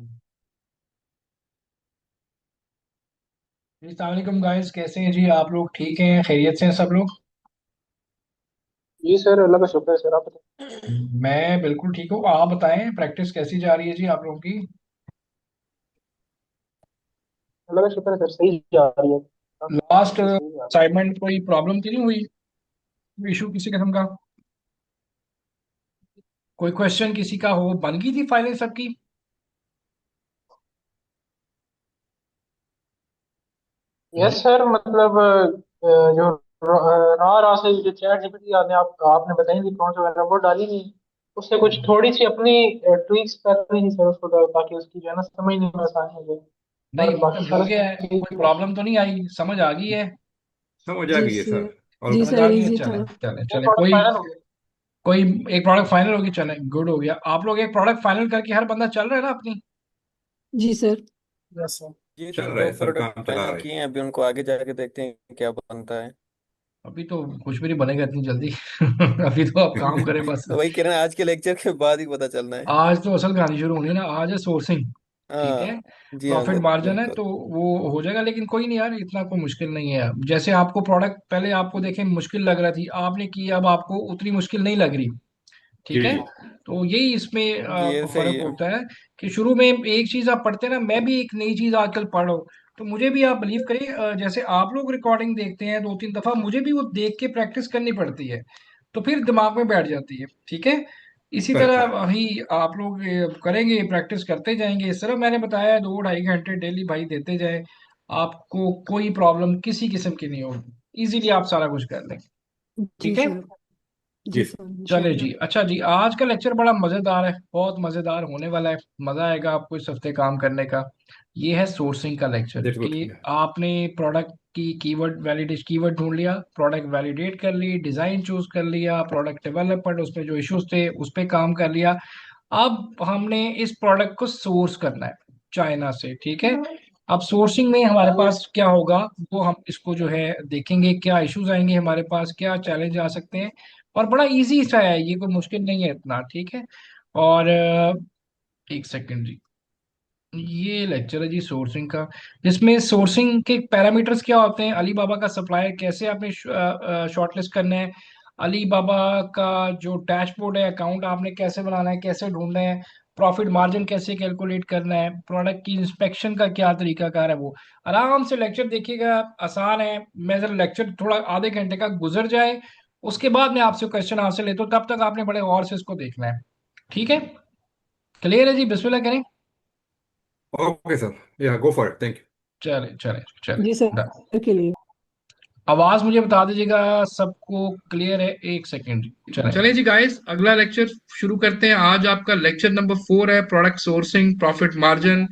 जी अस्सलाम वालेकुम गाइस, कैसे हैं जी आप लोग? ठीक हैं? खैरियत से हैं सब लोग? जी सर, अल्लाह का शुक्र है सर। आप बताएं। मैं बिल्कुल ठीक हूँ। आप बताएं, प्रैक्टिस कैसी जा रही है जी आप लोगों की? अल्लाह का शुक्र है सर, सही जा रही है। लास्ट काफी सही जा रही असाइनमेंट कोई प्रॉब्लम तो नहीं हुई? इशू किसी किस्म का? कोई क्वेश्चन किसी का हो, बन गई थी फाइलें सबकी? है। यस सर, मतलब जो रहा रहा से जो चैट जीपीटी आपने आपने बताई थी प्रॉम्प्ट वगैरह वो डाली नहीं। उससे कुछ थोड़ी सी अपनी ट्वीक्स करनी थी सर उसको, ताकि उसकी जो है ना समझने में आसानी हो जाए। नहीं, और बाकी हो सारा गया है, सही कोई है। प्रॉब्लम तो नहीं आई, समझ आ गई है? समझ आ जी गई है सर। सर। और जी समझ सर, आ गई है, इजी चलें था। चलें ये चलें। प्रोडक्ट कोई फाइनल हो गया। कोई एक प्रोडक्ट फाइनल होगी, चलें, गुड हो गया। आप लोग एक प्रोडक्ट फाइनल करके हर बंदा चल रहा है ना अपनी? जी सर। Yes sir. जी चल सर, रहा दो है सर, प्रोडक्ट काम चला फाइनल रहे। किए हैं। अभी उनको आगे जाके देखते हैं क्या बनता है। अभी तो कुछ भी नहीं बनेगा इतनी जल्दी। अभी तो आप काम करें बस। तो वही कह रहे हैं, आज के लेक्चर के बाद ही पता चलना है। आज तो असल कहानी शुरू होनी है ना, आज है सोर्सिंग। ठीक है। हाँ। जी हाँ प्रॉफिट मार्जिन है बिल्कुल। तो वो हो जाएगा, लेकिन कोई नहीं यार, इतना कोई मुश्किल नहीं है। जैसे आपको प्रोडक्ट पहले आपको देखे मुश्किल लग रहा थी, आपने की, अब आपको उतनी मुश्किल नहीं लग रही। ठीक है। जी तो यही इसमें जी ये सही फर्क है। होता है कि शुरू में एक चीज आप पढ़ते हैं ना, मैं भी एक नई चीज आजकल पढ़ रहा हूँ। तो मुझे भी आप बिलीव करिए, जैसे आप लोग रिकॉर्डिंग देखते हैं 2-3 दफा, मुझे भी वो देख के प्रैक्टिस करनी पड़ती है। तो फिर दिमाग में बैठ जाती है। ठीक है। इसी सर। तरह ही आप लोग करेंगे, प्रैक्टिस करते जाएंगे। इस तरह मैंने बताया, 2-2.5 घंटे डेली भाई देते जाए, आपको कोई प्रॉब्लम किसी किस्म की नहीं होगी, इजीली आप सारा कुछ कर लेंगे। जी ठीक है। सर। जी जी सर। सर, चले इंशाल्लाह। जी, अच्छा जी, आज का लेक्चर बड़ा मजेदार है, बहुत मजेदार होने वाला है। मजा आएगा आपको इस हफ्ते काम करने का। ये है सोर्सिंग का लेक्चर दैट्स गुड। कि आपने प्रोडक्ट की कीवर्ड ढूंढ लिया, प्रोडक्ट वैलिडेट कर ली, डिजाइन चूज कर लिया, प्रोडक्ट डेवलपमेंट, उसमें जो इश्यूज थे उस पे काम कर लिया। अब हमने इस प्रोडक्ट को सोर्स करना है चाइना से। ठीक है। अब सोर्सिंग में हमारे पास क्या होगा, वो हम इसको जो है देखेंगे, क्या इश्यूज आएंगे हमारे पास, क्या चैलेंज आ सकते हैं। और बड़ा इजी सा है ये, कोई मुश्किल नहीं है इतना। ठीक है। और एक सेकंड जी, ये लेक्चर है जी सोर्सिंग का, जिसमें सोर्सिंग के पैरामीटर्स क्या होते हैं, अलीबाबा का सप्लायर कैसे आपने शॉर्टलिस्ट करना है, अलीबाबा का जो डैशबोर्ड है, अकाउंट आपने कैसे बनाना है, कैसे ढूंढना है, प्रॉफिट मार्जिन कैसे कैलकुलेट करना है, प्रोडक्ट की इंस्पेक्शन का क्या तरीकाकार है, वो आराम से लेक्चर देखिएगा। आसान है। मैं जरा लेक्चर थोड़ा आधे घंटे का गुजर जाए, उसके बाद मैं आपसे क्वेश्चन आंसर लेता हूँ, तब तक आपने बड़े गौर से इसको देखना है। ठीक है। क्लियर है जी? बिस्मिल्लाह करें। ओके सर, या go for it, thank you. चले चले चले। जी डन। सर के लिए। आवाज मुझे बता दीजिएगा सबको क्लियर है? एक सेकेंड। चले चले जी गाइस, अगला लेक्चर शुरू करते हैं। आज आपका लेक्चर नंबर 4 है, प्रोडक्ट सोर्सिंग, प्रॉफिट मार्जिन,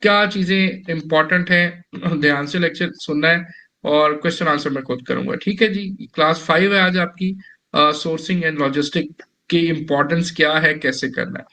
क्या चीजें इंपॉर्टेंट है, ध्यान से लेक्चर सुनना है। और क्वेश्चन आंसर मैं खुद करूंगा। ठीक है जी। क्लास 5 है आज आपकी। सोर्सिंग एंड लॉजिस्टिक की इंपॉर्टेंस क्या है, कैसे करना है।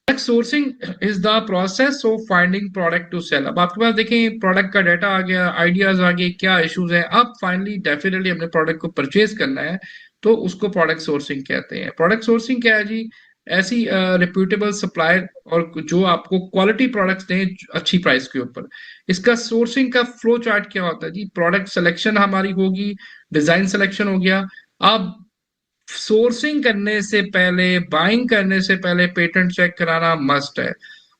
Product sourcing is the process of finding product to sell. अब आपके पास देखें, प्रोडक्ट का डाटा आ गया, आइडियाज आ गए, क्या इश्यूज है, अब फाइनली डेफिनेटली हमने प्रोडक्ट को परचेज करना है। तो उसको प्रोडक्ट सोर्सिंग कहते हैं। प्रोडक्ट सोर्सिंग क्या है जी? ऐसी रिप्यूटेबल सप्लायर और जो आपको क्वालिटी प्रोडक्ट्स दें अच्छी प्राइस के ऊपर। इसका सोर्सिंग का फ्लो चार्ट क्या होता है जी? प्रोडक्ट सिलेक्शन हमारी होगी, डिजाइन सिलेक्शन हो गया। अब सोर्सिंग करने से पहले, बाइंग करने से पहले पेटेंट चेक कराना मस्ट है।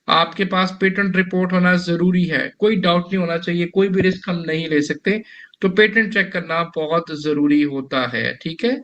आपके पास पेटेंट रिपोर्ट होना जरूरी है, कोई डाउट नहीं होना चाहिए, कोई भी रिस्क हम नहीं ले सकते। तो पेटेंट चेक करना बहुत जरूरी होता है। ठीक है।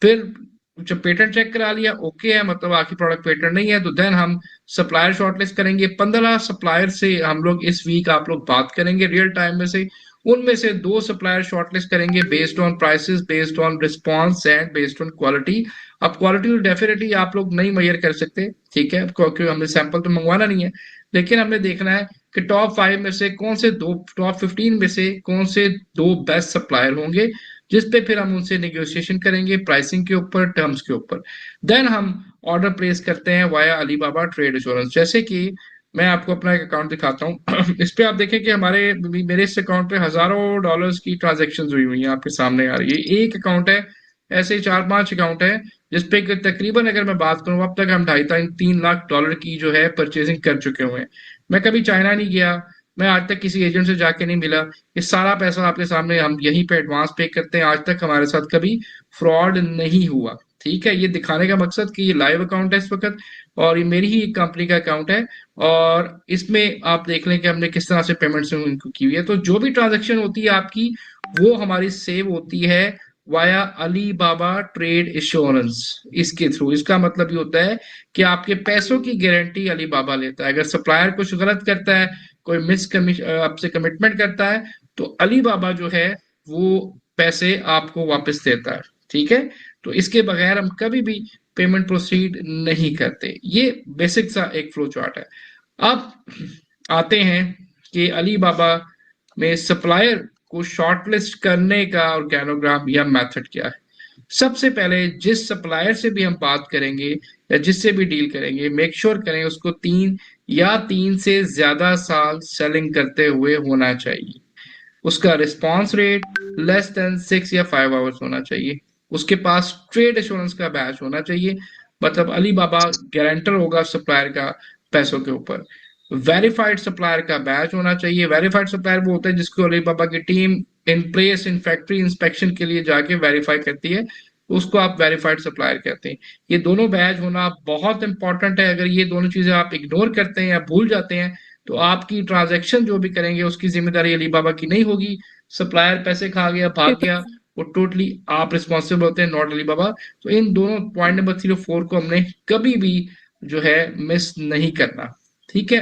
फिर जब पेटेंट चेक करा लिया, ओके है, मतलब आखिरी प्रोडक्ट पेटेंट नहीं है, तो देन हम सप्लायर शॉर्टलिस्ट करेंगे। 15 सप्लायर से हम लोग इस वीक आप लोग बात करेंगे रियल टाइम में से। उनमें से दो सप्लायर शॉर्टलिस्ट करेंगे based on prices, based on response and based on quality. अब क्वालिटी तो डेफिनेटली आप लोग नहीं मेजर कर सकते, ठीक है, क्योंकि हमें सैंपल तो मंगवाना नहीं है। लेकिन हमने देखना है कि टॉप 5 में से कौन से दो, टॉप 15 में से कौन से दो बेस्ट सप्लायर होंगे, जिस पे फिर हम उनसे नेगोशिएशन करेंगे प्राइसिंग के ऊपर, टर्म्स के ऊपर। देन हम ऑर्डर प्लेस करते हैं वाया अलीबाबा ट्रेड इंश्योरेंस। जैसे कि मैं आपको अपना एक अकाउंट दिखाता हूँ। इस पे आप देखें कि मेरे इस अकाउंट पे हजारों डॉलर्स की ट्रांजेक्शन हुई हुई हैं, आपके सामने आ रही है। एक अकाउंट है, ऐसे ही 4-5 अकाउंट है जिसपे कि तकरीबन अगर मैं बात करूं अब तक हम 2.5 3 लाख डॉलर की जो है परचेजिंग कर चुके हुए हैं। मैं कभी चाइना नहीं गया, मैं आज तक किसी एजेंट से जाके नहीं मिला। ये सारा पैसा आपके सामने हम यहीं पे एडवांस पे करते हैं, आज तक हमारे साथ कभी फ्रॉड नहीं हुआ। ठीक है, ये दिखाने का मकसद कि ये लाइव अकाउंट है इस वक्त, और ये मेरी ही कंपनी का अकाउंट है, और इसमें आप देख लें कि हमने किस तरह से पेमेंट्स इनको की हुई है। तो जो भी ट्रांजेक्शन होती है आपकी, वो हमारी सेव होती है वाया अली बाबा ट्रेड इंश्योरेंस। इसके थ्रू, इसका मतलब ये होता है कि आपके पैसों की गारंटी अली बाबा लेता है। अगर सप्लायर कुछ गलत करता है, कोई आपसे कमिटमेंट करता है, तो अली बाबा जो है वो पैसे आपको वापस देता है। ठीक है, तो इसके बगैर हम कभी भी पेमेंट प्रोसीड नहीं करते। ये बेसिक सा एक फ्लो चार्ट है। अब आते हैं कि अली बाबा में सप्लायर को शॉर्टलिस्ट करने का ऑर्गेनोग्राम या मेथड क्या है। सबसे पहले जिस सप्लायर से भी हम बात करेंगे या जिससे भी डील करेंगे, मेक श्योर करें उसको 3 या 3 से ज्यादा साल सेलिंग करते हुए होना चाहिए। उसका रिस्पॉन्स रेट लेस देन 6 या 5 आवर्स होना चाहिए। उसके पास ट्रेड एश्योरेंस का बैच होना चाहिए, मतलब अली बाबा गारंटर होगा सप्लायर का पैसों के ऊपर। वेरीफाइड सप्लायर का बैच होना चाहिए। वेरीफाइड सप्लायर वो होता है जिसको अली बाबा की team in place in factory inspection के लिए जाके वेरीफाई करती है, तो उसको आप वेरीफाइड सप्लायर कहते हैं। ये दोनों बैच होना बहुत इंपॉर्टेंट है। अगर ये दोनों चीजें आप इग्नोर करते हैं या भूल जाते हैं, तो आपकी ट्रांजैक्शन जो भी करेंगे उसकी जिम्मेदारी अली बाबा की नहीं होगी। सप्लायर पैसे खा गया, भाग गया, वो टोटली आप रिस्पॉन्सिबल होते हैं, नॉट अली बाबा। तो इन दोनों पॉइंट नंबर 3 और 4 को हमने कभी भी जो है मिस नहीं करना। ठीक है।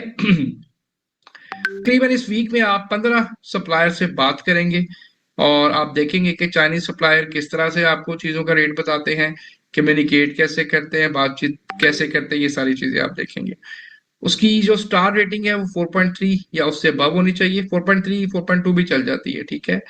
करीबन इस वीक में आप 15 सप्लायर से बात करेंगे, और आप देखेंगे कि चाइनीज सप्लायर किस तरह से आपको चीजों का रेट बताते हैं, कम्युनिकेट कैसे करते हैं, बातचीत कैसे करते हैं, ये सारी चीजें आप देखेंगे। उसकी जो स्टार रेटिंग है वो 4.3 या उससे अबव होनी चाहिए। 4.3 4.2 भी चल जाती है। ठीक है।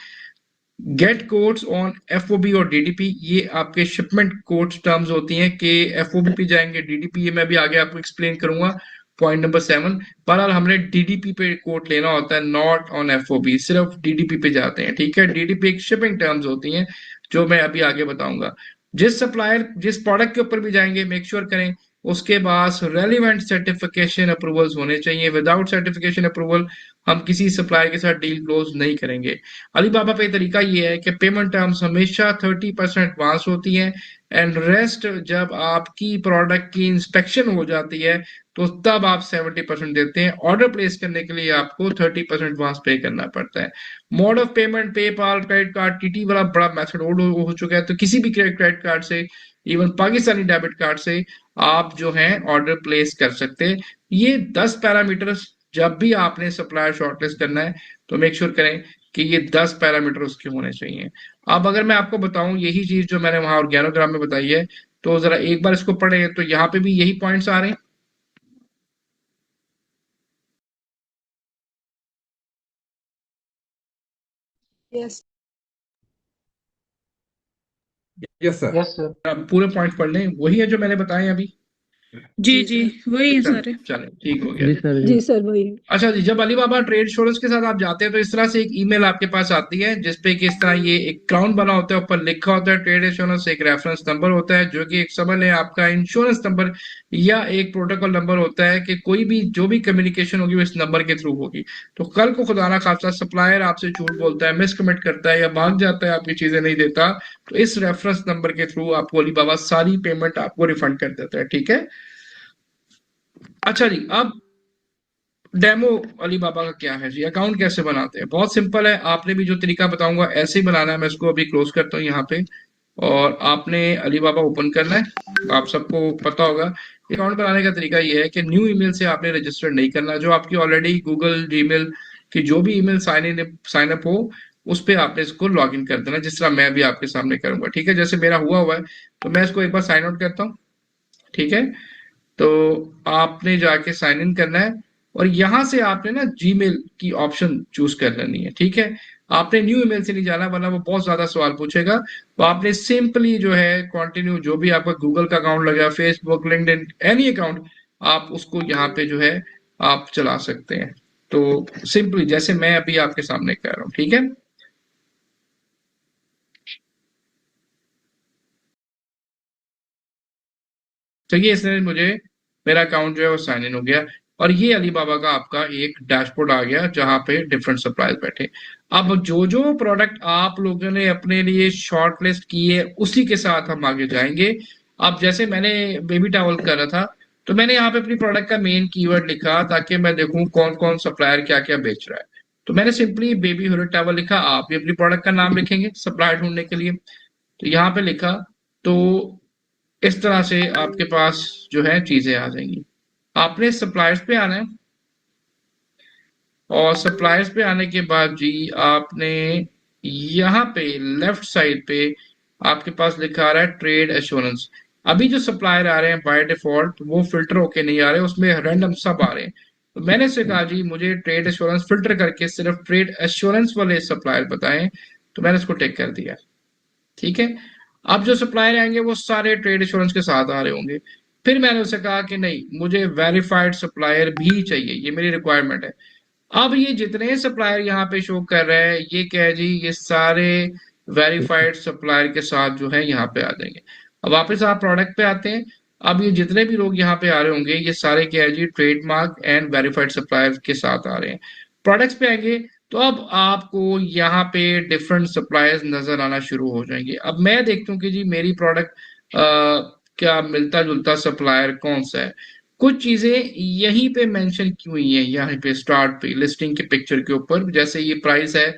गेट कोड्स ऑन एफओबी और डीडीपी, ये आपके शिपमेंट कोड्स टर्म्स होती हैं कि एफओबी पे जाएंगे, डीडीपी, ये मैं भी आगे आपको एक्सप्लेन करूंगा। पॉइंट नंबर 7, बहरहाल हमने डीडीपी पे कोड लेना होता है, नॉट ऑन एफओबी, सिर्फ डीडीपी पे जाते हैं। ठीक है, डीडीपी एक शिपिंग टर्म्स होती हैं जो मैं अभी आगे बताऊंगा। जिस सप्लायर जिस प्रोडक्ट के ऊपर भी जाएंगे, मेक श्योर करें उसके पास रेलिवेंट सर्टिफिकेशन अप्रूवल्स होने चाहिए। विदाउट सर्टिफिकेशन अप्रूवल हम किसी सप्लायर के साथ डील क्लोज नहीं करेंगे। अलीबाबा पे तरीका ये है कि पेमेंट टर्म्स हमेशा 30% एडवांस होती हैं, एंड रेस्ट जब आपकी प्रोडक्ट की इंस्पेक्शन हो जाती है तो तब आप 70% देते हैं। ऑर्डर प्लेस करने के लिए आपको 30% एडवांस पे करना पड़ता है। Mode of payment PayPal, credit card, TT वाला बड़ा मेथड ओल्ड हो चुका है, तो किसी भी क्रेडिट कार्ड से, इवन पाकिस्तानी डेबिट कार्ड से आप जो है ऑर्डर प्लेस कर सकते हैं। ये 10 पैरामीटर्स, जब भी आपने सप्लायर शॉर्टलिस्ट करना है तो मेक श्योर करें कि ये 10 पैरामीटर उसके होने चाहिए। अब अगर मैं आपको बताऊं यही चीज जो मैंने वहां ऑर्गेनोग्राम में बताई है, तो जरा एक बार इसको पढ़े, तो यहाँ पे भी यही पॉइंट्स आ रहे हैं। Yes. Yes, sir. Yes sir. अब पूरे पॉइंट पढ़ लें, वही है जो मैंने बताए अभी। जी जी, वही है चलो सारे। चलो, ठीक हो गया जी जी। सर जी। जी सर, वही है। अच्छा जी, जब अलीबाबा ट्रेड इंश्योरेंस के साथ आप जाते हैं तो इस तरह से एक ईमेल आपके पास आती है जिसपे कि इस तरह ये एक क्राउन बना होता है, ऊपर लिखा होता है ट्रेड इंश्योरेंस, एक रेफरेंस नंबर होता है जो कि एक समझ लें आपका इंश्योरेंस नंबर या एक प्रोटोकॉल नंबर होता है कि कोई भी जो भी कम्युनिकेशन होगी वो इस नंबर के थ्रू होगी। तो कल को खुदा ना खास्ता सप्लायर आपसे झूठ बोलता है, मिसकमिट करता है या भाग जाता है, आपकी चीजें नहीं देता, तो इस रेफरेंस नंबर के थ्रू आपको अलीबाबा सारी पेमेंट आपको रिफंड कर देता है। ठीक है। अच्छा जी, अब डेमो अलीबाबा का क्या है जी, अकाउंट कैसे बनाते हैं। बहुत सिंपल है, आपने भी जो तरीका बताऊंगा ऐसे ही बनाना है। मैं इसको अभी क्लोज करता हूँ यहाँ पे, और आपने अलीबाबा ओपन करना है। आप सबको पता होगा अकाउंट बनाने का तरीका ये है कि न्यू ईमेल से आपने रजिस्टर नहीं करना। जो आपकी ऑलरेडी गूगल जीमेल की जो भी ईमेल साइन अप हो, उस पर आपने इसको लॉग इन कर देना, जिस तरह मैं भी आपके सामने करूंगा। ठीक है, जैसे मेरा हुआ है, तो मैं इसको एक बार साइन आउट करता हूँ। ठीक है, तो आपने जाके साइन इन करना है, और यहां से आपने ना जीमेल की ऑप्शन चूज कर लेनी है। ठीक है, आपने न्यू ईमेल से नहीं जाना वरना वो बहुत ज्यादा सवाल पूछेगा। तो आपने सिंपली जो है कंटिन्यू, जो भी आपका गूगल का अकाउंट लगा, फेसबुक, लिंक्डइन, एनी अकाउंट, आप उसको यहाँ पे जो है आप चला सकते हैं। तो सिंपली जैसे मैं अभी आपके सामने कर रहा हूँ। ठीक है। चलिए, इसने मुझे मेरा अकाउंट जो है वो साइन इन हो गया, और ये अलीबाबा का आपका एक डैशबोर्ड आ गया जहां पे डिफरेंट सप्लायर्स बैठे। अब जो जो प्रोडक्ट आप लोगों ने अपने लिए शॉर्ट लिस्ट किए उसी के साथ हम आगे जाएंगे। अब जैसे मैंने बेबी टॉवल कर रहा था, तो मैंने यहाँ पे अपनी प्रोडक्ट का मेन कीवर्ड लिखा ताकि मैं देखूं कौन कौन सप्लायर क्या क्या बेच रहा है। तो मैंने सिंपली बेबी हुड टॉवल लिखा। आप भी अपनी प्रोडक्ट का नाम लिखेंगे सप्लायर ढूंढने के लिए। तो यहाँ पे लिखा, तो इस तरह से आपके पास जो है चीजें आ जाएंगी। आपने सप्लायर्स पे आना है, और सप्लायर्स पे आने के बाद जी आपने यहाँ पे लेफ्ट साइड पे आपके पास लिखा आ रहा है ट्रेड एश्योरेंस। अभी जो सप्लायर आ रहे हैं बाय डिफॉल्ट वो फिल्टर होके नहीं आ रहे, उसमें रैंडम सब आ रहे हैं। तो मैंने इससे कहा जी मुझे ट्रेड एश्योरेंस फिल्टर करके सिर्फ ट्रेड एश्योरेंस वाले सप्लायर बताएं, तो मैंने इसको टिक कर दिया। ठीक है, अब जो सप्लायर आएंगे वो सारे ट्रेड इंश्योरेंस के साथ आ रहे होंगे। फिर मैंने उसे कहा कि नहीं, मुझे वेरीफाइड सप्लायर भी चाहिए, ये मेरी रिक्वायरमेंट है। अब ये जितने सप्लायर यहाँ पे शो कर रहे हैं ये क्या है जी, ये सारे वेरीफाइड सप्लायर के साथ जो है यहाँ पे आ जाएंगे। अब वापस आप प्रोडक्ट पे आते हैं। अब ये जितने भी लोग यहाँ पे आ रहे होंगे ये सारे क्या है जी, ट्रेडमार्क एंड वेरीफाइड सप्लायर के साथ आ रहे हैं। प्रोडक्ट्स पे आएंगे तो अब आपको यहाँ पे डिफरेंट सप्लायर्स नजर आना शुरू हो जाएंगे। अब मैं देखता हूँ कि जी मेरी प्रोडक्ट क्या मिलता जुलता सप्लायर कौन सा है। कुछ चीजें यहीं पे मेंशन की हुई है, यहाँ पे स्टार्ट पे लिस्टिंग के पिक्चर के ऊपर। जैसे ये प्राइस है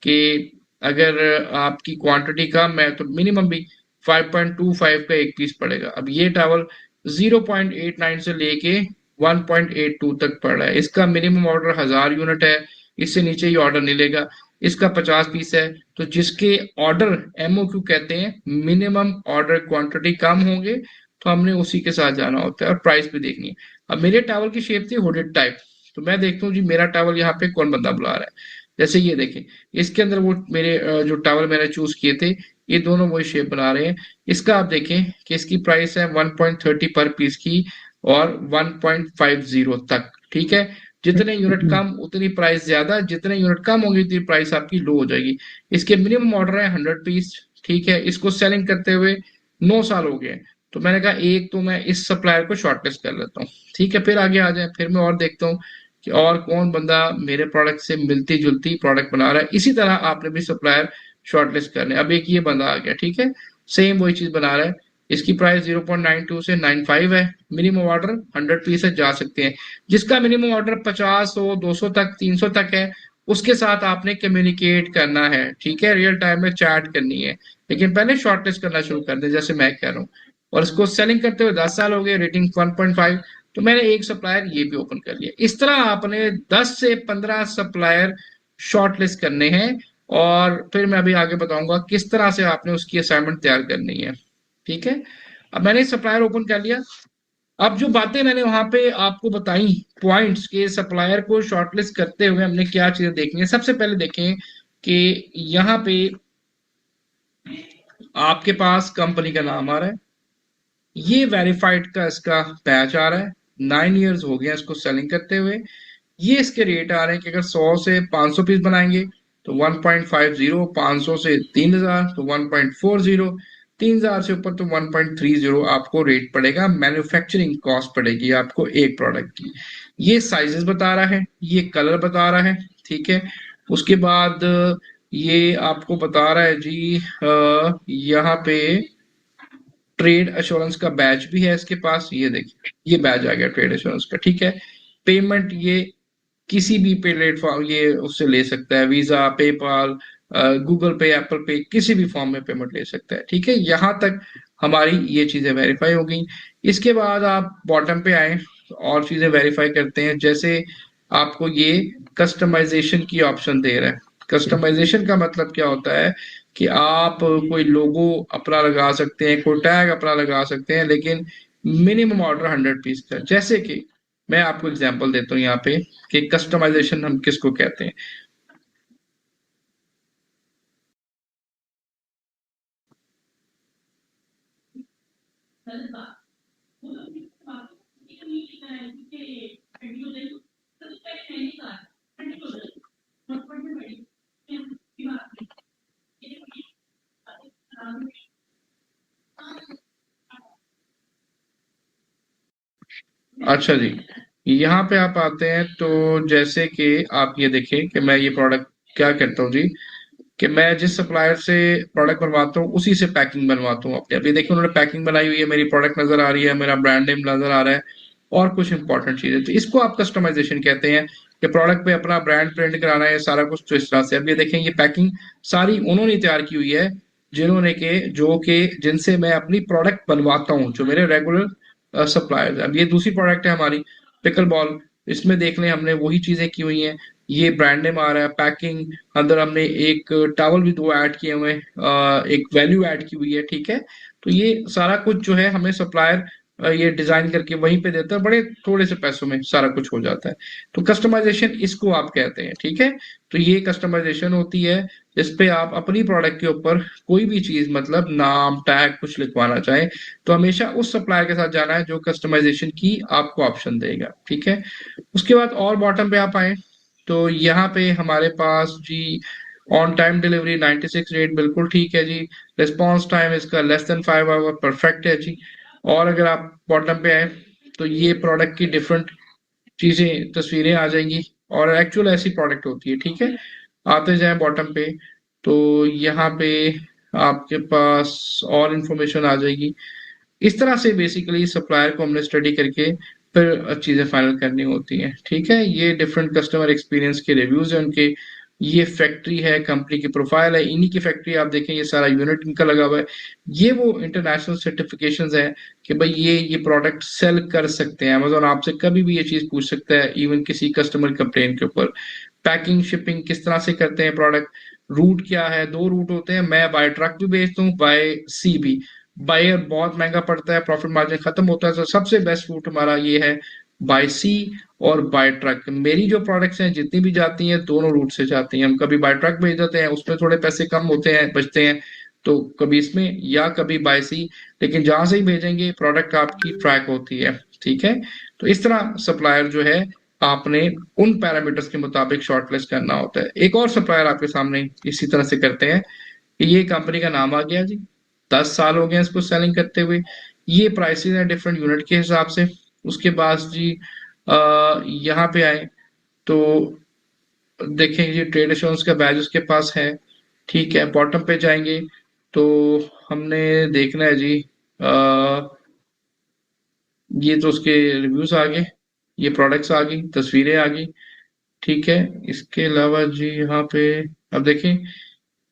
कि अगर आपकी क्वांटिटी कम है तो मिनिमम भी 5.25 का एक पीस पड़ेगा। अब ये टावल 0.89 से लेके 1.82 तक पड़ रहा है। इसका मिनिमम ऑर्डर 1000 यूनिट है, इससे नीचे ही ऑर्डर नहीं लेगा। इसका 50 पीस है, तो जिसके ऑर्डर एमओक्यू कहते हैं, मिनिमम ऑर्डर क्वांटिटी कम होंगे तो हमने उसी के साथ जाना होता है, और प्राइस भी देखनी है। अब मेरे टावल की शेप थी हुडेड टाइप, तो मैं देखता हूँ जी मेरा टावल यहाँ पे कौन बंदा बुला रहा है। जैसे ये देखें, इसके अंदर वो मेरे जो टावल मैंने चूज किए थे ये दोनों वही शेप बना रहे हैं। इसका आप देखें कि इसकी प्राइस है 1.30 पर पीस की, और 1.50 तक। ठीक है, जितने यूनिट कम उतनी प्राइस ज्यादा, जितने यूनिट कम होंगे उतनी प्राइस आपकी लो हो जाएगी। इसके मिनिमम ऑर्डर है 100 पीस। ठीक है, इसको सेलिंग करते हुए 9 साल हो गए। तो मैंने कहा एक तो मैं इस सप्लायर को शॉर्टलिस्ट कर लेता हूँ। ठीक है, फिर आगे आ जाए, फिर मैं और देखता हूँ कि और कौन बंदा मेरे प्रोडक्ट से मिलती जुलती प्रोडक्ट बना रहा है। इसी तरह आपने भी सप्लायर शॉर्टलिस्ट करने। अब एक ये बंदा आ गया, ठीक है, सेम वही चीज बना रहा है। इसकी प्राइस 0.92 से 95 है, मिनिमम ऑर्डर 100 पीस से जा सकते हैं। जिसका मिनिमम ऑर्डर 50 हो 200 तक 300 तक है उसके साथ आपने कम्युनिकेट करना है। ठीक है, रियल टाइम में चैट करनी है, लेकिन पहले शॉर्टलिस्ट करना शुरू कर दे जैसे मैं कह रहा हूँ। और इसको सेलिंग करते हुए 10 साल हो गए, रेटिंग 1.5। तो मैंने एक सप्लायर ये भी ओपन कर लिया। इस तरह आपने 10 से 15 सप्लायर शॉर्टलिस्ट करने हैं, और फिर मैं अभी आगे बताऊंगा किस तरह से आपने उसकी असाइनमेंट तैयार करनी है। ठीक है, अब मैंने सप्लायर ओपन कर लिया। अब जो बातें मैंने वहां पे आपको बताई, पॉइंट्स के सप्लायर को शॉर्टलिस्ट करते हुए हमने क्या चीजें देखनी है। सबसे पहले देखें कि यहाँ पे आपके पास कंपनी का नाम आ रहा है, ये वेरीफाइड का इसका बैच आ रहा है, 9 इयर्स हो गए इसको सेलिंग करते हुए। ये इसके रेट आ रहे हैं कि अगर 100 से 500 पीस बनाएंगे तो 1.50, 500 से 3000 तो 1.40, 3000 से ऊपर तो 1.30 आपको रेट पड़ेगा। मैन्युफैक्चरिंग कॉस्ट पड़ेगी आपको एक प्रोडक्ट की। ये साइजेस बता रहा है, ये कलर बता रहा है। ठीक है, उसके बाद ये आपको बता रहा है जी यहाँ पे ट्रेड एश्योरेंस का बैच भी है इसके पास। ये देखिए ये बैच आ गया ट्रेड एश्योरेंस का। ठीक है, पेमेंट ये किसी भी प्लेटफॉर्म ये उससे ले सकता है, वीजा, पेपाल, गूगल पे, एप्पल पे, किसी भी फॉर्म में पेमेंट ले सकता है। ठीक है, यहां तक हमारी ये चीजें वेरीफाई हो गई। इसके बाद आप बॉटम पे आए तो और चीजें वेरीफाई करते हैं। जैसे आपको ये कस्टमाइजेशन की ऑप्शन दे रहा है। कस्टमाइजेशन का मतलब क्या होता है कि आप कोई लोगो अपना लगा सकते हैं, कोई टैग अपना लगा सकते हैं, लेकिन मिनिमम ऑर्डर 100 पीस का। जैसे कि मैं आपको एग्जांपल देता हूँ यहाँ पे कि कस्टमाइजेशन हम किसको कहते हैं। अच्छा जी, यहाँ पे आप आते हैं तो जैसे कि आप ये देखें कि मैं ये प्रोडक्ट क्या करता हूँ जी, कि मैं जिस सप्लायर से प्रोडक्ट बनवाता हूँ उसी से पैकिंग बनवाता हूँ अपने। अभी देखिए उन्होंने पैकिंग बनाई हुई है, मेरी प्रोडक्ट नजर आ रही है, मेरा ब्रांड नेम नजर आ रहा है और कुछ इंपॉर्टेंट चीजें, तो इसको आप कस्टमाइजेशन कहते हैं कि प्रोडक्ट पे अपना ब्रांड प्रिंट कराना है सारा कुछ। तो इस तरह से अब ये देखें, ये पैकिंग सारी उन्होंने तैयार की हुई है जिन्होंने के जो कि जिनसे मैं अपनी प्रोडक्ट बनवाता हूँ, जो मेरे रेगुलर सप्लायर्स। अब ये दूसरी प्रोडक्ट है हमारी, पिकल बॉल। इसमें देख लें हमने वही चीजें की हुई हैं, ये ब्रांड नेम आ रहा है, पैकिंग, अंदर हमने एक टॉवल भी दो ऐड किए हुए हैं, एक वैल्यू ऐड की हुई है, ठीक है। तो ये सारा कुछ जो है हमें सप्लायर ये डिजाइन करके वहीं पे देता है, बड़े थोड़े से पैसों में सारा कुछ हो जाता है। तो कस्टमाइजेशन इसको आप कहते हैं, ठीक है। तो ये कस्टमाइजेशन होती है इस पे आप अपनी प्रोडक्ट के ऊपर कोई भी चीज, मतलब नाम टैग कुछ लिखवाना चाहें तो हमेशा उस सप्लायर के साथ जाना है जो कस्टमाइजेशन की आपको ऑप्शन देगा, ठीक है। उसके बाद और बॉटम पे आप आए तो यहाँ पे हमारे पास जी ऑन टाइम डिलीवरी 96 रेट बिल्कुल ठीक है जी। रिस्पॉन्स टाइम इसका लेस देन 5 आवर परफेक्ट है जी। और अगर आप बॉटम पे आए तो ये प्रोडक्ट की डिफरेंट चीजें तस्वीरें आ जाएंगी और एक्चुअल ऐसी प्रोडक्ट होती है, ठीक है। आते जाए बॉटम पे तो यहाँ पे आपके पास और इंफॉर्मेशन आ जाएगी। इस तरह से बेसिकली सप्लायर को हमने स्टडी करके फिर चीजें फाइनल करनी होती हैं, ठीक है। ये डिफरेंट कस्टमर एक्सपीरियंस के रिव्यूज हैं उनके। ये फैक्ट्री है, कंपनी की प्रोफाइल है, इन्हीं की फैक्ट्री आप देखें, ये सारा यूनिट इनका लगा हुआ है। ये वो इंटरनेशनल सर्टिफिकेशंस हैं कि भाई ये प्रोडक्ट सेल कर सकते हैं। अमेजोन आपसे कभी भी ये चीज पूछ सकता है, इवन किसी कस्टमर कंप्लेन के ऊपर। पैकिंग शिपिंग किस तरह से करते हैं प्रोडक्ट, रूट क्या है, दो रूट होते हैं, मैं बाय ट्रक भी भेजता हूँ, बाय सी भी। बाय एयर बहुत महंगा पड़ता है, प्रॉफिट मार्जिन खत्म होता है, तो सबसे बेस्ट रूट हमारा ये है बाय सी और बाय ट्रक। मेरी जो प्रोडक्ट्स हैं जितनी भी जाती हैं दोनों रूट से जाती हैं। हम कभी बाय ट्रक भेज देते हैं, उसमें थोड़े पैसे कम होते हैं, बचते हैं, तो कभी इसमें या कभी बाय सी। लेकिन जहां से ही भेजेंगे प्रोडक्ट आपकी ट्रैक होती है, ठीक है। तो इस तरह सप्लायर जो है आपने उन पैरामीटर्स के मुताबिक शॉर्टलिस्ट करना होता है। एक और सप्लायर आपके सामने इसी तरह से करते हैं कि ये कंपनी का नाम आ गया जी, 10 साल हो गए इसको सेलिंग करते हुए। ये प्राइसेस है डिफरेंट यूनिट के हिसाब से। उसके बाद जी यहाँ पे आए तो देखें जी ट्रेड एश्योरेंस का बैज उसके पास है, ठीक है। बॉटम पे जाएंगे तो हमने देखना है जी, ये तो उसके रिव्यूज आ गए, ये प्रोडक्ट्स आ गई, तस्वीरें आ गई, ठीक है। इसके अलावा जी यहाँ पे अब देखें,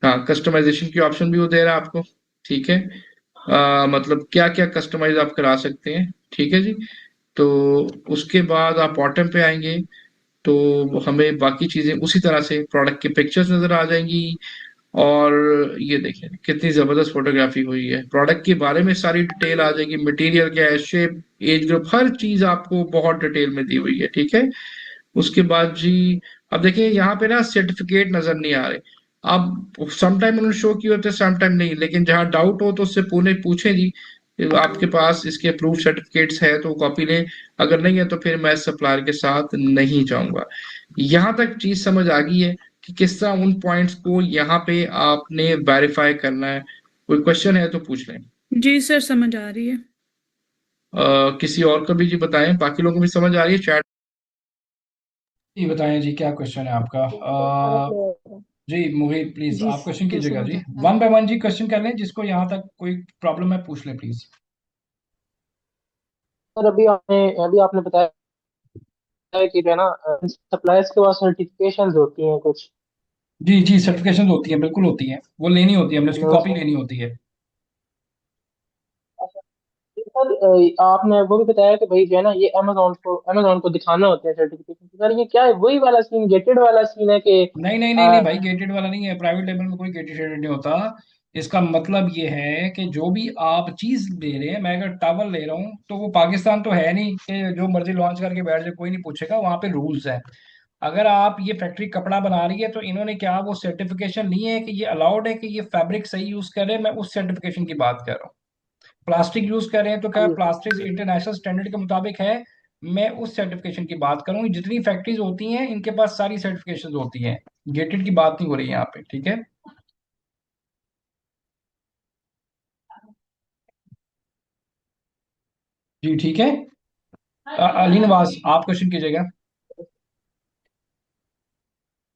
हाँ कस्टमाइजेशन की ऑप्शन भी वो दे रहा है आपको, ठीक है। मतलब क्या क्या कस्टमाइज आप करा सकते हैं, ठीक है जी। तो उसके बाद आप बॉटम पे आएंगे तो हमें बाकी चीजें उसी तरह से प्रोडक्ट की पिक्चर्स नजर आ जाएंगी। और ये देखें कितनी जबरदस्त फोटोग्राफी हुई है, प्रोडक्ट के बारे में सारी डिटेल आ जाएगी, मटेरियल क्या है, शेप, एज ग्रुप, हर चीज आपको बहुत डिटेल में दी हुई है, ठीक है। उसके बाद जी अब देखिए यहाँ पे ना सर्टिफिकेट नजर नहीं आ रहे। अब समटाइम उन्होंने शो किए होते हैं, समटाइम नहीं, लेकिन जहाँ डाउट हो तो उससे पुणे पूछे जी, आपके पास इसके प्रूफ सर्टिफिकेट्स है तो कॉपी लें, अगर नहीं है तो फिर मैं सप्लायर के साथ नहीं जाऊंगा। यहाँ तक चीज समझ आ गई है कि किस तरह उन पॉइंट्स को यहाँ पे आपने वेरीफाई करना है। कोई क्वेश्चन है तो पूछ लें। जी सर, समझ आ रही है। किसी और को भी जी बताएं, बाकी लोगों को भी समझ आ रही है चैट। जी बताएं जी क्या क्वेश्चन है आपका। सारा क्लियर है। जी मोहित प्लीज जी आप क्वेश्चन सर, कीजिएगा समझ जी, आ रहा वन है। बाय वन जी क्वेश्चन कर लें, जिसको यहाँ तक कोई प्रॉब्लम है पूछ लें प्लीज। सर अभी आपने बताया कि जो है ना सप्लायर्स के पास सर्टिफिकेशंस होती हैं कुछ। जी जी सर्टिफिकेशन होती है, बिल्कुल होती है, वो लेनी होती है, हमने उसकी कॉपी उसमें लेनी होती है। अच्छा, ये सर आपने वो भी बताया कि भाई जो है ना ये अमेजोन को दिखाना होता है सर्टिफिकेशन। सर ये क्या है, वही वाला सीन, गेटेड वाला सीन है कि नहीं नहीं नहीं नहीं आ, भाई, गेटेड वाला नहीं है, प्राइवेट लेवल में कोई गेटेड शेडेड नहीं होता। इसका मतलब ये है कि जो भी आप चीज ले रहे हैं, मैं अगर टावल ले रहा हूँ तो वो पाकिस्तान तो है नहीं कि जो मर्जी लॉन्च करके बैठ जाए कोई नहीं पूछेगा, वहां पे रूल्स है। अगर आप ये फैक्ट्री कपड़ा बना रही है तो इन्होंने क्या वो सर्टिफिकेशन नहीं है कि ये अलाउड है कि ये फैब्रिक सही यूज कर रहे हैं, मैं उस सर्टिफिकेशन की बात कर रहा हूँ। प्लास्टिक यूज कर रहे हैं तो क्या जी प्लास्टिक इंटरनेशनल स्टैंडर्ड के मुताबिक है, मैं उस सर्टिफिकेशन की बात करूँ। जितनी फैक्ट्रीज होती हैं इनके पास सारी सर्टिफिकेशन होती हैं, गेटेड की बात नहीं हो रही यहाँ पे, ठीक है। जी ठीक है। अली नवाज आप क्वेश्चन कीजिएगा।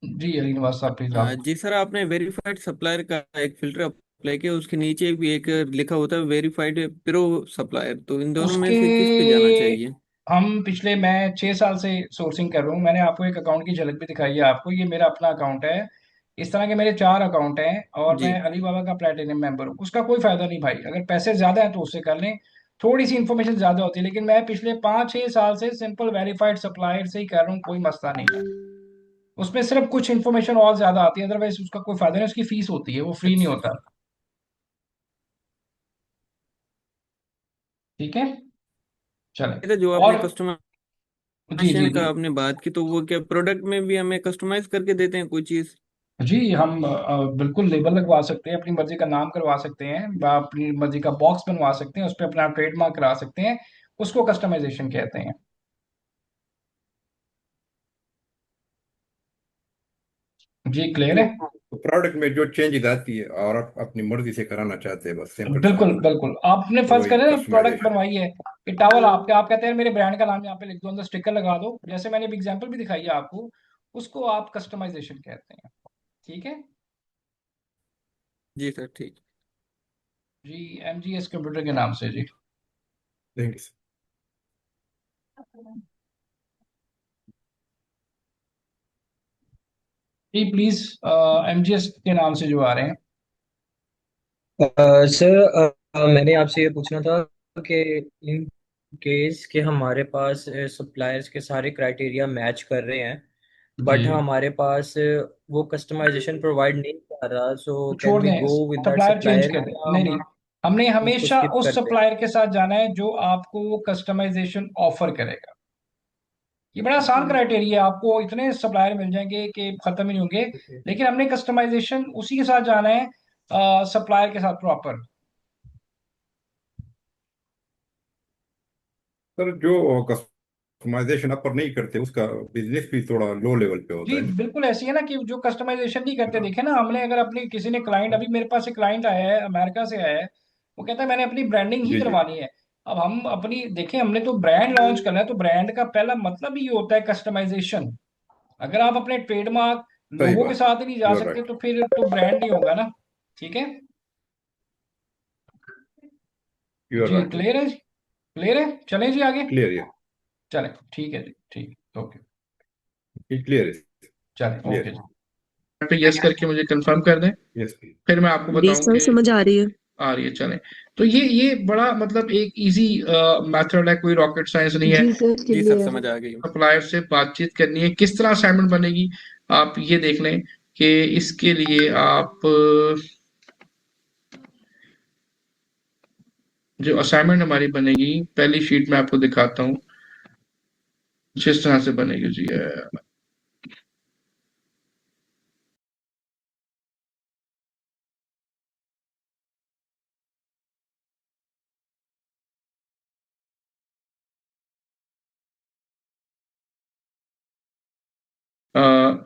जी अली नवाज साहब प्लीज आप। जी सर, आपने वेरीफाइड सप्लायर का एक फिल्टर अप्लाई किया, उसके नीचे भी एक लिखा होता है वेरीफाइड प्रो सप्लायर, तो इन दोनों में उसके से किस पे जाना चाहिए? हम पिछले मैं 6 साल से सोर्सिंग कर रहा हूँ। मैंने आपको एक अकाउंट की झलक भी दिखाई है आपको, ये मेरा अपना अकाउंट है। इस तरह के मेरे 4 अकाउंट हैं और जी। मैं अली बाबा का प्लेटिनम मेंबर हूँ। उसका कोई फायदा नहीं भाई, अगर पैसे ज्यादा हैं तो उससे कर लें, थोड़ी सी इन्फॉर्मेशन ज्यादा होती है। लेकिन मैं पिछले 5-6 साल से सिंपल वेरीफाइड सप्लायर से ही कर रहा हूँ, कोई मसला नहीं है। उसमें सिर्फ कुछ इन्फॉर्मेशन और ज्यादा आती है, अदरवाइज उसका कोई फायदा नहीं। उसकी फीस होती है, वो फ्री नहीं अच्छा। होता। ठीक है, चले। ये तो जो और आपने जी जी कस्टमाइजेशन जी का आपने बात की, तो वो क्या प्रोडक्ट में भी हमें कस्टमाइज करके देते हैं कोई चीज? जी, हम बिल्कुल लेबल लगवा सकते हैं, अपनी मर्जी का नाम करवा सकते हैं, अपनी मर्जी का बॉक्स बनवा सकते हैं, उस पर अपना ट्रेडमार्क करा सकते हैं। उसको कस्टमाइजेशन कहते हैं। जी क्लियर है। तो प्रोडक्ट में जो चेंजेस आती है और आप अपनी मर्जी से कराना चाहते हैं, बस सिंपल सा बिल्कुल आंसर। बिल्कुल, आपने तो फर्ज वही करें ना प्रोडक्ट कस्टमाइजेशन। बनवाई है, कि टावल आपके, आप कहते हैं मेरे ब्रांड का नाम यहाँ पे लिख दो, अंदर स्टिकर लगा दो, जैसे मैंने एक एग्जांपल भी दिखाई है आपको, उसको आप कस्टमाइजेशन कहते हैं। ठीक है। जी सर, ठीक। जी, MGS कंप्यूटर के नाम से जी। Thank you. जी प्लीज, MGS के नाम से जो आ रहे हैं। सर, मैंने आपसे ये पूछना था कि इन केस कि हमारे पास सप्लायर्स के सारे क्राइटेरिया मैच कर रहे हैं, बट जी, हमारे पास वो कस्टमाइजेशन प्रोवाइड नहीं कर रहा, सो तो कैन छोड़ वी दें, go with that supplier change supplier, कर दें। या नहीं नहीं, हम हमने उसको हमेशा स्किप उस करते हैं? सप्लायर के साथ जाना है जो आपको वो कस्टमाइजेशन ऑफर करेगा। ये बड़ा आसान क्राइटेरिया है, आपको इतने सप्लायर मिल जाएंगे कि खत्म ही नहीं होंगे। लेकिन हमने कस्टमाइजेशन उसी के साथ जाना है, सप्लायर के साथ प्रॉपर। सर, जो कस्टमाइजेशन अपर नहीं करते उसका बिजनेस भी थोड़ा लो लेवल पे होता जी है ना। बिल्कुल ऐसी है ना, कि जो कस्टमाइजेशन नहीं करते, हाँ। देखे ना हमने, अगर अपनी किसी ने क्लाइंट, अभी मेरे पास एक क्लाइंट आया है अमेरिका से आया है, वो कहता है मैंने अपनी ब्रांडिंग ही जी जी। करवानी है। अब हम अपनी देखें, हमने तो ब्रांड लॉन्च करना है, तो ब्रांड का पहला मतलब ही ये होता है कस्टमाइजेशन। अगर आप अपने ट्रेडमार्क सही लोगों के बात। साथ ही नहीं जा यू आर सकते राइट। तो फिर तो ब्रांड नहीं होगा ना। ठीक है। You R G right. Clear है जी, क्लियर है, चलें जी आगे। क्लियर है। चलें, ठीक है जी, ठीक, ओके। क्लियर है। चलें, ओके क्लियर जी। पे यस करके मुझे कंफर्म कर दें, है। Yes please. फिर मैं आपको जी बताऊं सर, कि समझ आ रही है। आ रही है। चलें, तो ये बड़ा मतलब एक इजी मेथड है, कोई रॉकेट साइंस नहीं है। जी सर, जी सर, क्लियर है। समझ आ गई। सप्लायर से बातचीत करनी है, किस तरह असाइनमेंट बनेगी आप ये देख लें। कि इसके लिए आप जो असाइनमेंट हमारी बनेगी, पहली शीट में आपको दिखाता हूँ जिस तरह से बनेगी जी।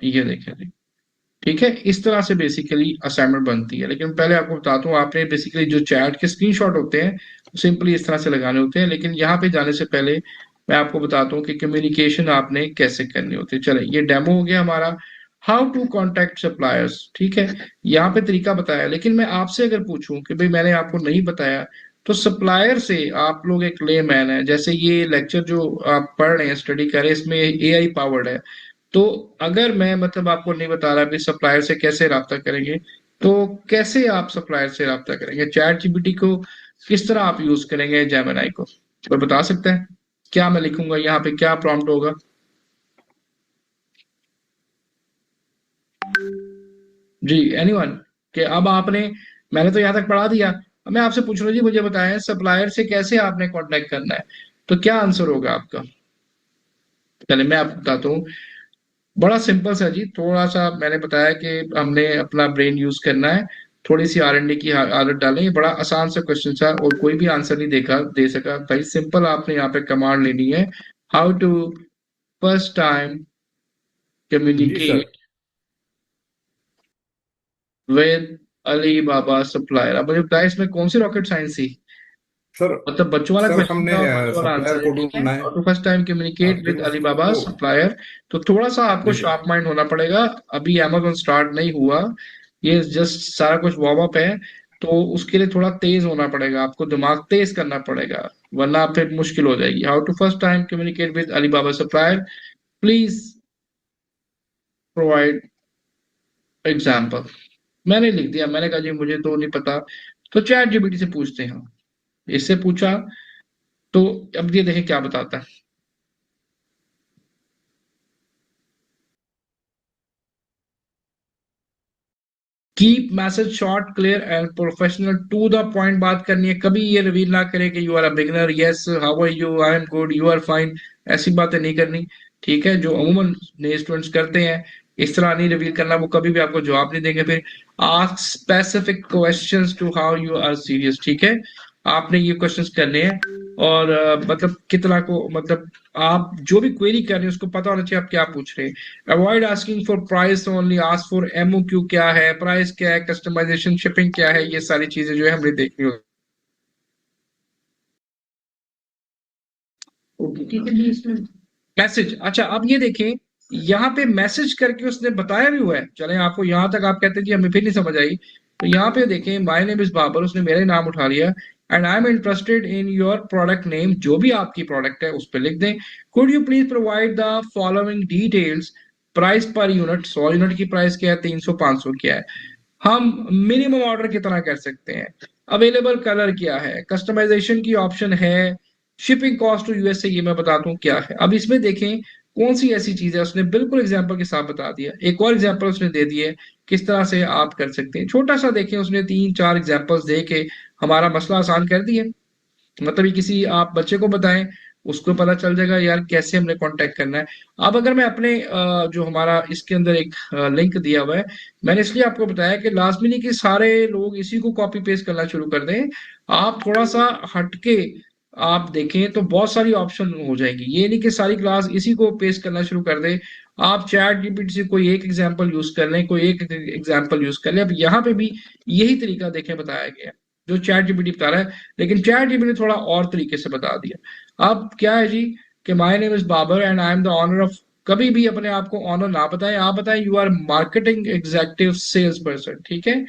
ये देखें जी। ठीक है, इस तरह से बेसिकली असाइनमेंट बनती है। लेकिन पहले आपको बताता हूँ, आपने बेसिकली जो चैट के स्क्रीनशॉट होते हैं सिंपली इस तरह से लगाने होते हैं। लेकिन यहाँ पे जाने से पहले मैं आपको बताता हूँ कि कम्युनिकेशन आपने कैसे करनी होती है। चले, ये डेमो हो गया हमारा, हाउ टू कॉन्टेक्ट सप्लायर्स। ठीक है, यहाँ पे तरीका बताया। लेकिन मैं आपसे अगर पूछूं कि भाई मैंने आपको नहीं बताया, तो सप्लायर से आप लोग एक लेमैन है, जैसे ये लेक्चर जो आप पढ़ रहे हैं, स्टडी कर रहे हैं, इसमें AI पावर्ड है। तो अगर मैं मतलब आपको नहीं बता रहा कि सप्लायर से कैसे राब्ता करेंगे, तो कैसे आप सप्लायर से राब्ता करेंगे, चैट जीपीटी को किस तरह आप यूज करेंगे, जेमिनाई को, तो बता सकते हैं? क्या मैं लिखूंगा यहाँ पे, क्या प्रॉम्प्ट होगा? जी एनीवन? कि अब आपने, मैंने तो यहाँ तक पढ़ा दिया, अब मैं आपसे पूछ रहा हूँ जी, मुझे बताएं सप्लायर से कैसे आपने कांटेक्ट करना है, तो क्या आंसर होगा आपका? चलिए मैं आपको बताता हूँ। बड़ा सिंपल सा जी, थोड़ा सा मैंने बताया कि हमने अपना ब्रेन यूज करना है, थोड़ी सी R&D की आदत डालें। ये बड़ा आसान सा क्वेश्चन था और कोई भी आंसर नहीं देखा दे सका भाई। सिंपल आपने यहाँ पे कमांड लेनी है, हाउ टू फर्स्ट टाइम जी sir. Communicate with Alibaba supplier. अब मुझे बताया इसमें कौन सी रॉकेट साइंस थी? सर मतलब बच्चों वाला सर क्वेश्चन हमने था और बच्चों वाला सप्लायर आंसर है, को ठीक है। ढूंढना है। How to first time communicate फिर विद अलीबाबा उसको सप्लायर। तो थोड़ा सा आपको जी सर। शार्प माइंड होना पड़ेगा। अभी अमेज़न स्टार्ट नहीं हुआ, ये जस्ट सारा कुछ वार्म अप है। तो उसके लिए थोड़ा तेज होना पड़ेगा, आपको दिमाग तेज करना पड़ेगा, वरना फिर मुश्किल हो जाएगी। How to first time communicate with Alibaba supplier, please provide example. मैंने लिख दिया, मैंने कहा जी मुझे तो नहीं पता। तो चैट जीपीटी से पूछते हैं। इससे पूछा तो अब ये देखें क्या बताता है। Keep message short clear and professional, to the point बात करनी है। कभी ये रिवील ना करे कि you are a beginner, yes how are you, I am good, you are fine. ऐसी बातें नहीं करनी, ठीक है, जो अमूमन नए स्टूडेंट्स करते हैं। इस तरह नहीं रिवील करना, वो कभी भी आपको जवाब नहीं देंगे। फिर ask specific questions to how you are serious, ठीक है। आपने ये क्वेश्चंस करने हैं और मतलब कितना को, मतलब आप जो भी क्वेरी कर रहे हैं उसको पता होना चाहिए आप क्या पूछ रहे हैं। Avoid asking for price only, ask for MOQ, क्या है प्राइस, क्या है कस्टमाइजेशन, शिपिंग क्या है, ये सारी चीजें जो है हमने देखनी होगी। मैसेज, अच्छा अब ये देखें, यहाँ पे मैसेज करके उसने बताया भी हुआ है। चले आपको यहाँ तक आप कहते हैं कि हमें फिर नहीं समझ आई, तो यहाँ पे देखें माय नेम इज बाबर, उसने मेरा ही नाम उठा लिया। And I am interested in your product name, जो भी आपकी प्रोडक्ट है उस पर लिख दें। Could you please provide the following details, price per unit, 100 unit की प्राइस क्या है, 300 500 क्या है, हम मिनिमम ऑर्डर कितना कर सकते हैं, अवेलेबल कलर क्या है, कस्टमाइजेशन की ऑप्शन है, शिपिंग कॉस्ट टू यूएसए, ये मैं बताता हूँ क्या है। अब इसमें देखें कौन सी ऐसी चीज है, उसने बिल्कुल एग्जांपल के साथ बता दिया। एक और एग्जांपल उसने दे दिया है किस तरह से आप कर सकते हैं, छोटा सा देखें, उसने 3 4 एग्जांपल्स दे के हमारा मसला आसान कर दिया। मतलब ये किसी आप बच्चे को बताएं, उसको पता चल जाएगा यार कैसे हमने कांटेक्ट करना है। अब अगर मैं अपने जो हमारा इसके अंदर एक लिंक दिया हुआ है, मैंने इसलिए आपको बताया कि लाजमी नहीं कि सारे लोग इसी को कॉपी पेस्ट करना शुरू कर दें। आप थोड़ा सा हटके आप देखें तो बहुत सारी ऑप्शन हो जाएंगी। ये नहीं कि सारी क्लास इसी को पेस्ट करना शुरू कर दे। आप चैट जीपीटी से कोई एक एग्जांपल यूज कर लें, कोई एक एग्जांपल यूज कर लें। अब यहाँ पे भी यही तरीका देखें बताया गया है जो चैट जीपीटी बता रहा है, लेकिन चैट जीपीटी ने थोड़ा और तरीके से बता दिया। अब क्या है जी कि my name is Babar and I am the owner of, कभी भी अपने आप को ऑनर ना बताएं, आप बताएं you are marketing executive sales person, ठीक है।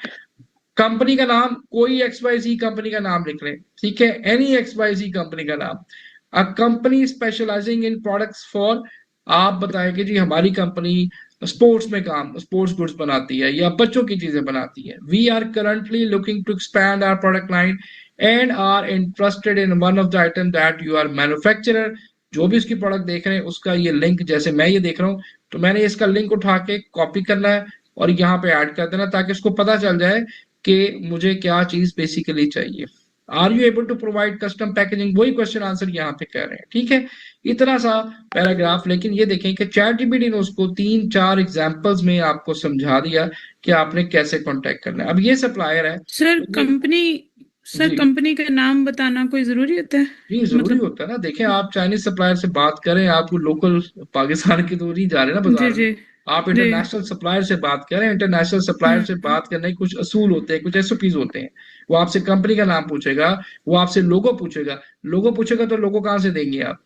कंपनी का नाम कोई एक्स वाई जी कंपनी का नाम लिख लें, ठीक है, एनी एक्स वाई जी कंपनी का नाम। A company specialising in products for, आप बताएं कि जी हमारी कंपनी स्पोर्ट्स में काम, स्पोर्ट्स गुड्स बनाती है या बच्चों की चीजें बनाती है। We are currently looking to expand our product line and are interested in one of the item that you are manufacturer. जो भी उसकी प्रोडक्ट देख रहे हैं उसका ये लिंक, जैसे मैं ये देख रहा हूँ तो मैंने इसका लिंक उठा के कॉपी करना है और यहाँ पे ऐड कर देना, ताकि उसको पता चल जाए कि मुझे क्या चीज बेसिकली चाहिए। Are you able to provide custom packaging, वही क्वेश्चन आंसर यहाँ पे कह रहे हैं, ठीक है। इतना सा पैराग्राफ, लेकिन ये देखें कि चैट जीपीटी ने उसको 3 4 एग्जांपल्स में आपको समझा दिया कि आपने कैसे कांटेक्ट करना है। अब ये सप्लायर है सर तो कंपनी सर जी कंपनी का नाम बताना कोई जरूरी होता है? जी जरूरी मतलब होता है ना। देखें आप चाइनीज सप्लायर से बात करें, आपको लोकल पाकिस्तान की तो नहीं जा रहे ना जी बाजार में, जी आप जी। इंटरनेशनल सप्लायर से बात करें। इंटरनेशनल सप्लायर से हम्म। बात करने के कुछ असूल होते हैं, कुछ एसओपीज होते हैं। वो आपसे कंपनी का नाम पूछेगा, वो आपसे लोगो पूछेगा, लोगो पूछेगा तो लोगो कहाँ से देंगे आप।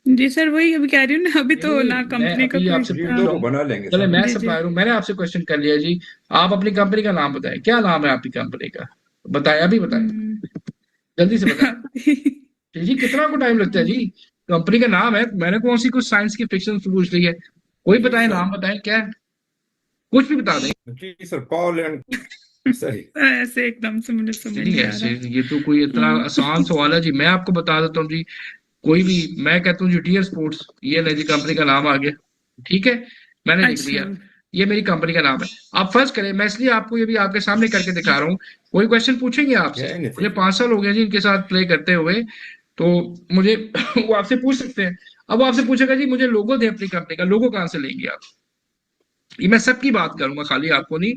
जी सर, वही अभी कह रही हूँ ना, अभी नहीं तो नहीं, ना मैं कंपनी का अभी कोई। आपसे जी पूछ हाँ। रहा लोगो हूँ। बना लेंगे चले सर। मैं जी जी। सप्लायर हूँ, मैंने आपसे क्वेश्चन कर लिया जी, आप अपनी कंपनी का नाम बताएं, क्या नाम है आपकी कंपनी का, बताएं अभी बताएं, हम्म। जल्दी से बताएं। जी कितना को टाइम लगता है जी, कंपनी का नाम है, मैंने कौन सी कुछ साइंस की फिक्शन से पूछ ली है। कोई जी बताए, सर। नाम बताएं क्या है, कुछ भी बता दें। जी सर, पॉल एंड सही। ऐसे एकदम से मुझे समझ नहीं नहीं आ ऐसे, रहा। ये तो कोई इतना आसान हम्म। सवाल है जी, मैं आपको बता देता हूँ जी। कोई भी, मैं कहता हूँ जी टीयर स्पोर्ट्स, ये ले जी कंपनी का नाम आ गया, ठीक है, मैंने लिख अच्छा। दिया, ये मेरी कंपनी का नाम है। आप फर्ज करें, मैं इसलिए आपको ये भी आपके सामने करके दिखा रहा हूँ। कोई क्वेश्चन पूछेंगे आपसे, क्या मुझे एनीथिंग। 5 साल हो गए जी इनके साथ प्ले करते हुए, तो मुझे वो आपसे पूछ सकते हैं। अब वो आपसे पूछेगा जी मुझे लोगो दे अपनी कंपनी का, लोगो कहाँ से लेंगे आप। ये मैं सबकी बात करूंगा, खाली आपको नहीं।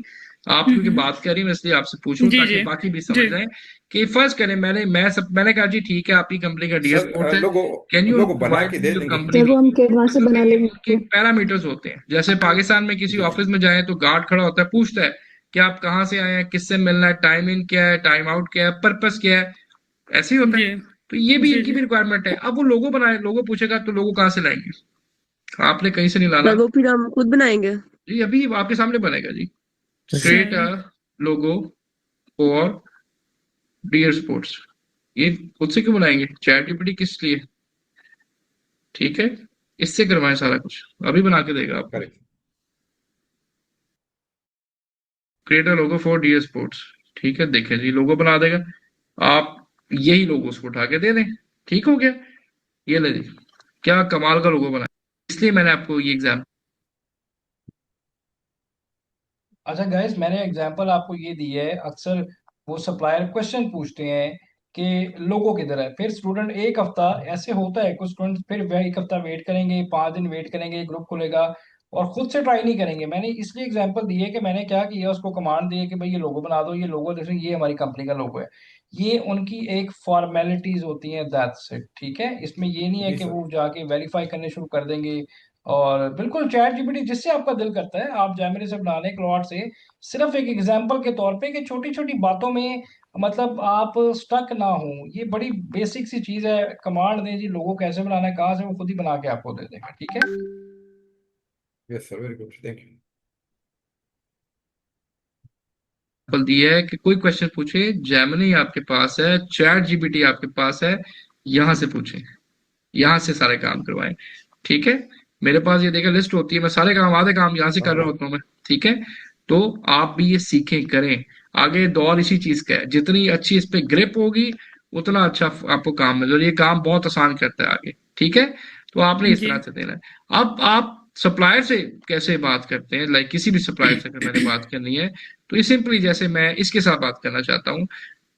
आप क्योंकि हम्म। बात कर रही हैं, मैं इसलिए आपसे पूछूं जी ताकि जी बाकी भी समझ जी। जाएं। कि फर्ज करें मैंने कहा जी ठीक है आपकी कंपनी का डीएस सर स्पोर्ट्स है, लोगो कैन यू लोगो बना प्रोवाइड के मी दे योर देंगे। कंपनी सर वो हम कैनवा से बना उनके लेंगे। पैरामीटर्स होते हैं। जैसे पाकिस्तान में किसी जी जी। ऑफिस में जाए तो गार्ड खड़ा होता है, पूछता है कि आप कहाँ से आए हैं, किससे मिलना है, टाइम इन क्या है, टाइम आउट क्या है, पर्पस क्या है। ऐसे ही होता है। जी तो ये भी जी इनकी जी भी रिक्वायरमेंट है। अब वो लोगो बनाए, लोगो पूछेगा तो लोगो कहाँ से लाएंगे? आपने कहीं से नहीं लाना। पर वो फिर हम खुद बनाएंगे। जी अभी आपके सामने बनेगा जी। क्रिएट अ सही। Logo for dear sports. ये खुद से क्यों बनाएंगे? चैट जीपीटी किस लिए? ठीक है, इससे करवाएं सारा कुछ, अभी बना के देगा आपको। Correct. Create a logo for dear sports, ठीक है, देखें जी लोगो बना देगा। आप यही लोगो उसको उठा के दे दें, ठीक हो गया। ये ले जी, क्या कमाल का लोगो बना। इसलिए मैंने आपको ये एग्जाम। अच्छा गाइस, मैंने एग्जांपल आपको ये दी है। अक्सर वो सप्लायर क्वेश्चन पूछते हैं कि लोगो किधर है, फिर स्टूडेंट एक हफ्ता, ऐसे होता है कुछ स्टूडेंट फिर वह एक हफ्ता वेट करेंगे, 5 दिन वेट करेंगे, ग्रुप खुलेगा और खुद से ट्राई नहीं करेंगे। मैंने इसलिए एग्जांपल दी है कि मैंने क्या किया, उसको कमांड दी है कि भाई ये लोगो बना दो, ये लोगो जैसे ये हमारी कंपनी का लोगो है। ये उनकी एक फॉर्मेलिटीज होती हैं, दैट्स इट, ठीक है। इसमें ये नहीं है जी कि सर। वो जाके वेरीफाई करने शुरू कर देंगे। और बिल्कुल चैट जीपीटी जिससे आपका दिल करता है आप जैमनी से बना लें, क्लॉड से। सिर्फ एक एग्जाम्पल के तौर पे कि छोटी छोटी बातों में मतलब आप स्टक ना हो, ये बड़ी बेसिक सी चीज है। कमांड दें जी लोगो कैसे बनाना है, कहाँ से, वो खुद ही बना के आपको दे देगा, ठीक है। Yes sir, very good, thank you. Example दिया है कि कोई क्वेश्चन पूछे, जेमिनी आपके पास है, चैट जीपीटी आपके पास है, यहाँ से पूछें, यहाँ से सारे काम करवाएं, ठीक है। मेरे पास ये देखा लिस्ट होती है, मैं सारे काम, आधे काम यहाँ से कर रहा होता हूँ मैं, ठीक है। तो आप भी ये सीखें, करें। आगे दौर इसी चीज का है, जितनी अच्छी इस पे ग्रिप होगी उतना अच्छा आपको काम मिलेगा, और ये काम बहुत आसान करता है आगे, ठीक है। तो आपने इस जी तरह से देना है। अब आप सप्लायर से कैसे बात करते हैं, लाइक किसी भी सप्लायर से अगर मैंने बात करनी है, तो ये सिंपली जैसे मैं इसके साथ बात करना चाहता हूँ,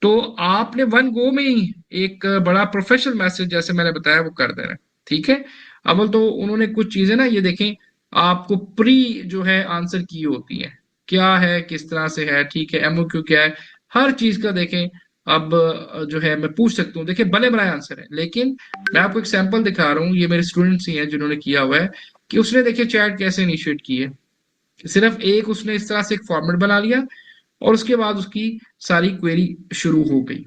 तो आपने वन गो में ही एक बड़ा प्रोफेशनल मैसेज जैसे मैंने बताया वो कर देना है, ठीक है। अव्वल तो उन्होंने कुछ चीजें ना ये देखें, आपको प्री जो है आंसर की होती है, क्या है, किस तरह से है, ठीक है, एमओक्यू क्या है, हर चीज का देखें। अब जो है मैं पूछ सकता हूँ, देखिए बने बनाए आंसर है, लेकिन मैं आपको एक सैंपल दिखा रहा हूँ, ये मेरे स्टूडेंट्स ही हैं जिन्होंने किया हुआ है, कि उसने देखिए चैट कैसे इनिशिएट की है। सिर्फ एक उसने इस तरह से एक फॉर्मेट बना लिया और उसके बाद उसकी सारी क्वेरी शुरू हो गई,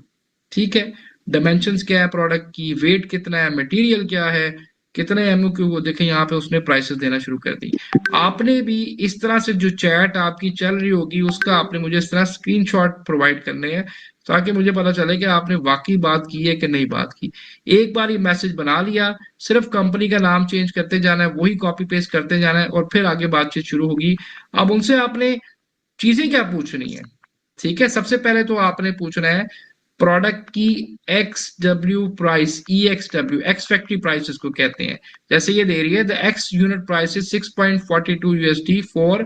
ठीक है। डायमेंशंस क्या है प्रोडक्ट की, वेट कितना है, मटेरियल क्या है, कितने एमओक्यू, वो देखें यहाँ पे उसने प्राइसेस देना शुरू कर दी। आपने भी इस तरह से जो चैट आपकी चल रही होगी उसका आपने मुझे इस तरह स्क्रीनशॉट प्रोवाइड करने हैं, ताकि मुझे पता चले कि आपने वाकई बात की है कि नहीं बात की। एक बार ये मैसेज बना लिया, सिर्फ कंपनी का नाम चेंज करते जाना है, वही कॉपी पेस्ट करते जाना है और फिर आगे बातचीत शुरू होगी। अब उनसे आपने चीजें क्या पूछनी है, ठीक है। सबसे पहले तो आपने पूछना है प्रोडक्ट की X W price, E X W, ex factory price इसको कहते हैं। जैसे ये दे रही है, the ex unit price is 6.42 USD for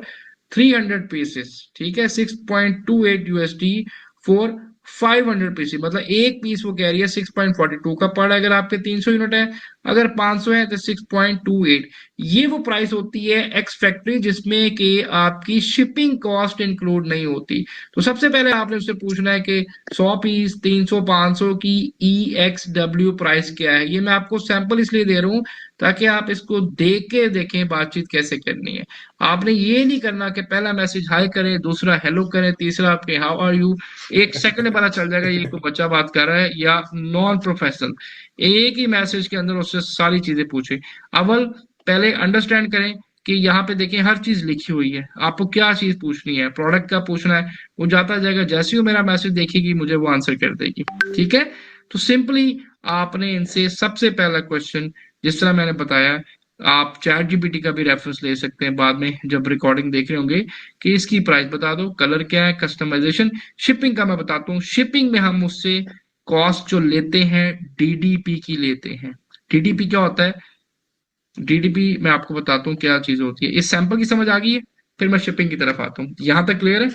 300 pieces, ठीक है, 6.28 यूएसडी फॉर 500 पीसेस, मतलब एक पीस वो कह रही है 6.42 का पड़, अगर आपके 300 यूनिट है, अगर 500 है तो 6.28। ये वो प्राइस होती है एक्स फैक्ट्री जिसमें कि आपकी शिपिंग कॉस्ट इंक्लूड नहीं होती। तो सबसे पहले आपने उससे पूछना है कि 100 पीस, 300, 500 की ई एक्स डब्ल्यू प्राइस क्या है। ये मैं आपको सैंपल इसलिए दे रहा हूँ ताकि आप इसको देख के देखें बातचीत कैसे करनी है। आपने ये नहीं करना कि पहला मैसेज हाय करें, दूसरा हेलो करें, तीसरा आपके हाउ आर यू, एक सेकंड में पता चल जाएगा ये कोई बच्चा बात कर रहा है या नॉन प्रोफेशनल। एक ही मैसेज के अंदर उससे सारी चीजें पूछे। अव्वल पहले अंडरस्टैंड करें कि यहाँ पे देखें हर चीज लिखी हुई है, आपको क्या चीज पूछनी है, प्रोडक्ट का पूछना है, वो जाता जाएगा, जैसे ही वो मेरा मैसेज देखेगी मुझे वो आंसर कर देगी, ठीक है। तो सिंपली आपने इनसे सबसे पहला क्वेश्चन, जिस तरह मैंने बताया, आप चैट जीपीटी का भी रेफरेंस ले सकते हैं बाद में जब रिकॉर्डिंग देख रहे होंगे, कि इसकी प्राइस बता दो, कलर क्या है, कस्टमाइजेशन, शिपिंग का मैं बताता हूँ। शिपिंग में हम उससे कॉस्ट जो लेते हैं डीडीपी की लेते हैं। डीडीपी क्या होता है? डीडीपी मैं आपको बताता हूँ क्या चीज होती है। इस सैंपल की समझ आ गई है? फिर मैं शिपिंग की तरफ आता हूँ, यहाँ तक क्लियर है?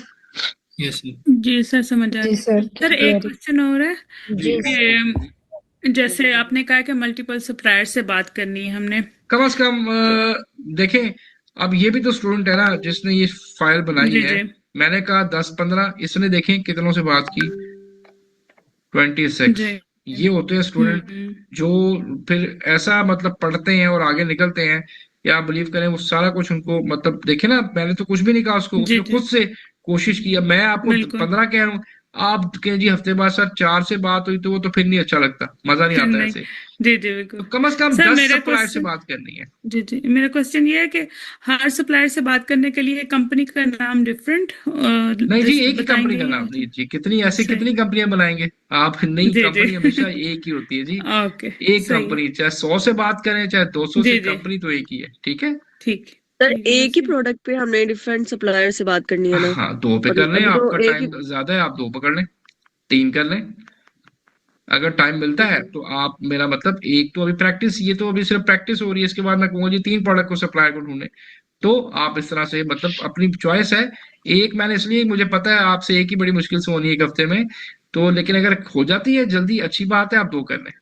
Yes sir. जी सर, समझ आ जी गया। सर, सर एक क्लियर है। क्वेश्चन और है जी कि जैसे आपने कहा कि मल्टीपल सप्लायर से बात करनी है हमने। कम से कम देखें, अब ये भी तो स्टूडेंट है ना जिसने ये फाइल बनाई जी है। जी मैंने कहा 10-15, इसने देखें कितनों से बात की, 26। जी। ये होते हैं स्टूडेंट हम्म। जो फिर ऐसा मतलब पढ़ते हैं और आगे निकलते हैं। या आप बिलीव करें वो सारा कुछ उनको, मतलब देखे ना, मैंने तो कुछ भी नहीं कहा उसको, जी उसने जी खुद से कोशिश की। अब मैं आपको बिल्कुल। 15 कह रहा हूँ, आप कहें जी हफ्ते बाद सर 4 से बात हुई, तो वो तो फिर नहीं अच्छा लगता, मजा नहीं आता नहीं, ऐसे। जी जी तो बिल्कुल। कम से कम सर 10 मेरा सप्लायर से क्वेश्चन, बात करनी है। जी जी मेरा क्वेश्चन ये है कि हर सप्लायर से बात करने के लिए कंपनी का नाम डिफरेंट नहीं जी, एक ही कंपनी बताएंगे का या? नाम नहीं जी, कितनी ऐसी सही, कितनी कंपनियां बनाएंगे आप, नई जी जी कंपनी हमेशा एक ही होती है जी। ओके, एक सही है, कंपनी, चाहे 100 से बात करें चाहे 200 से, जी जी कंपनी तो एक ही है, ठीक है। ठीक, सर ठीक है सर, एक ही सही। प्रोडक्ट पे हमने डिफरेंट सप्लायर से बात करनी है ना? हाँ, 2 पे कर मतलब लें, अभी तो आपका एक ही। टाइम ज्यादा है, आप 2 पकड़ लें, 3 कर लें। अगर टाइम मिलता है हम्म, तो आप, मेरा मतलब एक तो अभी प्रैक्टिस, ये तो अभी सिर्फ प्रैक्टिस हो रही है, इसके बाद मैं कहूंगा जी 3 प्रोडक्ट को सप्लायर को ढूंढे। तो आप इस तरह से, मतलब अपनी चॉइस है। एक मैंने इसलिए, मुझे पता है आपसे एक ही बड़ी मुश्किल से होनी है 1 हफ्ते में, तो लेकिन अगर हो जाती है जल्दी, अच्छी बात है, आप 2 कर लें।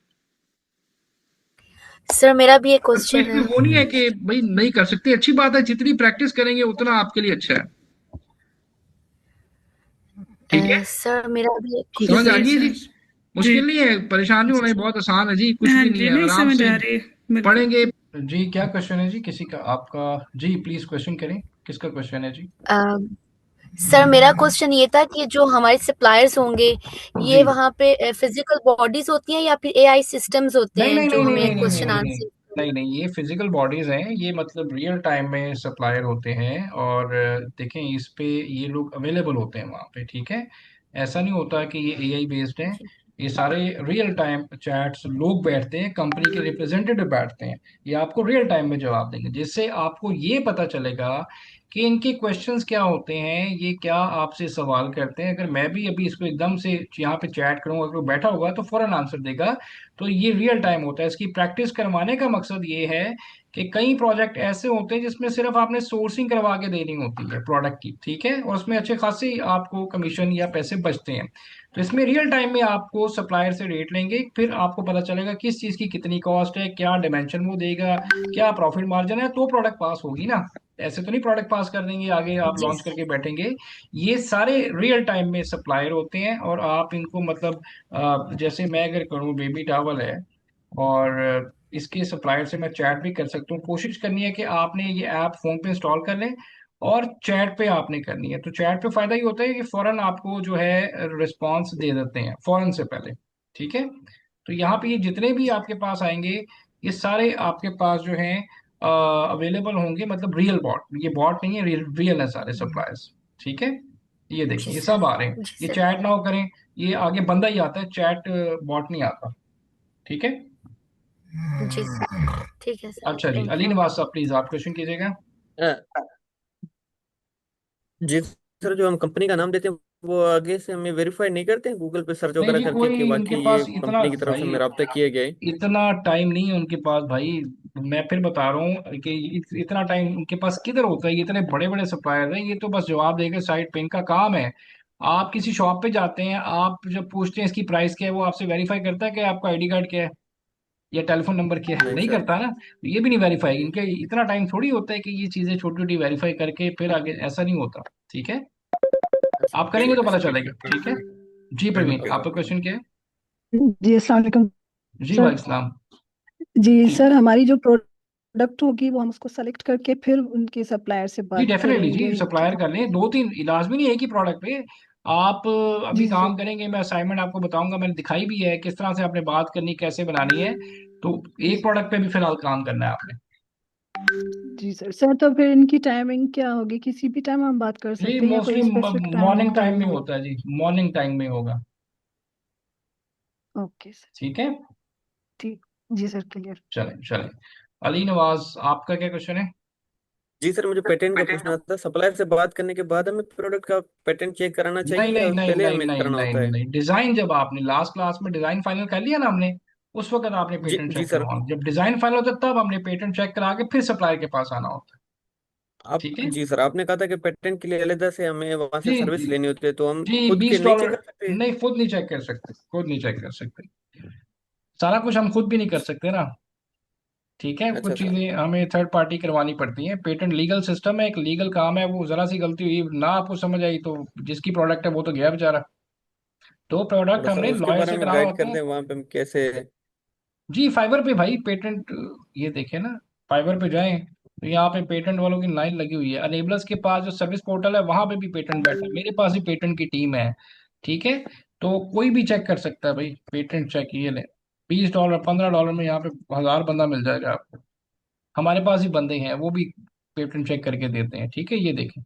सर मेरा भी एक तो क्वेश्चन इसमें है। वो नहीं है कि भाई नहीं कर सकते, अच्छी बात है, जितनी प्रैक्टिस करेंगे उतना आपके लिए अच्छा है, ठीक है। सर मेरा भी एक ठीक है समझ आ सर। जी गई है जी। सर, जी मुश्किल नहीं है, परेशान नहीं होना, ये जी बहुत आसान है जी, कुछ हाँ भी नहीं जी, है, नहीं आराम समझ से आ रही है, बिल्कुल। पढ़ेंगे। जी क्या क्वेश्चन है जी किसी का, आपका? जी प्लीज क्वेश्चन करें, किसका क्वेश्चन है जी? अ, सर मेरा क्वेश्चन ये था कि जो हमारे सप्लायर्स होंगे, ये जी, वहाँ पे फिजिकल बॉडीज होती हैं या फिर एआई सिस्टम्स होते नहीं हैं नहीं जो नहीं नहीं हमें नहीं नहीं नहीं क्वेश्चन नहीं नहीं आंसर करें? नहीं नहीं, ये फिजिकल बॉडीज हैं, ये मतलब रियल टाइम में सप्लायर होते हैं, और देखें इस पे ये लोग अवेलेबल होते हैं वहाँ पे, ठीक है। ऐसा नहीं होता कि ये एआई बेस्ड है, ठीक। ये सारे रियल टाइम चैट्स, लोग बैठते हैं, कंपनी के रिप्रेजेंटेटिव बैठते हैं, ये आपको रियल टाइम में जवाब देंगे, जिससे आपको ये पता चलेगा कि इनके क्वेश्चंस क्या होते हैं, ये क्या आपसे सवाल करते हैं। अगर मैं भी अभी इसको एकदम से यहाँ पे चैट करूंगा, अगर वो बैठा होगा तो फौरन आंसर देगा। तो ये रियल टाइम होता है, इसकी प्रैक्टिस करवाने का मकसद ये है कि कई प्रोजेक्ट ऐसे होते हैं जिसमें सिर्फ आपने सोर्सिंग करवा के देनी होती है प्रोडक्ट की, ठीक है, और उसमें अच्छे खासे आपको कमीशन या पैसे बचते हैं। तो इसमें रियल टाइम में आपको सप्लायर से रेट लेंगे, फिर आपको पता चलेगा किस चीज़ की कितनी कॉस्ट है, क्या डिमेंशन वो देगा, क्या प्रॉफिट मार्जिन है, तो प्रोडक्ट पास होगी ना। ऐसे तो नहीं प्रोडक्ट पास कर देंगे आगे आप जी लॉन्च करके बैठेंगे। ये सारे रियल टाइम में सप्लायर होते हैं, और आप इनको मतलब जैसे मैं अगर करूँ, बेबी टावल है, और इसके सप्लायर से मैं चैट भी कर सकता हूँ। कोशिश करनी है कि आपने ये ऐप फोन पे इंस्टॉल कर लें, और चैट पे आपने करनी है। तो चैट पे फायदा ये होता है कि फौरन आपको जो है रिस्पॉन्स दे देते हैं फौरन से पहले, ठीक है। तो यहाँ पे ये जितने भी आपके पास आएंगे, ये सारे आपके पास जो हैं अवेलेबल होंगे, मतलब रियल बॉट, ये बॉट नहीं है, रियल रियल है सारे सप्लायर्स, ठीक है। ये जी देखें, ये सर। सब आ रहे हैं, जी ये सर। चैट ना हो करें, ये आगे बंदा ही आता है, चैट बॉट नहीं आता, ठीक है। जी सर, ठीक है सर, अच्छा जी, थैंक अली यू। नवाज साहब प्लीज आप क्वेश्चन कीजिएगा। अ, जी सर, जो हम कंपनी का नाम देते हैं वो आगे से हमें वेरीफाई नहीं करते हैं गूगल पे सर्च नहीं वगैरह जी, करके कि कोई उनके वाकई ये पास इतना, कंपनी की तरफ से भाई हमें राब्ता किए गए? इतना टाइम नहीं है उनके पास भाई। मैं फिर बता रहा हूँ कि इतना टाइम उनके पास किधर होता है, ये इतने बड़े बड़े सप्लायर हैं, ये तो बस जवाब देकर साइड पे इनका काम है। आप किसी शॉप पे जाते हैं, आप जब पूछते हैं इसकी प्राइस क्या है, वो आपसे वेरीफाई करता है कि आपका आईडी कार्ड क्या है या टेलीफोन नंबर क्या है, नहीं नहीं सर। करता ना। ये भी नहीं वेरीफाई, इनके इतना टाइम थोड़ी होता है कि ये चीजें छोटी छोटी वेरीफाई करके फिर आगे, ऐसा नहीं होता, ठीक है। अच्छा, आप करेंगे तो ठीक है पता सर। चलेगा, ठीक है। जी प्रवीण, ओके आपका ओके। क्वेश्चन क्या है? जी अस्सलाम वालेकुम जी सर। वालेकुम सलाम। जी सर, हमारी जो प्रोडक्ट होगी वो हम उसको सेलेक्ट करके फिर उनके सप्लायर से जी बात डेफिनेटली जी, करेंगे सप्लायर कर लें, 2 3 लाजमी नहीं है एक ही प्रोडक्ट पे। आप अभी जी जी काम करेंगे, मैं असाइनमेंट आपको बताऊंगा, मैंने दिखाई भी है किस तरह से आपने बात करनी, कैसे बनानी है। तो एक प्रोडक्ट पे भी फिलहाल काम करना है आपने। जी सर। सर तो फिर इनकी टाइमिंग क्या होगी? किसी भी टाइम हम बात कर जी सकते हैं या कोई mostly specific morning timing time time में होगी? होता है जी, मॉर्निंग टाइम में होगा, ओके सर। ठीक है। ठीक। जी सर, क्लियर। चलें चलें, अली नवाज आपका क्या क्वेश्चन है? जी सर, मुझे पेटेंट का पूछना था। सप्लायर से बात करने के बाद हमें प्रोडक्ट का पेटेंट चेक कराना नहीं चाहिए नहीं या नहीं पहले नहीं हमें नहीं कराना नहीं होता नहीं है? नहीं, डिजाइन जब आपने लास्ट क्लास में डिजाइन फाइनल कर लिया ना हमने, उस वक्त आपने जी पेटेंट जी चेक सर। करवाना, जब डिजाइन फाइनल होता है तब हमने पेटेंट चेक करा के फिर सप्लायर के पास आना होता है, आप ठीक है। जी सर, आपने कहा था कि पेटेंट के लिए अलग से हमें वहां से जी सर्विस जी लेनी होती है, तो हम जी, खुद के बीस नहीं चेक डॉलर कर सकते? नहीं, खुद नहीं चेक कर सकते, खुद नहीं चेक कर सकते, सारा कुछ हम खुद भी नहीं कर सकते ना, ठीक है। अच्छा कुछ सर। चीजें हमें थर्ड पार्टी करवानी पड़ती हैं, पेटेंट लीगल सिस्टम है, एक लीगल काम है, वो जरा सी गलती हुई ना, आपको समझ आई तो जिसकी प्रोडक्ट है वो तो गया बेचारा। तो प्रोडक्ट थोड़ा सर हमने उसके लॉयर बारे से में कराना गाइड होता कर है। दें वहां पे हम कैसे? जी फाइबर पे भाई पेटेंट, ये देखे ना, फाइबर पे जाएं तो यहाँ पे पेटेंट वालों की लाइन लगी हुई है, अनेबलर्स के पास जो सर्विस पोर्टल है वहां पे भी पेटेंट बैठा है, मेरे पास भी पेटेंट की टीम है। ठीक है, तो कोई भी चेक कर सकता है भाई, पेटेंट चेक ये ले, $20 $15 में यहाँ पे 1000 बंदा मिल जाएगा आपको। हमारे पास ही बंदे हैं, वो भी पेटेंट चेक करके देते हैं। ठीक है, ये देखें,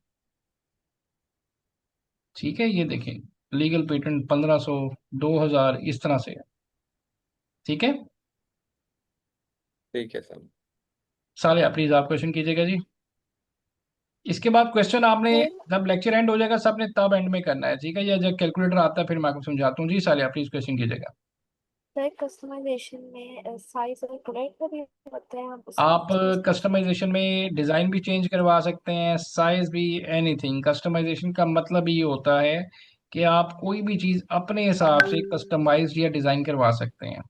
ठीक है, ये देखें, लीगल पेटेंट 1500 2000 इस तरह से है। ठीक है, ठीक है सर। साले प्लीज आप क्वेश्चन कीजिएगा जी। इसके बाद क्वेश्चन आपने जब लेक्चर एंड हो जाएगा सबने तब एंड में करना है, ठीक है, या जब कैलकुलेटर आता है फिर मैं आपको समझाता हूँ जी। साले प्लीज क्वेश्चन कीजिएगा। सर कस्टमाइजेशन में साइज और कलर का भी होता है, हम आप उसमें चेंज कर सकते कस्टमाइजेशन में डिज़ाइन भी चेंज करवा सकते हैं, साइज भी, एनीथिंग। कस्टमाइजेशन का मतलब ये होता है कि आप कोई भी चीज़ अपने हिसाब से कस्टमाइज या डिज़ाइन करवा सकते हैं। हैं।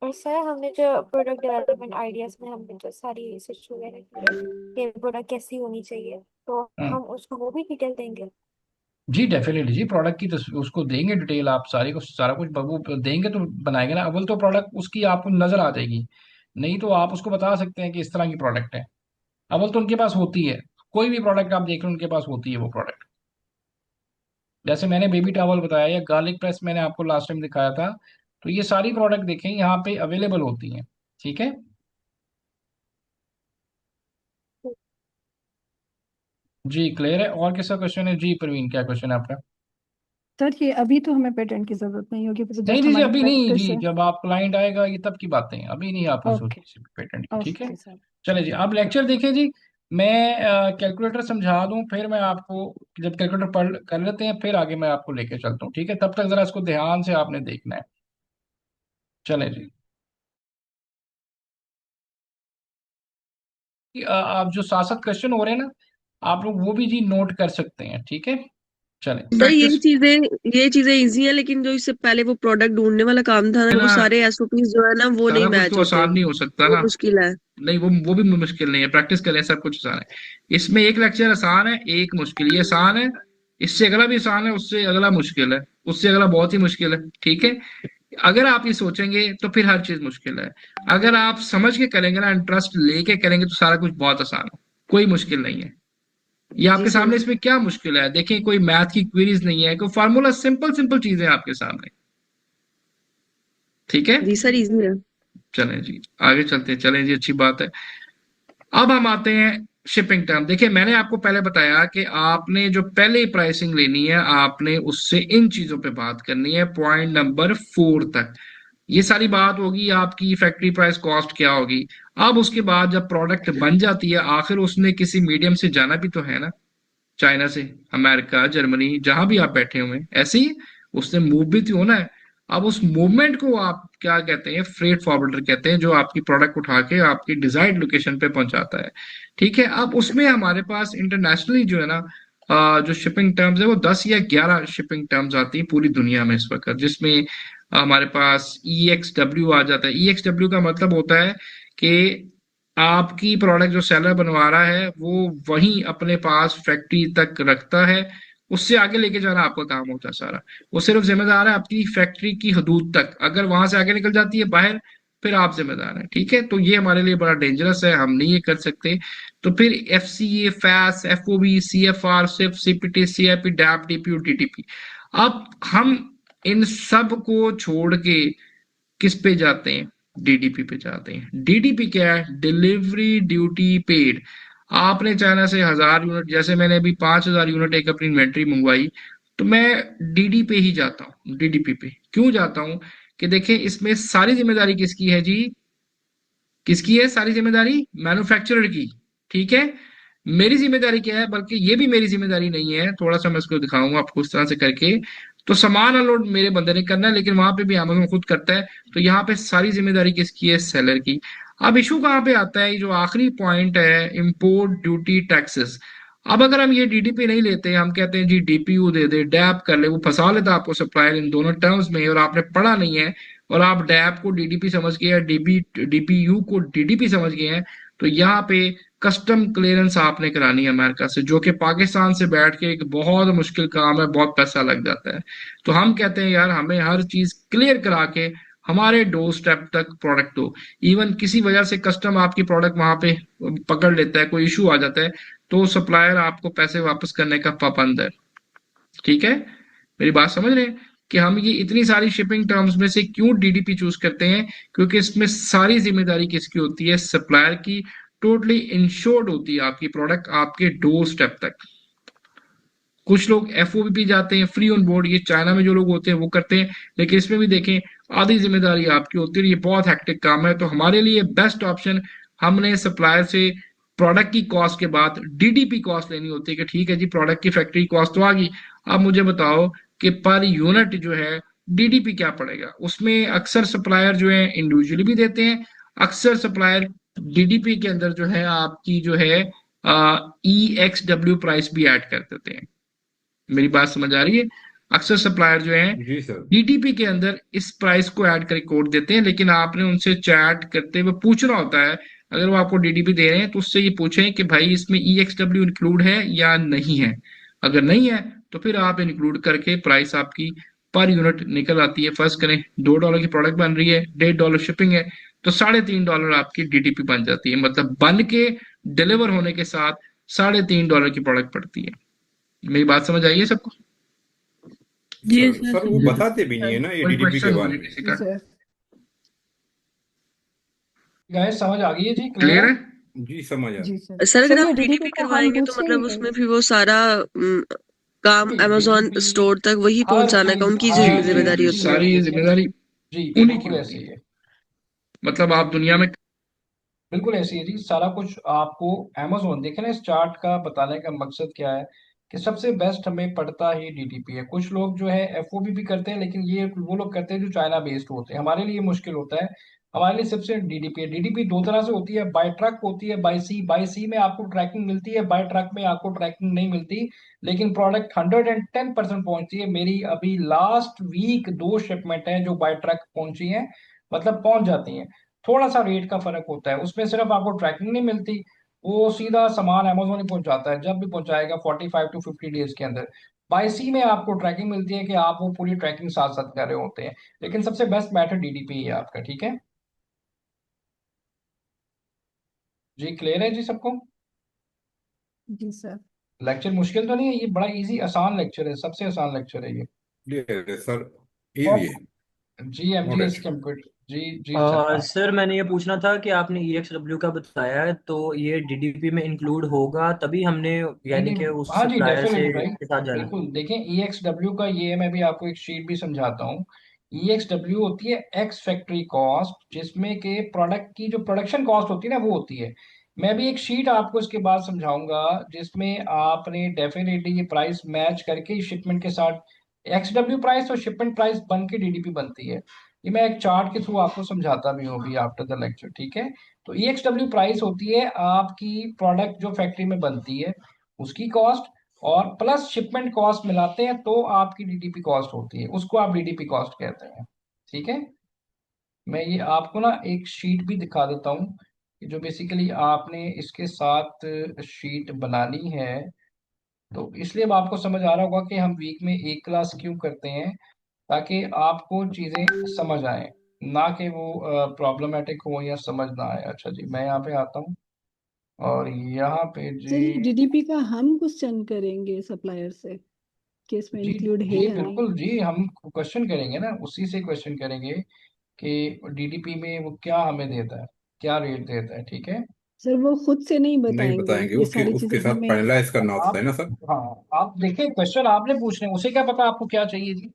और सर हमने जो प्रोडक्ट डेवलपमेंट आइडियाज में हमने जो सारी रिसर्च वगैरह की है कि प्रोडक्ट कैसी होनी चाहिए, तो हम्म, हम उसको वो भी डिटेल देंगे। जी डेफिनेटली जी, प्रोडक्ट की तो उसको देंगे डिटेल, आप सारी को सारा कुछ वो देंगे तो बनाएंगे ना। अव्वल तो प्रोडक्ट उसकी आपको नज़र आ जाएगी, नहीं तो आप उसको बता सकते हैं कि इस तरह की प्रोडक्ट है। अव्वल तो उनके पास होती है, कोई भी प्रोडक्ट आप देख लो उनके पास होती है वो प्रोडक्ट। जैसे मैंने बेबी टॉवल बताया या गार्लिक प्रेस मैंने आपको लास्ट टाइम दिखाया था, तो ये सारी प्रोडक्ट देखें यहाँ पे अवेलेबल होती हैं। ठीक है जी, क्लियर है। और किसका क्वेश्चन है जी? प्रवीण, क्या क्वेश्चन है आपका? सर ये अभी तो हमें पेटेंट की जरूरत नहीं होगी, तो नहीं जस्ट जी जी, हमारी अभी नहीं प्रैक्टिस जी, है। जब आप क्लाइंट आएगा ये तब की बातें हैं, अभी नहीं आपको जरूरत ओके, किसी पेटेंट की। ठीक है, ओके सर। चले जी, आप लेक्चर देखें जी। मैं कैलकुलेटर समझा दूं, फिर मैं आपको, जब कैलकुलेटर पढ़ कर लेते हैं फिर आगे मैं आपको लेके चलता हूँ। ठीक है, तब तक जरा इसको ध्यान से आपने देखना है। चले जी, आप जो साथ साथ क्वेश्चन हो रहे हैं ना, आप लोग वो भी जी नोट कर सकते हैं। ठीक है, चले सर प्रैक्टिस ये चीजें इजी है, लेकिन जो इससे पहले वो प्रोडक्ट ढूंढने वाला काम था ना, वो ना, सारे एसओपीज जो है ना वो सारा नहीं कुछ मैच तो होते, आसान नहीं हो सकता वो ना। मुश्किल है। नहीं, वो भी मुश्किल नहीं है, प्रैक्टिस करें सब कुछ आसान है। इसमें एक लेक्चर आसान है, एक मुश्किल। ये आसान है, इससे अगला भी आसान है, उससे अगला मुश्किल है, उससे अगला बहुत ही मुश्किल है। ठीक है, अगर आप ये सोचेंगे तो फिर हर चीज मुश्किल है। अगर आप समझ के करेंगे ना, इंटरेस्ट लेके करेंगे, तो सारा कुछ बहुत आसान है, कोई मुश्किल नहीं है। ये जी आपके सर। सामने, इसमें क्या मुश्किल है? देखिए, कोई मैथ की क्वेरीज नहीं है, कोई फार्मूला, सिंपल सिंपल चीजें हैं आपके सामने। ठीक है, जी सर इजी है। चलें जी, आगे चलते हैं। चलें जी, अच्छी बात है। अब हम आते हैं शिपिंग टर्म। देखिए, मैंने आपको पहले बताया कि आपने जो पहले प्राइसिंग लेनी है, आपने उससे इन चीजों पे बात करनी है, पॉइंट नंबर 4 तक। ये सारी बात होगी आपकी फैक्ट्री प्राइस कॉस्ट क्या होगी। अब उसके बाद जब प्रोडक्ट बन जाती है, आखिर उसने किसी मीडियम से जाना भी तो है ना, चाइना से, अमेरिका, जर्मनी, जहां भी आप बैठे हुए हैं, ऐसे ही उसने मूव भी तो होना है। अब उस मूवमेंट को आप क्या कहते हैं? फ्रेट फॉरवर्डर कहते हैं, जो आपकी प्रोडक्ट उठा के आपकी डिजायर्ड लोकेशन पे पहुंचाता है। ठीक है, अब उसमें हमारे पास इंटरनेशनली जो है ना, जो शिपिंग टर्म्स है वो 10 या 11 शिपिंग टर्म्स आती है पूरी दुनिया में इस वक्त, जिसमें हमारे पास EXW आ जाता है। EXW का मतलब होता है कि आपकी प्रोडक्ट जो सेलर बनवा रहा है वो वहीं अपने पास फैक्ट्री तक रखता है, उससे आगे लेके जाना आपका काम होता है सारा। वो सिर्फ जिम्मेदार है आपकी फैक्ट्री की हदूद तक, अगर वहां से आगे निकल जाती है बाहर, फिर आप जिम्मेदार हैं। ठीक है, तो ये हमारे लिए बड़ा डेंजरस है, हम नहीं ये कर सकते। तो फिर FCA, फैस, FOB, CFR, सिर्फ CPT, CIP, डैप, DP और DTP। अब हम इन सब को छोड़ के किस पे जाते हैं? DDP पे जाते हैं। DDP क्या है? Delivery duty paid. आपने चाइना से 1000 यूनिट, जैसे मैंने अभी 5000 यूनिट एक अपनी इन्वेंट्री मंगवाई, तो मैं DD पे ही जाता हूँ। DDP पे क्यों जाता हूँ? कि देखिए, इसमें सारी जिम्मेदारी किसकी है जी? किसकी है सारी जिम्मेदारी? मैन्युफैक्चरर की। ठीक है, मेरी जिम्मेदारी क्या है? बल्कि ये भी मेरी जिम्मेदारी नहीं है, थोड़ा सा मैं इसको दिखाऊंगा आपको इस तरह से करके। तो सामान अनलोड मेरे बंदे ने करना है, लेकिन वहां पे भी अमेज़न खुद करता है। तो यहाँ पे सारी जिम्मेदारी किसकी है? सेलर की। अब इशू कहाँ पे आता है? ये जो आखिरी पॉइंट है, इंपोर्ट ड्यूटी टैक्सेस। अब अगर हम ये DDP नहीं लेते, हम कहते हैं जी DPU दे दे, डैप कर ले, वो फंसा लेता आपको सप्लायर इन दोनों टर्म्स में, और आपने पढ़ा नहीं है, और आप डैप को DDP समझ गए, DPU को DDP समझ गए हैं, तो यहाँ पे कस्टम क्लियरेंस आपने करानी है अमेरिका से, जो कि पाकिस्तान से बैठ के एक बहुत मुश्किल काम है, बहुत पैसा लग जाता है। तो हम कहते हैं यार, हमें हर चीज क्लियर करा के हमारे डोर स्टेप तक प्रोडक्ट दो। इवन किसी वजह से कस्टम आपकी प्रोडक्ट वहां पे पकड़ लेता है, कोई इशू आ जाता है, तो सप्लायर आपको पैसे वापस करने का पाबंद है। ठीक है, मेरी बात समझ रहे हैं कि हम ये इतनी सारी शिपिंग टर्म्स में से क्यों डीडीपी चूज करते हैं? क्योंकि इसमें सारी जिम्मेदारी किसकी होती है? सप्लायर की। टोटली इंश्योर्ड होती है आपकी प्रोडक्ट आपके डोर स्टेप तक। कुछ लोग एफओबीपी जाते हैं, फ्री ऑन बोर्ड, ये चाइना में जो लोग होते हैं वो करते हैं, लेकिन इसमें भी देखें आधी जिम्मेदारी आपकी होती है। ये बहुत हेक्टिक काम है, तो हमारे लिए बेस्ट ऑप्शन, हमने सप्लायर से प्रोडक्ट की कॉस्ट के बाद डीडीपी कॉस्ट लेनी होती है कि ठीक है जी, प्रोडक्ट की फैक्ट्री कॉस्ट तो आ गई, अब मुझे बताओ कि पर यूनिट जो है डीडीपी क्या पड़ेगा। उसमें अक्सर सप्लायर जो है इंडिविजुअली भी देते हैं, अक्सर सप्लायर डीडीपी के अंदर जो है आपकी जो है ई एक्स डब्ल्यू प्राइस भी ऐड कर देते हैं। मेरी बात समझ आ रही है? अक्सर सप्लायर जो है जी सर। डीटीपी के अंदर इस प्राइस को ऐड करके कोड देते हैं, लेकिन आपने उनसे चैट करते हुए पूछना होता है, अगर वो आपको डीटीपी दे रहे हैं तो उससे ये पूछें कि भाई इसमें ईएक्सडब्ल्यू इंक्लूड है या नहीं है। अगर नहीं है तो फिर आप इंक्लूड करके प्राइस आपकी पर यूनिट निकल आती है। फर्स्ट करें $2 की प्रोडक्ट बन रही है, $1.5 शिपिंग है, तो $3.5 आपकी डीटीपी बन जाती है। मतलब बन के डिलीवर होने के साथ $3.5 की प्रोडक्ट पड़ती है। मेरी बात समझ आई है सबको? जी सर सर सर वो समझ बताते भी नहीं है ना ये कोई डीडीपी के क्वेश्चन बारे बोले में। किसी जी का? सर। गाइस समझ आ गई है जी, क्लियर क्लियर है? है? जी समझ आ। जी सर। सर अगर सर ये आप डीडीपी डीडीपी का हम करवाएंगे तो दूसरे मतलब उसमें फिर वो सारा काम अमेजोन डीडीपी स्टोर तक वही हर पहुंचाने का चीज उनकी जी हर जी जिम्मेदारी जी, चीज होती है। सारी देखिए, जिम्मेदारी जी जी उन्हीं की बिल्कुल होती ऐसे है। ही है। मतलब आप दुनिया में बिल्कुल ऐसी है जी, सारा कुछ आपको amazon देखे ना, इस चार्ट का बताने का मकसद क्या है कि सबसे बेस्ट हमें पड़ता ही डीटीपी है। कुछ लोग जो है एफओबी भी करते हैं, लेकिन ये वो लोग करते हैं जो चाइना बेस्ड होते हैं, हमारे लिए मुश्किल होता है। हमारे लिए सबसे डीडीपी है। डीडीपी दो तरह से होती है, बाय ट्रक होती है, बाय सी। बाय सी में आपको ट्रैकिंग मिलती है, बाय ट्रक में आपको ट्रैकिंग नहीं मिलती, लेकिन प्रोडक्ट 110% पहुंचती है। मेरी अभी लास्ट वीक 2 शिपमेंट है जो बाय ट्रक पहुंची हैं, मतलब पहुंच जाती हैं। थोड़ा सा रेट का फर्क होता है, उसमें सिर्फ आपको ट्रैकिंग नहीं मिलती, वो सीधा सामान अमेजोन ही पहुंच जाता है, जब भी पहुंचाएगा 45 to 50 डेज के अंदर। बाय सी में आपको ट्रैकिंग मिलती है कि आप वो पूरी ट्रैकिंग साथ साथ कर रहे होते हैं, लेकिन सबसे बेस्ट मेथड डीडीपी है आपका। ठीक है जी, क्लियर है जी सबको? जी सर। लेक्चर मुश्किल तो नहीं है, ये बड़ा इजी आसान लेक्चर है, सबसे आसान लेक्चर है ये। क्लियर है सर। इजी है। जी एमजीएस नॉलेज। कंप्यूटर। जी जी सर, हाँ। सर मैंने ये पूछना था कि आपने EXW का बताया है तो ये डीडीपी में इंक्लूड होगा तभी हमने नहीं यानी नहीं, कि उस हाँ जी सप्लायर से डेफिनेटली भाई, के साथ जाना है। बिल्कुल। देखें EXW का ये मैं भी आपको एक शीट भी समझाता हूँ। EXW होती है एक्स फैक्ट्री कॉस्ट, जिसमें के प्रोडक्ट की जो प्रोडक्शन कॉस्ट होती है ना वो होती है। मैं भी एक शीट आपको इसके बाद समझाऊंगा, जिसमें आपने डेफिनेटली ये प्राइस मैच करके शिपमेंट के साथ XW प्राइस और शिपमेंट प्राइस बन के डीडीपी बनती है। ये मैं एक चार्ट के थ्रू आपको समझाता भी हूँ अभी आफ्टर द लेक्चर। ठीक है, तो EXW प्राइस होती है आपकी प्रोडक्ट जो फैक्ट्री में बनती है उसकी कॉस्ट, और प्लस शिपमेंट कॉस्ट मिलाते हैं तो आपकी डीडीपी कॉस्ट होती है, उसको आप डीडीपी कॉस्ट कहते हैं। ठीक है, मैं ये आपको ना एक शीट भी दिखा देता हूँ कि जो बेसिकली आपने इसके साथ शीट बनानी है। तो इसलिए अब आपको समझ आ रहा होगा कि हम वीक में एक क्लास क्यों करते हैं, ताकि आपको चीज़ें समझ आए, ना कि वो प्रॉब्लमेटिक हो या समझ ना आए। अच्छा जी, मैं यहाँ पे आता हूँ और यहाँ पे सर ये जी, डीडीपी का हम क्वेश्चन करेंगे सप्लायर से कि इसमें जी इंक्लूड है जी या नहीं। बिल्कुल जी, हम क्वेश्चन करेंगे ना, उसी से क्वेश्चन करेंगे कि डीडीपी में वो क्या हमें देता है, क्या रेट देता है। ठीक है, सर वो खुद से नहीं नहीं बताएंगे, बताएंगे, ये उसके सारी चीजें उसके साथ हमें। फाइनलाइज करना होता आप, है ना सर। हाँ आप देखिए, क्वेश्चन आपने पूछने हैं, उसे क्या पता आपको क्या चाहिए जी।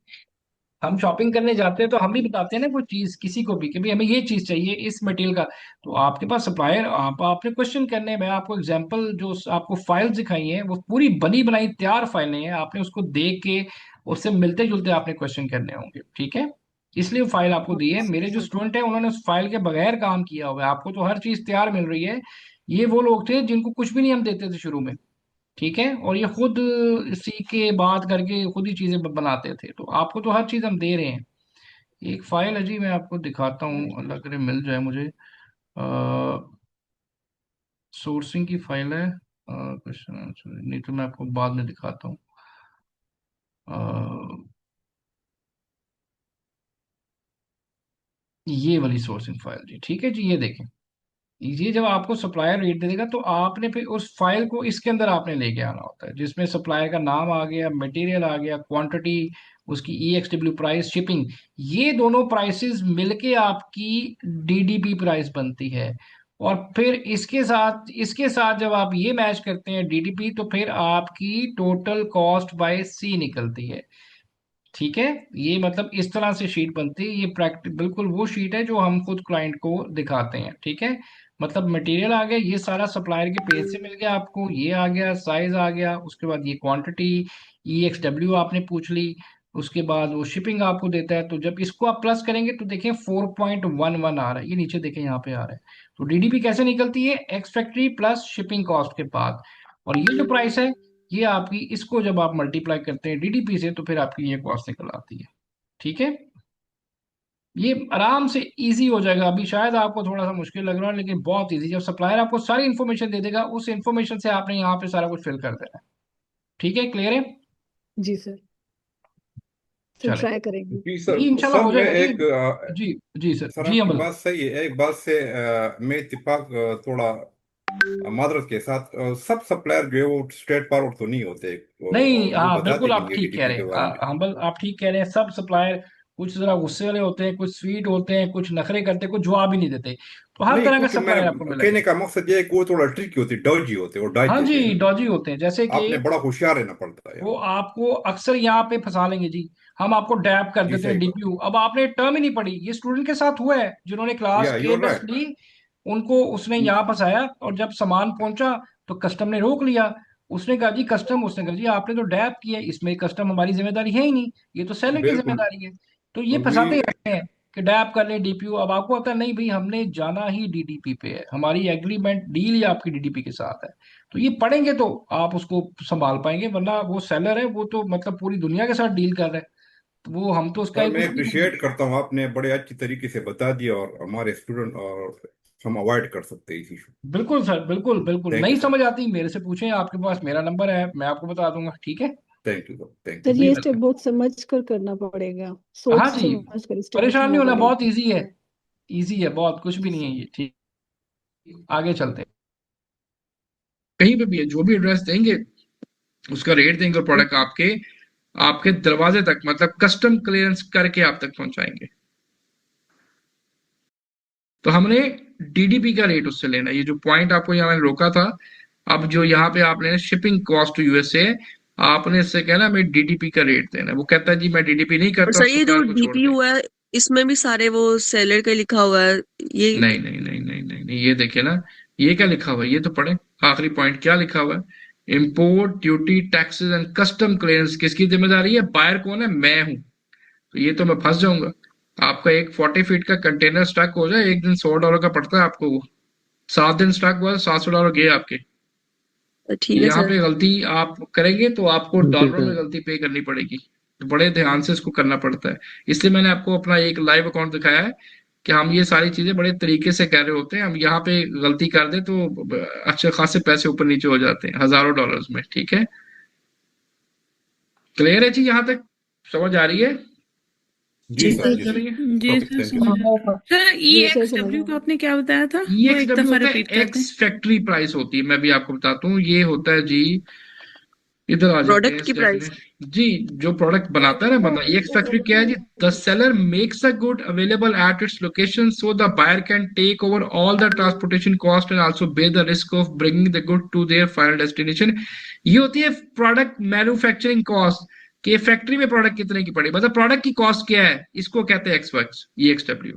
हम शॉपिंग करने जाते हैं तो हम भी बताते हैं ना कोई चीज किसी को भी कि भाई हमें ये चीज चाहिए इस मटेरियल का, तो आपके पास सप्लायर, आपने क्वेश्चन करने हैं। मैं आपको एग्जांपल जो आपको फाइल दिखाई है वो पूरी बनी बनाई तैयार फाइलें हैं, आपने उसको देख के उससे मिलते जुलते आपने क्वेश्चन करने होंगे। ठीक है, इसलिए वो फाइल आपको दी है। मेरे जो सर स्टूडेंट है उन्होंने उस फाइल के बगैर काम किया हुआ है, आपको तो हर चीज तैयार मिल रही है। ये वो लोग थे जिनको कुछ भी नहीं हम देते थे शुरू में। ठीक है, और ये खुद सीख के बात करके खुद ही चीजें बनाते थे, तो आपको तो हर चीज हम दे रहे हैं। एक फाइल है जी, मैं आपको दिखाता हूँ, अल्लाह करे मिल जाए मुझे। सोर्सिंग की फाइल है, क्वेश्चन आंसर, नहीं तो मैं आपको बाद में दिखाता हूँ। अ, ये वाली सोर्सिंग फाइल जी, ठीक है जी, ये देखें। ये जब आपको सप्लायर रेट दे देगा तो आपने फिर उस फाइल को इसके अंदर आपने लेके आना होता है, जिसमें सप्लायर का नाम आ गया, मटेरियल आ गया, क्वांटिटी, उसकी EXW प्राइस, शिपिंग, ये दोनों प्राइसेस मिलके आपकी DDP प्राइस बनती है। और फिर इसके साथ जब आप ये मैच करते हैं DDP, तो फिर आपकी टोटल कॉस्ट बाय C निकलती है। ठीक है, ये मतलब इस तरह से शीट बनती है। ये प्रैक्टिस बिल्कुल वो शीट है जो हम खुद क्लाइंट को दिखाते हैं। ठीक है, मतलब मटेरियल आ गया, ये सारा सप्लायर के पेज से मिल गया आपको, ये आ गया, साइज आ गया, उसके बाद ये क्वांटिटी, EXW आपने पूछ ली, उसके बाद वो शिपिंग आपको देता है। तो जब इसको आप प्लस करेंगे तो देखिए 4.11 आ रहा है, ये नीचे देखें यहाँ पे आ रहा है। तो DDP कैसे निकलती है? Ex factory plus shipping cost के बाद। और ये जो प्राइस है, ये आपकी, इसको जब आप मल्टीप्लाई करते हैं DDP से, तो फिर आपकी ये कॉस्ट निकल आती है। ठीक है, ये आराम से इजी हो जाएगा। अभी शायद आपको थोड़ा सा मुश्किल लग रहा है, लेकिन बहुत इजी। जब सप्लायर आपको सारी इन्फॉर्मेशन दे देगा, उस इन्फॉर्मेशन से आपने यहाँ पे सारा कुछ फिल कर देना है। ठीक है, क्लियर है? जी सर, सर चले, ट्राई करेंगे। जी सर। ये इंशाल्लाह सर हो मैं जाएगा एक ये। जी, जी सर, सर जी आपकी अमल। बात सही है, एक बात से मैं इत्तेफाक थोड़ा मादरत के साथ सब सप्लायर जो है वो स्ट्रेट फॉरवर्ड तो नहीं होते, नहीं, वो हाँ बताते बिल्कुल भी नहीं आप है ठीक कह डीडीपी रहे के हैं, बारे में। हम आप ठीक कह रहे हैं। सब सप्लायर कुछ जरा गुस्से वाले होते हैं, कुछ स्वीट होते हैं, कुछ नखरे करते हैं, कुछ जवाब ही नहीं देते। तो हर नहीं, तरह का कुछ मेरा सप्लायर आपको मिलेगा। कहने का मकसद ये है कि वो थोड़ा ट्रिकी होती है, डॉजी होते हैं, वो डाज हाँ देते हैं जी, ना। डॉजी होते हैं, जैसे कि आपने बड़ा होशियार रहना पड़ता है वो यहाँ। आपको अक्सर यहाँ पे फंसा लेंगे जी। हम आपको डैप कर जी देते हैं सही बात। DPU, अब आपने टर्म ही नहीं पढ़ी। ये स्टूडेंट के साथ हुआ है जिन्होंने क्लास या के यूर बस राइट। ली, उनको उसने यहाँ फंसाया, और जब सामान पहुंचा तो कस्टम ने रोक लिया। उसने कहा जी कस्टम, उसने कहा जी आपने तो डैप किया, इसमें कस्टम हमारी जिम्मेदारी है ही नहीं, ये तो सेलर की बिल्कुल। जिम्मेदारी है। तो ये वी फंसाते रहते हैं कि डैप कर लें DPU। अब आपको पता है नहीं भाई, हमने जाना ही DDP पे है, हमारी एग्रीमेंट डील ही आपकी DDP के साथ है। तो ये पढ़ेंगे तो आप उसको संभाल पाएंगे, वरना वो सेलर है, वो तो मतलब पूरी दुनिया के साथ डील कर रहा है, तो वो हम तो उसका सर ही मैं कुछ नहीं कर अप्रिशिएट सकते। करता हूँ, आपने बड़े अच्छी तरीके से बता दिया, और हमारे स्टूडेंट और हम अवॉइड कर सकते हैं इस इशू। बिल्कुल सर, बिल्कुल बिल्कुल, थैंक नहीं यू सर। समझ आती मेरे से पूछें, आपके पास मेरा नंबर है, मैं आपको बता दूंगा। ठीक है, thank you sir, thank sir you. जी ये स्टेप वेलकम। बहुत समझ कर करना पड़ेगा, हाँ सोच जी, समझ कर स्टेप परेशान नहीं उठाना होना, बहुत पड़ेगा। इजी है। इजी है बहुत, कुछ भी जी नहीं है सर। ये। ठीक, आगे चलते हैं। कहीं पे भी है, जो भी एड्रेस देंगे उसका रेट देंगे, और प्रोडक्ट आपके आपके दरवाजे तक, मतलब कस्टम क्लियरेंस करके आप तक पहुंचाएंगे। तो हमने DDP का रेट उससे लेना है, ये जो पॉइंट आपको यहाँ मैंने रोका था। अब जो यहाँ पे आपने शिपिंग कॉस्ट टू USA, आपने इससे कहना मैं DDP का रेट देना है। वो कहता है जी मैं DDP नहीं और करता, सर आप ये जो सप्लायर को छोड़ दें। DPU है, इसमें भी सारे वो सेलर का लिखा हुआ है ये। नहीं नहीं नहीं नहीं नहीं नहीं, ये देखिए ना, ये क्या लिखा हुआ है, ये तो पढ़े आखिरी पॉइंट क्या लिखा हुआ है। Import duty taxes and custom clearance किसकी जिम्मेदारी है? बायर कौन है? मैं हूं। तो ये तो मैं फंस जाऊंगा। आपका एक 40 फीट का कंटेनर स्टक हो जाए, एक दिन $100 का पड़ता है आपको वो, 7 दिन स्टक हुआ, $700 गए आपके। ठीक है यहाँ सर। पे गलती आप करेंगे तो आपको जी डॉलरों सर। में गलती पे करनी पड़ेगी। तो बड़े ध्यान से इसको करना पड़ता है। इसलिए मैंने आपको अपना एक लाइव अकाउंट दिखाया है कि हम ये सारी चीजें बड़े तरीके से कर रहे होते हैं। हम यहाँ पे गलती कर दे तो अच्छे खासे पैसे ऊपर नीचे हो जाते हैं, हजारों डॉलर्स में। ठीक है, क्लियर है जी? यहाँ तक समझ आ रही है? जी जी सर, सर। जी चल सर। रही है? जी ओके, सर थैंक यू समझ सर। आ रहा है। सर जी सर समझ EXW आ को रहा आपने क्या बताया था, वो एक EXW दफा होता रिपीट है कर दें। एक्स फैक्ट्री प्राइस होती है, मैं भी आपको बताता हूँ। ये होता है जी, इधर आ जाते हैं प्रोडक्ट इस की प्राइस। डेफिनेशन जी। जो प्रोडक्ट बनाता है ना बंदा, एक्स फैक्ट्री क्या है जी? The seller makes a good available at its location so the buyer can take over all the transportation cost and also bear the risk of bringing the good to their final destination. ये होती है product manufacturing cost, कि factory में product कितने की पड़ी, मतलब product की कॉस्ट क्या है, इसको कहते हैं एक्सवर्क्स, EXW।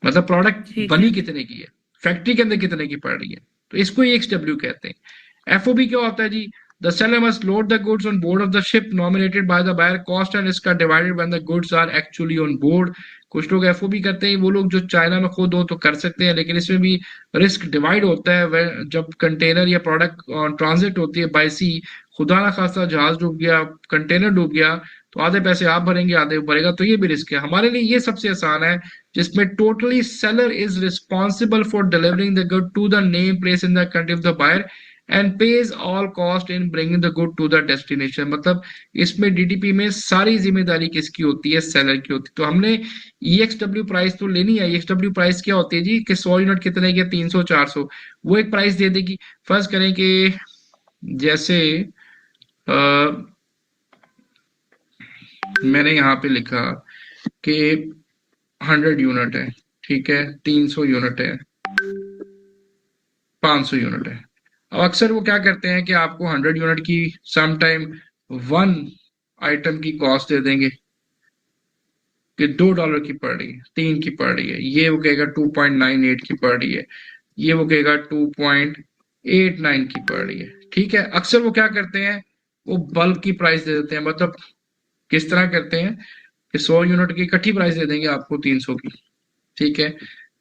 मतलब प्रोडक्ट ठीक बनी है। कितने की है, फैक्ट्री के अंदर कितने की पड़ रही है, तो इसको EXW कहते हैं। FOB क्या होता है जी? The seller must load the goods on board of the ship nominated by the buyer, cost and risk are divided when the goods are actually on board. कुछ लोग FOB करते हैं, वो लोग जो चाइना में खुद हो तो कर सकते हैं, लेकिन इसमें भी रिस्क डिवाइड होता है। जब कंटेनर या प्रोडक्ट ट्रांजिट होती है बाय सी, खुदा ना खास्ता जहाज डूब गया, कंटेनर डूब गया, तो आधे पैसे आप भरेंगे, आधे वो भरेगा, तो ये भी रिस्क है। हमारे लिए ये सबसे आसान है, जिसमें totally seller is responsible for delivering the good to the name place in the country of the buyer and pays all cost in bringing the good to the destination. मतलब इसमें DDP में सारी जिम्मेदारी किसकी होती है? सेलर की होती है। तो हमने EXW प्राइस तो लेनी है। EXW प्राइस क्या होती है जी? कि 100 यूनिट कितने के? 300, 400, वो एक प्राइस दे देगी। फर्ज करें कि जैसे मैंने यहाँ पे लिखा कि 100 यूनिट है, ठीक है, 300 यूनिट है, 500 यूनिट है। अब अक्सर वो क्या करते हैं कि आपको 100 यूनिट की सम टाइम वन आइटम की कॉस्ट दे देंगे कि $2 की पड़ रही है, 3 की पड़ रही है, ये वो कहेगा 2.98 की पड़ रही है, ये वो कहेगा 2.89 की पड़ रही है। ठीक है, अक्सर वो क्या करते हैं, वो बल्क की प्राइस दे देते हैं। मतलब किस तरह करते हैं कि 100 यूनिट की इकट्ठी प्राइस दे देंगे आपको 300 की, ठीक है,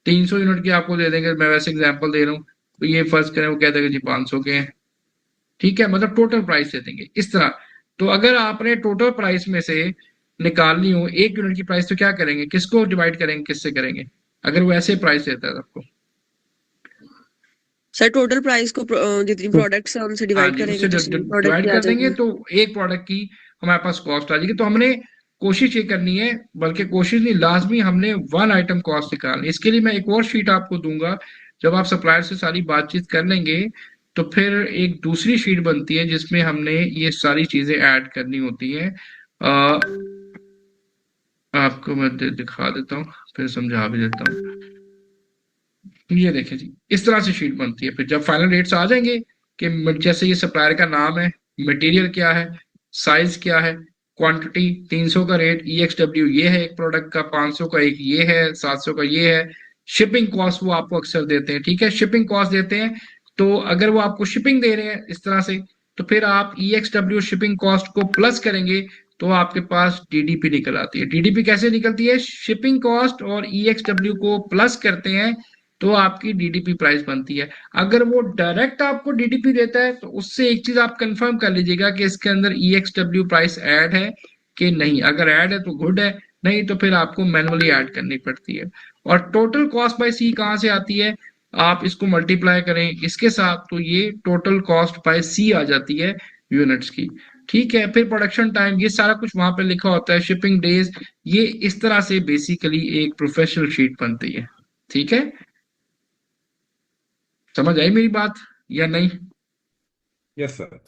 300 यूनिट की आपको दे देंगे। मैं वैसे एग्जांपल दे रहा हूँ, तो ये फर्ज करें वो कह देगा जी 500 के हैं, ठीक है, मतलब टोटल प्राइस दे देंगे इस तरह। तो अगर आपने टोटल प्राइस में से निकालनी हो एक यूनिट की प्राइस, तो क्या करेंगे, किसको डिवाइड करेंगे, किससे करेंगे, अगर वो ऐसे प्राइस देता है आपको? सर टोटल प्राइस को जितनी प्रोडक्ट्स है उनसे हाँ डिवाइड जी, उससे करेंगे, जितनी प्रोडक्ट डिवाइड की आ कर देंगे जाएगी। तो एक प्रोडक्ट की हमारे पास कॉस्ट आ जाएगी। तो हमने कोशिश ये करनी है, बल्कि कोशिश नहीं, लाजमी हमने वन आइटम कॉस्ट निकालनी है। इसके लिए मैं एक और शीट आपको दूंगा, जब आप सप्लायर से सारी बातचीत कर लेंगे तो फिर एक दूसरी शीट बनती है जिसमें हमने ये सारी चीजें ऐड करनी होती हैं। आपको मैं दिखा देता हूँ, फिर समझा भी देता हूँ। ये देखें जी, इस तरह से शीट बनती है। फिर जब फाइनल रेट्स आ जाएंगे कि जैसे ये सप्लायर का नाम है, मटेरियल क्या है, साइज क्या है, क्वांटिटी, 300 का रेट, EXW ये है एक प्रोडक्ट का, 500 का एक ये है, 700 का ये है, शिपिंग कॉस्ट वो आपको अक्सर देते हैं, ठीक है, शिपिंग कॉस्ट देते हैं। तो अगर वो आपको शिपिंग दे रहे हैं इस तरह से, तो फिर आप EXW शिपिंग कॉस्ट को प्लस करेंगे तो आपके पास DDP निकल आती है। DDP कैसे निकलती है, शिपिंग कॉस्ट और EXW को प्लस करते हैं तो आपकी DDP प्राइस बनती है। अगर वो डायरेक्ट आपको DDP देता है तो उससे एक चीज आप कंफर्म कर लीजिएगा कि इसके अंदर EXW प्राइस ऐड है कि नहीं। अगर ऐड है तो गुड है, नहीं तो फिर आपको मैनुअली ऐड करनी पड़ती है। और टोटल कॉस्ट बाय सी कहाँ से आती है, आप इसको मल्टीप्लाई करें इसके साथ तो ये टोटल कॉस्ट बाय सी आ जाती है यूनिट्स की, ठीक है। फिर प्रोडक्शन टाइम, ये सारा कुछ वहां पे लिखा होता है, शिपिंग डेज, ये इस तरह से बेसिकली एक प्रोफेशनल शीट बनती है, ठीक है। समझ आई मेरी बात या नहीं? Yes sir.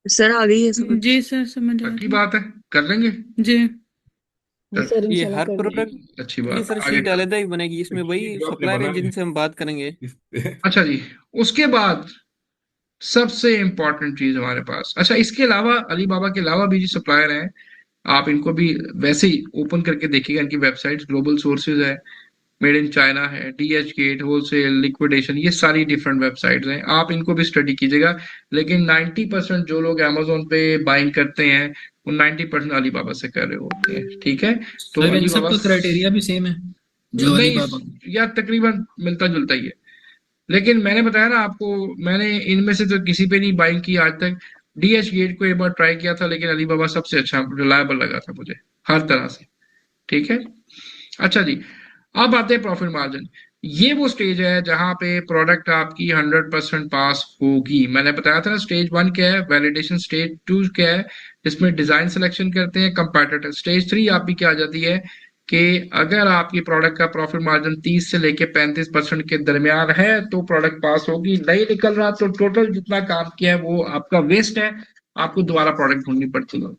सर आ गई है समझ। जी सर समझ आ अच्छी गई। बात है, कर लेंगे। जी सर ये इंशाल्लाह हर कर लेंगे। प्रोडक्ट अच्छी की बात, सर आगे शीट अलग ही बनेगी, इसमें वही शीट जो आपने सप्लायर है बनाई जिनसे हम बात करेंगे। इस अच्छा जी, उसके बाद सबसे इंपॉर्टेंट चीज हमारे पास, अच्छा इसके अलावा अली बाबा के अलावा भी जो सप्लायर हैं, आप इनको भी वैसे ही ओपन करके देखिएगा। इनकी वेबसाइट ग्लोबल सोर्सेज है, मेड इन चाइना है, DH गेट, होलसेल, लिक्विडेशन, ये सारी डिफरेंट वेबसाइट्स हैं, आप इनको भी स्टडी कीजिएगा। लेकिन 90% जो लोग अमेजोन पे बाइंग करते हैं वो 90% अलीबाबा से कर रहे होते हैं, ठीक है। तो सर इन अलीबाबा सबका क्राइटेरिया भी सेम है जो नहीं, अलीबाबा। या तकरीबन मिलता जुलता ही है। लेकिन मैंने बताया ना आपको, मैंने इनमें से तो किसी पे नहीं बाइंग की आज तक। DH गेट को एक बार ट्राई किया था, लेकिन अलीबाबा सबसे अच्छा रिलायबल लगा था मुझे हर तरह से, ठीक है। अच्छा जी, अब आते हैं प्रॉफिट मार्जिन। ये वो स्टेज है जहां पे प्रोडक्ट आपकी 100% पास होगी। मैंने बताया था ना, स्टेज 1 क्या है, वैलिडेशन, स्टेज 2 क्या है, जिसमें डिजाइन सिलेक्शन करते हैं, कंपैटिटर, स्टेज 3 आपकी क्या आ जाती है कि अगर आपकी प्रोडक्ट का प्रॉफिट मार्जिन 30 से लेके 35% के दरमियान है तो प्रोडक्ट पास होगी। नहीं निकल रहा तो टोटल जितना काम किया है वो आपका वेस्ट है, आपको दोबारा प्रोडक्ट ढूंढनी पड़ती है।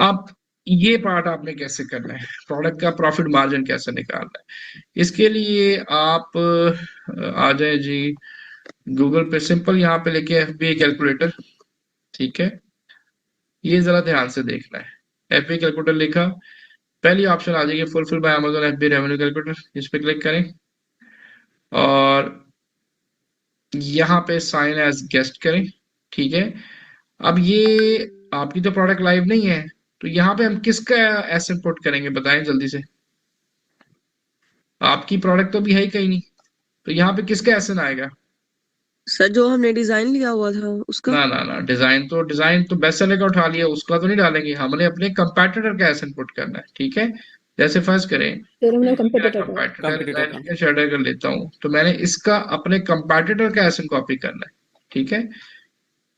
अब ये पार्ट आपने कैसे करना है, प्रोडक्ट का प्रॉफिट मार्जिन कैसे निकालना है, इसके लिए आप आ जाए जी गूगल पे, सिंपल यहाँ पे लेके FBA कैलकुलेटर, ठीक है। ये जरा ध्यान से देखना है, FBA कैलकुलेटर लिखा, पहली ऑप्शन आ जाएगी fulfil bye Amazon FBA revenue calculator, इस पे क्लिक करें और यहाँ पे साइन एज गेस्ट करें, ठीक है। अब ये आपकी तो प्रोडक्ट लाइव नहीं है, तो यहाँ पे हम किसका एस इनपुट करेंगे बताएं जल्दी से। आपकी प्रोडक्ट तो भी है ही कहीं नहीं, तो यहाँ पे किसका एस आएगा? सर जो हमने डिजाइन लिया हुआ था उसका। ना ना ना, डिजाइन तो बेस्ट सेलर का उठा लिया, उसका तो नहीं डालेंगे, हमने अपने कंपैटिटर का एस इनपुट करना है, ठीक है। जैसे फर्ज करें सर हमने मैं कंपटीटर का। कंपैटिटर कॉम्पिटिटर का शेडर कर लेता हूँ, तो मैंने इसका अपने कंपैटिटर का एस कॉपी करना है, ठीक है।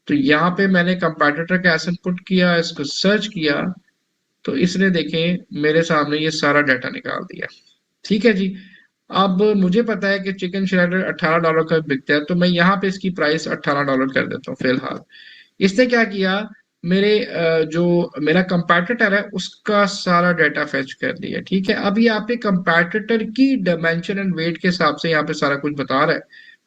तो यहाँ पे मैंने कंपैटिटर का एस इनपुट किया, इसको सर्च किया, तो इसने देखें मेरे सामने ये सारा डाटा निकाल दिया, ठीक है जी। अब मुझे पता है कि चिकन श्रेडर $18 का बिकता है, तो मैं यहाँ पे इसकी प्राइस $18 कर देता हूँ फिलहाल। इसने क्या किया, मेरे जो मेरा कंपैटिटर है उसका सारा डाटा फेच कर लिया, ठीक है। अब ये आपके कंपैटिटर की डायमेंशन एंड वेट के हिसाब से यहाँ पे सारा कुछ बता रहा है,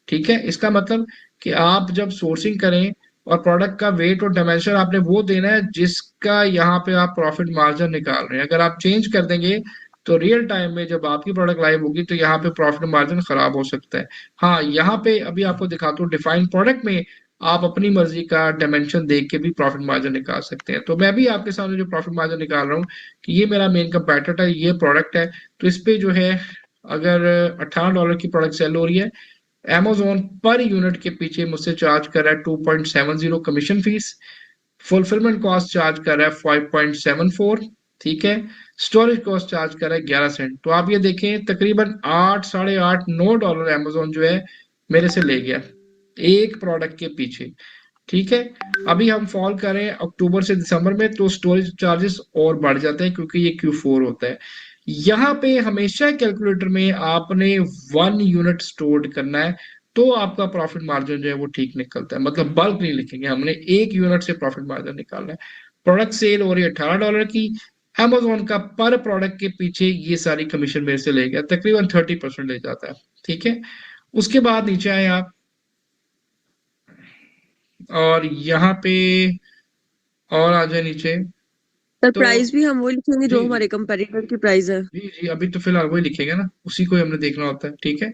ठीक है। इसका मतलब कि आप जब सोर्सिंग करें और प्रोडक्ट का वेट और डायमेंशन आपने वो देना है जिसका यहाँ पे आप प्रॉफिट मार्जिन निकाल रहे हैं। अगर आप चेंज कर देंगे तो रियल टाइम में जब आपकी प्रोडक्ट लाइव होगी तो यहाँ पे प्रॉफिट मार्जिन खराब हो सकता है। हाँ, यहाँ पे अभी आपको दिखाता हूँ डिफाइंड प्रोडक्ट में आप अपनी मर्जी का डायमेंशन देख के भी प्रॉफिट मार्जिन निकाल सकते हैं। तो मैं भी आपके सामने जो प्रॉफिट मार्जिन निकाल रहा हूँ कि ये मेरा मेन कंपेटिटर है, ये प्रोडक्ट है, तो इस पे जो है अगर $18 की प्रोडक्ट सेल हो रही है, Amazon पर यूनिट के पीछे मुझसे चार्ज कर रहा है 2.70 commission fees, fulfilment cost charge कर रहा है 5.74, ठीक है। स्टोरेज कॉस्ट चार्ज कर रहा है 11 सेंट। तो आप ये देखें तकरीबन 8, साढ़े 8, $9 Amazon जो है मेरे से ले गया एक प्रोडक्ट के पीछे, ठीक है। अभी हम फॉल करें अक्टूबर से दिसंबर में तो स्टोरेज चार्जेस और बढ़ जाते हैं क्योंकि ये Q4 होता है। यहाँ पे हमेशा कैलकुलेटर में आपने 1 यूनिट स्टोर्ड करना है तो आपका प्रॉफिट मार्जिन जो है वो ठीक निकलता है। मतलब बल्क नहीं लिखेंगे, हमने 1 यूनिट से प्रॉफिट मार्जिन निकालना है। प्रोडक्ट सेल हो रही है $18 की, Amazon का पर प्रोडक्ट के पीछे ये सारी कमीशन मेरे से ले गया, तकरीबन 30% ले जाता है, ठीक है। उसके बाद नीचे आए आप और यहाँ पे और आ जाए नीचे सर तो प्राइस भी हम वो लिखेंगे जो जी जी हमारे कंपेटिटर की प्राइस है। जी जी, अभी तो फिलहाल वही लिखेंगे ना, उसी को ही हमने देखना होता है, ठीक है।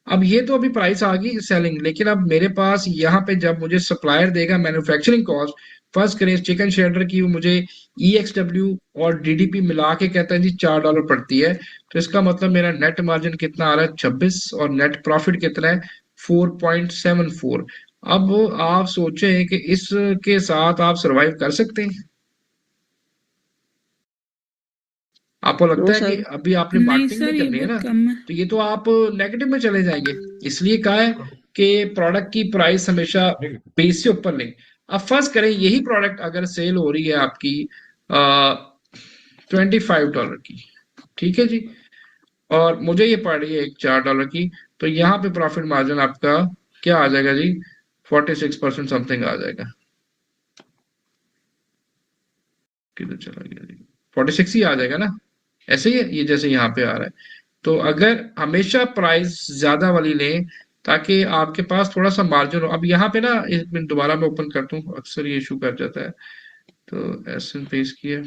अब ये तो अभी प्राइस आ गई सेलिंग, लेकिन अब मेरे पास यहाँ पे जब मुझे सप्लायर देगा मैन्युफैक्चरिंग कॉस्ट, फर्स्ट करें चिकन शेडर की, वो मुझे EXW और DDP मिला के कहता है जी $4 पड़ती है, तो इसका मतलब मेरा नेट मार्जिन कितना आ रहा है 26 और नेट प्रॉफिट कितना है 4.74। अब आप सोचें कि इसके साथ आप सरवाइव कर सकते हैं? आपको नो लगता है कि सर। अभी आपने नहीं मार्केटिंग सर, नहीं ये करनी है ना, बहुत कम है। तो ये तो आप नेगेटिव में चले जाएंगे। इसलिए कहा है कि प्रोडक्ट की प्राइस हमेशा बेस से ऊपर लें। अब फर्स्ट करें यही प्रोडक्ट अगर सेल हो रही है आपकी $25 की, ठीक है जी, और मुझे ये पड़ रही है एक $4 की, तो यहाँ पे प्रॉफिट मार्जिन आपका क्या आ जाएगा जी, 46% समथिंग आ जाएगा। किधर चला गया जी, 46 ही आ जाएगा ना, ऐसे ही है ये जैसे यहाँ पे आ रहा है। तो अगर हमेशा प्राइस ज्यादा वाली लें ताकि आपके पास थोड़ा सा मार्जिन हो। अब यहाँ पे ना एक मिनट दोबारा मैं ओपन करता हूँ, अक्सर ये इशू कर जाता है, तो एस पेश किया।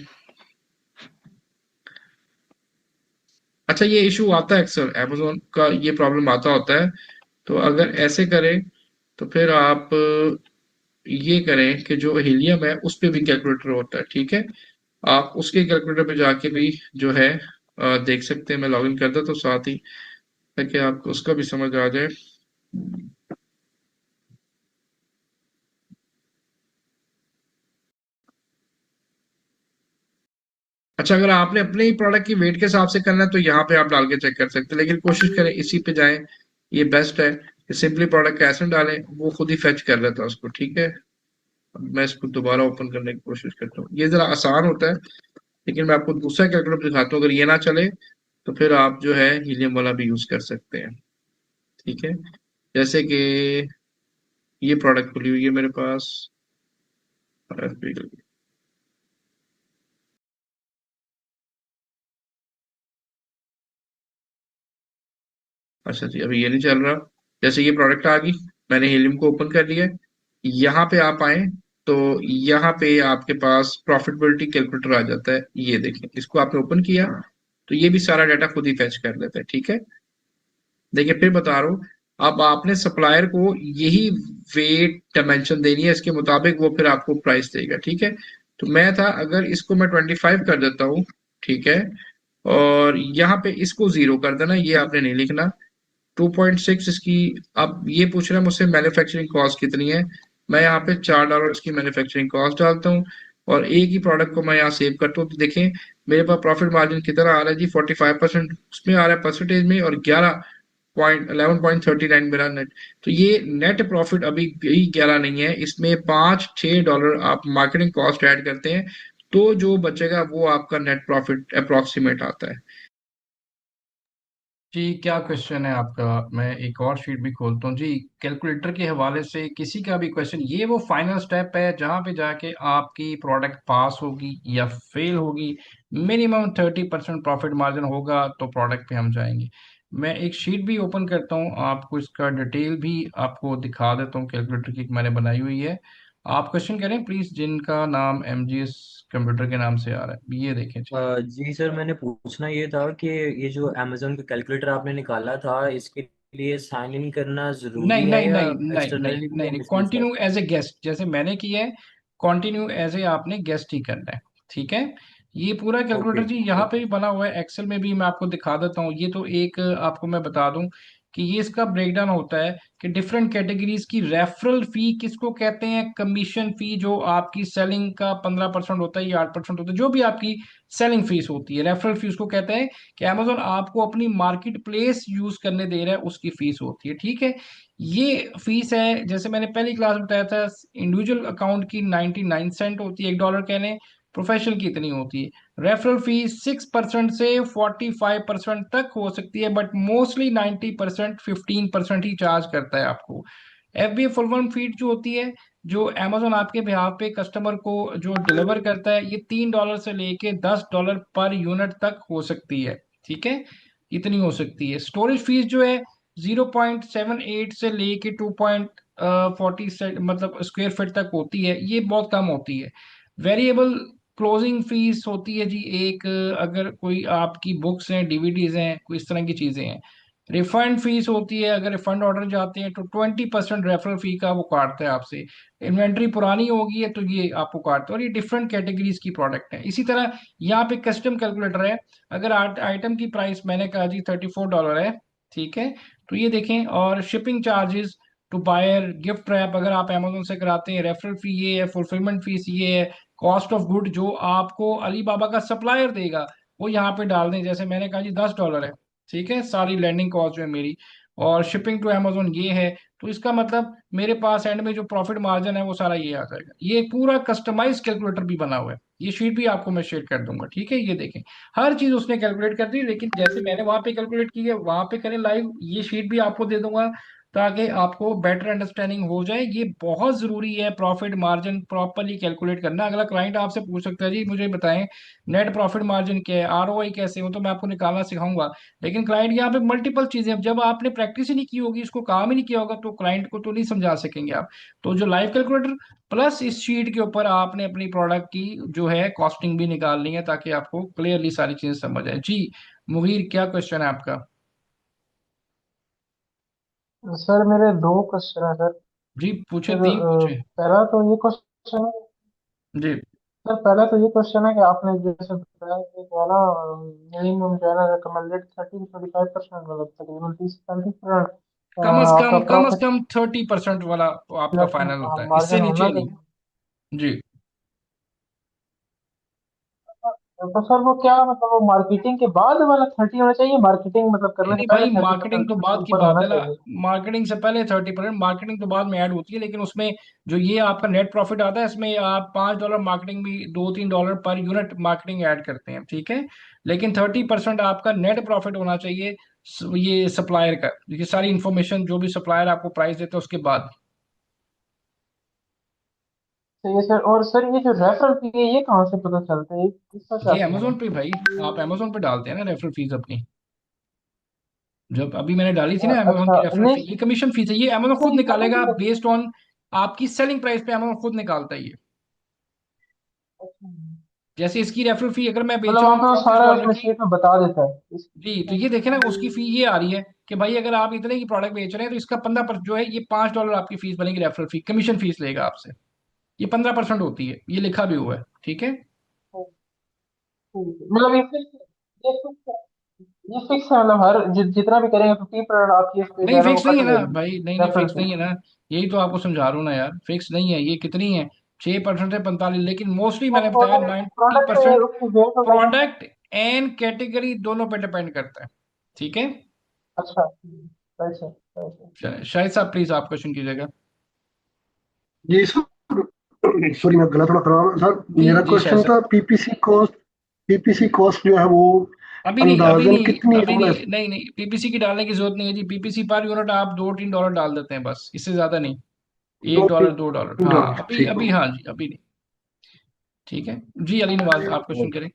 अच्छा, ये इशू आता है अक्सर, Amazon का ये प्रॉब्लम आता होता है। तो अगर ऐसे करें तो फिर आप ये करें कि जो हीलियम है उस पे भी कैलकुलेटर होता है, ठीक है। आप उसके कैलकुलेटर पे जाके भी जो है देख सकते हैं। मैं लॉगिन करता तो साथ ही ताकि आपको उसका भी समझ आ जाए। अच्छा, अगर आपने अपने ही प्रोडक्ट की वेट के हिसाब से करना है तो यहाँ पे आप डाल के चेक कर सकते हैं, लेकिन कोशिश करें इसी पे जाएं, ये बेस्ट है कि सिंपली प्रोडक्ट का एसेंट डालें, वो खुद ही फेच कर लेता है उसको, ठीक है। अब मैं इसको दोबारा ओपन करने की कोशिश करता हूँ, ये जरा आसान होता है, लेकिन मैं आपको दूसरा कैलकुलेटर दिखाता हूँ। अगर ये ना चले तो फिर आप जो है हीलियम वाला भी यूज कर सकते हैं, ठीक है। जैसे कि ये प्रोडक्ट खुली हुई है मेरे पास, अच्छा जी, अभी ये नहीं चल रहा। जैसे ये प्रोडक्ट आ गई, मैंने हीलियम को ओपन कर लिया, यहाँ पे आप आए तो यहाँ पे आपके पास प्रॉफिटेबिलिटी कैलकुलेटर आ जाता है। ये देखें, इसको आपने ओपन किया तो ये भी सारा डाटा खुद ही फैच कर लेता है, ठीक है। देखिए फिर बता रहा हूँ, अब आपने सप्लायर को यही वेट डायमेंशन देनी है, इसके मुताबिक वो फिर आपको प्राइस देगा, ठीक है। तो मैं था अगर इसको मैं 25 कर देता हूँ, ठीक है, और यहाँ पे इसको 0 कर देना, ये आपने नहीं लिखना। 2.6 इसकी, अब ये पूछ रहा है मुझसे मैन्युफैक्चरिंग कॉस्ट कितनी है, मैं यहाँ पे $4 इसकी मैन्युफैक्चरिंग कॉस्ट डालता हूँ और एक ही प्रोडक्ट को मैं यहाँ सेव करता हूँ। तो देखें मेरे पास प्रॉफिट मार्जिन कितना आ रहा है जी, 45% उसमें आ रहा है परसेंटेज में, और 11.39 मेरा नेट। तो ये नेट प्रॉफिट अभी 11 नहीं है, इसमें $5-6 आप मार्केटिंग कॉस्ट ऐड करते हैं तो जो बचेगा वो आपका नेट प्रॉफिट अप्रोक्सीमेट आता है। जी क्या क्वेश्चन है आपका? मैं एक और शीट भी खोलता हूँ जी। कैलकुलेटर के हवाले से किसी का भी क्वेश्चन, ये वो फाइनल स्टेप है जहाँ पे जाके आपकी प्रोडक्ट पास होगी या फेल होगी। मिनिमम 30% प्रॉफिट मार्जिन होगा तो प्रोडक्ट पे हम जाएंगे। मैं एक शीट भी ओपन करता हूँ, आपको इसका डिटेल भी आपको दिखा देता हूँ। कैलकुलेटर की एक मैंने बनाई हुई है। आप क्वेश्चन करें प्लीज, जिनका नाम एमजीएस कंप्यूटर के नाम से आ रहा है, ये देखें जी। जी सर, मैंने पूछना ये था कि ये जो अमेजोन का कैलकुलेटर आपने निकाला था, इसके लिए साइन इन करना नहीं जरूरी है नहीं या नहीं नहीं नहीं एक्सटर्नली भी नहीं हम नहीं, इसमें कर कंटिन्यू सकते एज ए गेस्ट जैसे मैंने किया है। कंटिन्यू एज ए आपने गेस्ट ही करना है। ठीक है। ये पूरा हैं? ओके। कैलकुलेटर जी यहाँ पे ओके। भी बना हुआ है, एक्सेल में भी मैं आपको दिखा देता हूँ। ये तो एक आपको मैं बता दूं कि ये इसका ब्रेकडाउन होता है कि डिफरेंट कैटेगरीज की रेफरल फी किसको कहते हैं। कमीशन फी जो आपकी सेलिंग का 15% होता है या 8% होता है, जो भी आपकी सेलिंग फीस होती है, रेफरल फी उसको कहते हैं कि अमेजोन आपको अपनी मार्केट प्लेस यूज करने दे रहा है, उसकी फीस होती है। ठीक है। ये फीस है, जैसे मैंने पहली क्लास में बताया था, इंडिविजुअल अकाउंट की 99 सेंट होती है, $1 कहने। प्रोफेशनल की इतनी होती है। रेफरल फीस 6% से 45% तक हो सकती है, बट मोस्टली 90% 15% ही चार्ज करता है आपको। FBA फुलफिलमेंट फीस जो होती है, जो अमेजोन आपके बिहाफ पे कस्टमर को जो डिलीवर करता है, ये $3 से लेके $10 पर यूनिट तक हो सकती है। ठीक है। इतनी हो सकती है। स्टोरेज फीस जो है 0.78 से लेके 2.40 से मतलब स्क्वायर फीट तक होती है, ये बहुत कम होती है। वेरिएबल क्लोजिंग फीस होती है जी एक, अगर कोई आपकी बुक्स हैं, डीवीडीज हैं, कोई इस तरह की चीजें हैं। रिफंड फीस होती है, अगर रिफंड ऑर्डर जाते हैं तो 20% रेफरल फी का वो काटता है आपसे। इन्वेंट्री पुरानी होगी है तो ये आपको काटता है, और ये डिफरेंट कैटेगरीज की प्रोडक्ट है। इसी तरह यहाँ पे कस्टम कैलकुलेटर है। अगर आइटम की प्राइस मैंने कहा जी $34 है। ठीक है। तो ये देखें, और shipping charges to buyer, gift wrap अगर आप अमेजोन से कराते हैं, रेफरल फी ये है, फुलफिलमेंट फीस ये है, कॉस्ट ऑफ गुड जो आपको अलीबाबा का सप्लायर देगा वो यहाँ पे डाल दें, जैसे मैंने कहा जी $10 है। ठीक है। सारी लैंडिंग कॉस्ट जो है मेरी, और शिपिंग टू अमेजोन ये है। तो इसका मतलब मेरे पास एंड में जो प्रॉफिट मार्जिन है वो सारा ये आ जाएगा। ये एक पूरा कस्टमाइज कैलकुलेटर भी बना हुआ है, ये शीट भी आपको मैं शेयर कर दूंगा। ठीक है। ये देखें, हर चीज उसने कैलकुलेट कर दी, लेकिन जैसे मैंने वहां पे कैलकुलेट की है वहां पे करें लाइव, ये शीट भी आपको दे दूंगा ताकि आपको बेटर अंडरस्टैंडिंग हो जाए। ये बहुत जरूरी है प्रॉफिट मार्जिन प्रॉपरली कैलकुलेट करना। अगला क्लाइंट आपसे पूछ सकता है जी मुझे बताएं नेट प्रॉफिट मार्जिन क्या है, ROI कैसे हो, तो मैं आपको निकालना सिखाऊंगा। लेकिन क्लाइंट यहाँ पे मल्टीपल चीजें, अब जब आपने प्रैक्टिस ही नहीं की होगी, इसको काम ही नहीं किया होगा, तो क्लाइंट को तो नहीं समझा सकेंगे आप। तो जो लाइव कैलकुलेटर प्लस इस शीट के ऊपर आपने अपनी प्रोडक्ट की जो है कॉस्टिंग भी निकालनी है, ताकि आपको क्लियरली सारी चीजें समझ आए जी। मुगीर क्या क्वेश्चन है आपका? सर मेरे दो क्वेश्चन है सर। जी पूछे, सर 3 पूछे। पहला तो ये क्वेश्चन है। जी सर पहला तो ये क्वेश्चन है कि आपने जैसे बताया कि जो है ना मिनिमम जो है ना रिकमेंडेड 30 से 35% मतलब तकरीबन 30 से 35% आपका कम से प्रॉफिट कम 30% वाला आपका फाइनल होता है, इससे मार्जिन होना नीचे नहीं। चाहिए। जी। तो सर वो क्या मतलब वो मार्केटिंग के बाद वाला 30 होना चाहिए, मार्केटिंग मतलब नहीं करने से नहीं पहले भाई, थर्टी मार्केटिंग परसेंट तो उससे बाद की ऊपर बात होना है ना। चाहिए। मार्केटिंग से पहले 30%, मार्केटिंग तो बाद में ऐड होती है, लेकिन उसमें जो ये आपका नेट प्रॉफिट आता है इसमें आप $5 मार्केटिंग भी, $2-3 पर यूनिट मार्केटिंग ऐड करते हैं। ठीक है। लेकिन 30% आपका नेट प्रॉफिट होना चाहिए ये सप्लायर का, ये सारी इन्फॉर्मेशन जो भी सप्लायर आपको प्राइस देता है उसके बाद। तो ये सर, और सर ये जो रेफरल फी है ये कहाँ से पता चलता है, इसका क्या ये सीन है? अमेजोन पे भाई, आप अमेजोन पे डालते हैं ना रेफरल फीस अपनी, जब अभी मैंने डाली थी ना अमेजोन अच्छा की रेफरल नहीं फी, ये कमीशन फीस है, ये अमेजोन खुद नहीं पता निकालेगा नहीं। बेस्ड ऑन आपकी सेलिंग प्राइस पे, अमेजोन खुद निकालता है ये। जैसे इसकी रेफरल फी अगर मैं बेच मतलब रहा वहाँ हूँ पे वो चौंतीस सारा डॉलर उसमें की शीट में बता देता है जी, तो ये देखे ना उसकी फी ये आ रही है कि भाई अगर आप इतने की प्रोडक्ट बेच रहे हैं तो इसका 15% जो है, ये $5 आपकी फीस बनेगी, रेफरल फी कमीशन फीस लेगा आपसे। ये 15% होती है, ये लिखा भी हुआ है। ठीक है। मतलब ये फिक्स है, ये फिक्स है मतलब हर जितना भी करेंगे 50% आपकी इस पे जो नहीं है ना वो फिक्स नहीं कट है हो ना जाएगी भाई, नहीं नहीं रेफरल फिक्स फी। नहीं है ना। यही तो आपको समझा रहा हूँ ना यार, फिक्स नहीं है ये, कितनी है? 6% से 45, लेकिन मोस्टली वो मैंने बताया प्रोडक्ट 90% उसकी वेट वगैरह। प्रोडक्ट एंड कैटेगरी दोनों पे डिपेंड करता है। ठीक है। अच्छा राइट सर, राइट सर। शायद साहब प्लीज आप क्वेश्चन कीजिएगा। जी सर, सॉरी मैं गला थोड़ा खराब है सर। जी मेरा जी शायद क्वेश्चन साहब। था पीपीसी कॉस्ट जो है वो अभी नहीं, अभी अंदाजन नहीं, कितनी अभी यूनिट? नहीं, नहीं नहीं, पीपीसी की डालने की जरूरत नहीं है जी। पीपीसी पर यूनिट आप $2-3 डाल देते हैं बस, इससे ज्यादा नहीं। दो $1 तीन $2, हाँ डॉलर अभी ठीक अभी, हो हाँ जी अभी नहीं। ठीक है जी, अली नवाज आप क्वेश्चन करें।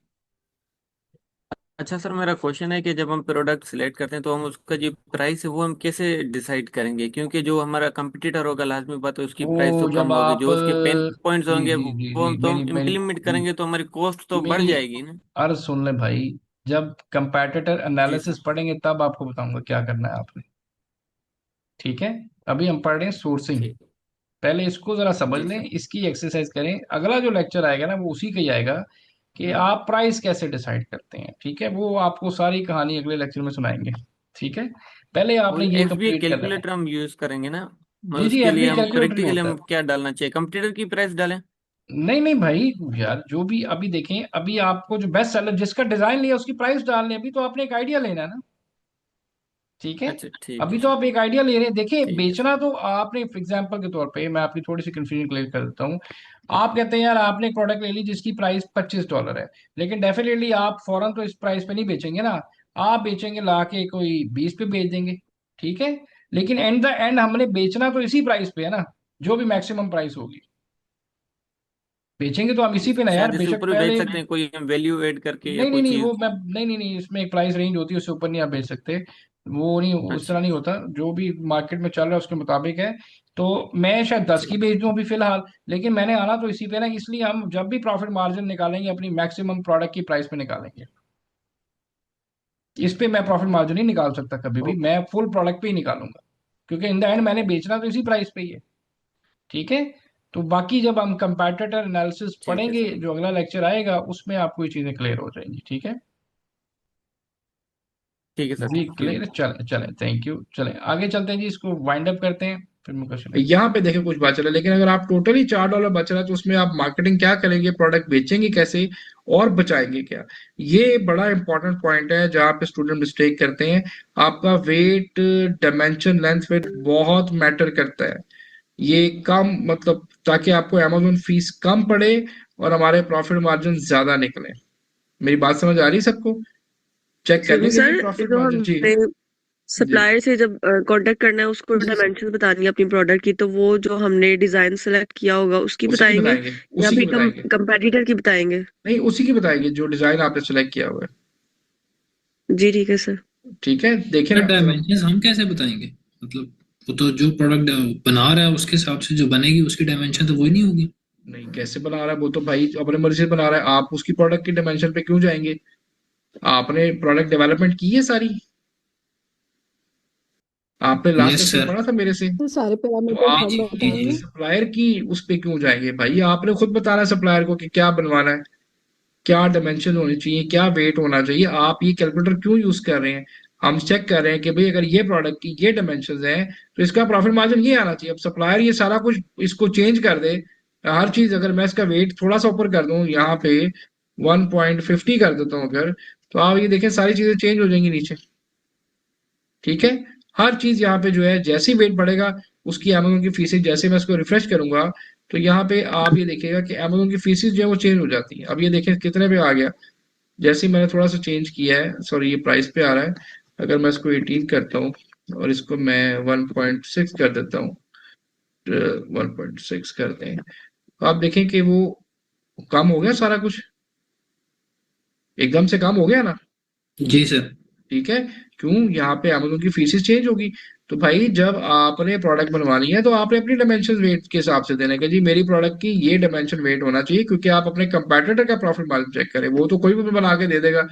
अच्छा सर, मेरा क्वेश्चन है कि जब हम प्रोडक्ट सिलेक्ट करते हैं तो हम उसका जो प्राइस है वो हम कैसे डिसाइड करेंगे, क्योंकि जो हमारा कंपटीटर होगा लाजमी बात है उसकी प्राइस तो वो कम जब होगी, आप जो उसके पेन पॉइंट्स जी होंगे जी जी वो जी, हम तो हम इम्प्लीमेंट करेंगे तो हमारी कॉस्ट तो बढ़ मेरी जाएगी ना। अर्ज सुन ले भाई। जब कंपैटिटर जी एनालिसिस सर। पढ़ेंगे तब आपको बताऊंगा क्या करना है आपने। ठीक है, अभी हम पढ़ रहे हैं सोर्सिंग। ठीक। पहले इसको जरा समझ जी लें, सर। इसकी एक्सरसाइज करें। अगला जो लेक्चर आएगा ना वो उसी का ही आएगा कि हम्म। आप प्राइस कैसे डिसाइड करते हैं। ठीक है, वो आपको सारी कहानी अगले लेक्चर में सुनाएंगे। ठीक है, पहले और आपने ये एफबीआई कंप्लीट कर देना है। कैलकुलेटर हम यूज करेंगे ना, मैं जी जी, उसके लिए एफबी हम कैलकुलेटर ही प्रैक्टिकली होता है। हम क्या डालना चाहिए, कंप्यूटर की प्राइस डालें? नहीं नहीं भाई, यार जो भी अभी देखें, अभी आपको जो बेस्ट सेलर जिसका डिजाइन लिया उसकी प्राइस डालनी है। अभी तो आपने एक आइडिया लेना है ना। ठीक है, अच्छा ठीक है अभी तो सर। आप एक आइडिया ले रहे हैं। देखिए, ठीक है सर। बेचना तो आपने, फॉर एग्जांपल के तौर पे मैं आपकी थोड़ी सी कंफ्यूजन क्लियर कर देता हूँ। आप कहते हैं यार आपने एक प्रोडक्ट ले ली जिसकी प्राइस $25 है, लेकिन डेफिनेटली आप फौरन तो इस प्राइस पे नहीं बेचेंगे ना। आप बेचेंगे ला के कोई 20 पे बेच देंगे। ठीक है, लेकिन एंड द एंड हमने बेचना तो इसी प्राइस पे है ना, जो भी मैक्सिमम प्राइस होगी। बेचेंगे तो हम जी इसी पे सर, ना यार, शायद इससे बेशक ऊपर भी बेच पहले। सकते हैं कोई हम वैल्यू ऐड करके या नहीं नहीं कोई नहीं, वो चीज। मैं, नहीं नहीं नहीं, इसमें एक प्राइस रेंज होती है, उससे ऊपर नहीं आप बेच सकते। वो नहीं, उस अच्छा। तरह नहीं होता। जो भी मार्केट में चल रहा है उसके मुताबिक है। तो मैं शायद 10 की ठीक। बेच दूं अभी फिलहाल, लेकिन मैंने आना तो इसी पे ना, इसलिए हम जब भी प्रॉफिट मार्जिन निकालेंगे अपनी मैक्सिमम प्रोडक्ट की प्राइस पे निकालेंगे। इस पे मैं प्रॉफिट मार्जिन नहीं निकाल सकता कभी भी, ओ, मैं फुल प्रोडक्ट पे ही निकालूंगा, क्योंकि इन द एंड मैंने बेचना तो इसी प्राइस पे ही है। ठीक है, तो बाकी जब हम कंपैटिटर एनालिसिस ठीक है पढ़ेंगे, सर। जो अगला लेक्चर आएगा उसमें आपको ये चीजें क्लियर हो जाएंगी। ठीक है ठीक है सर, जी, थैंक यू। क्लियर। चले चले, थैंक यू। चले आगे चलते हैं जी, इसको वाइंड अप करते हैं, फिर मैं क्वेश्चन यहाँ पे देखें कुछ बच रहा है। लेकिन अगर आप टोटली $4 बच रहा है तो उसमें आप मार्केटिंग क्या करेंगे, प्रोडक्ट बेचेंगे कैसे, और बचाएंगे क्या। ये बड़ा इंपॉर्टेंट पॉइंट है जहाँ पे स्टूडेंट मिस्टेक करते हैं। आपका वेट, डायमेंशन, लेंथ, वेट बहुत मैटर करता है। ये कम मतलब, ताकि आपको अमेजोन फीस कम पड़े और हमारे प्रॉफिट मार्जिन ज्यादा निकले। मेरी बात समझ आ रही है सबको? चेक कर एक्सक्यूज मी लीजिए सर, जी प्रॉफिट जो मार्जिन जी। हमने जी सप्लायर से जब कांटेक्ट करना है, उसको जी सर। डायमेंशन बतानी है अपनी प्रोडक्ट की, तो वो जो हमने डिजाइन सेलेक्ट किया होगा उसकी उसी की बताएंगे बताएंगे, या उसी की फिर बताएंगे। कंपेटिटर की बताएंगे? नहीं, उसी की बताएंगे जो डिजाइन आपने सेलेक्ट किया हुआ है। जी ठीक है सर। ठीक है, देखे सर ना जरा। डायमेंशंस हम कैसे बताएंगे? मतलब वो तो जो प्रोडक्ट बना रहा है उसके हिसाब से जो बनेगी उसकी डायमेंशन तो वही नहीं होगी। नहीं, कैसे बना रहा है वो तो भाई अपने मर्जी से बना रहा है। आप उसकी प्रोडक्ट की डायमेंशन पे क्यों जाएंगे? आपने प्रोडक्ट डेवलपमेंट की है सारी, आपने लास्ट यस लेक्चर सर। पढ़ा था मेरे से। तो सारे तो पैरामीटर्स आप हम जी जी। बताएंगे। सप्लायर की उस पे क्यों जाएंगे भाई? आपने खुद बताना है सप्लायर को कि क्या बनवाना है, क्या डायमेंशन होनी चाहिए, क्या वेट होना चाहिए। आप ये कैलकुलेटर क्यों यूज कर रहे हैं? हम चेक कर रहे हैं कि भाई अगर ये प्रोडक्ट की ये डायमेंशन हैं तो इसका प्रॉफिट मार्जिन ये आना चाहिए। अब सप्लायर ये सारा कुछ इसको चेंज कर दे, हर चीज, अगर मैं इसका वेट थोड़ा सा ऊपर कर दूं, यहाँ पे 1.50 कर देता हूँ अगर, तो आप ये देखें सारी चीजें चेंज हो जाएंगी नीचे। ठीक है, हर चीज यहाँ पे जो है जैसे ही वेट बढ़ेगा, उसकी अमेजोन की फीसेज, जैसे मैं इसको रिफ्रेश करूंगा तो यहाँ पे आप ये देखिएगा कि अमेजोन की फीसेज जो है वो चेंज हो जाती है। अब ये देखें कितने पे आ गया, जैसे ही मैंने थोड़ा सा चेंज किया है, सॉरी ये प्राइस पे आ रहा है। अगर मैं इसको 18 करता हूँ और इसको मैं 1.6 कर देता हूँ, 1.6 करते हैं, तो आप देखें कि वो कम हो गया सारा कुछ, एकदम से कम हो गया ना। जी सर। ठीक है, क्यों? यहाँ पे अमेजोन की फीसेस चेंज होगी। तो भाई जब आपने प्रोडक्ट बनवानी है तो आपने अपनी डायमेंशन वेट के हिसाब से देना है कि जी मेरी प्रोडक्ट की ये डायमेंशन वेट होना चाहिए, क्योंकि आप अपने कंपेटिटर का प्रॉफिट मार्जिन चेक करें। वो तो कोई भी बना के दे देगा,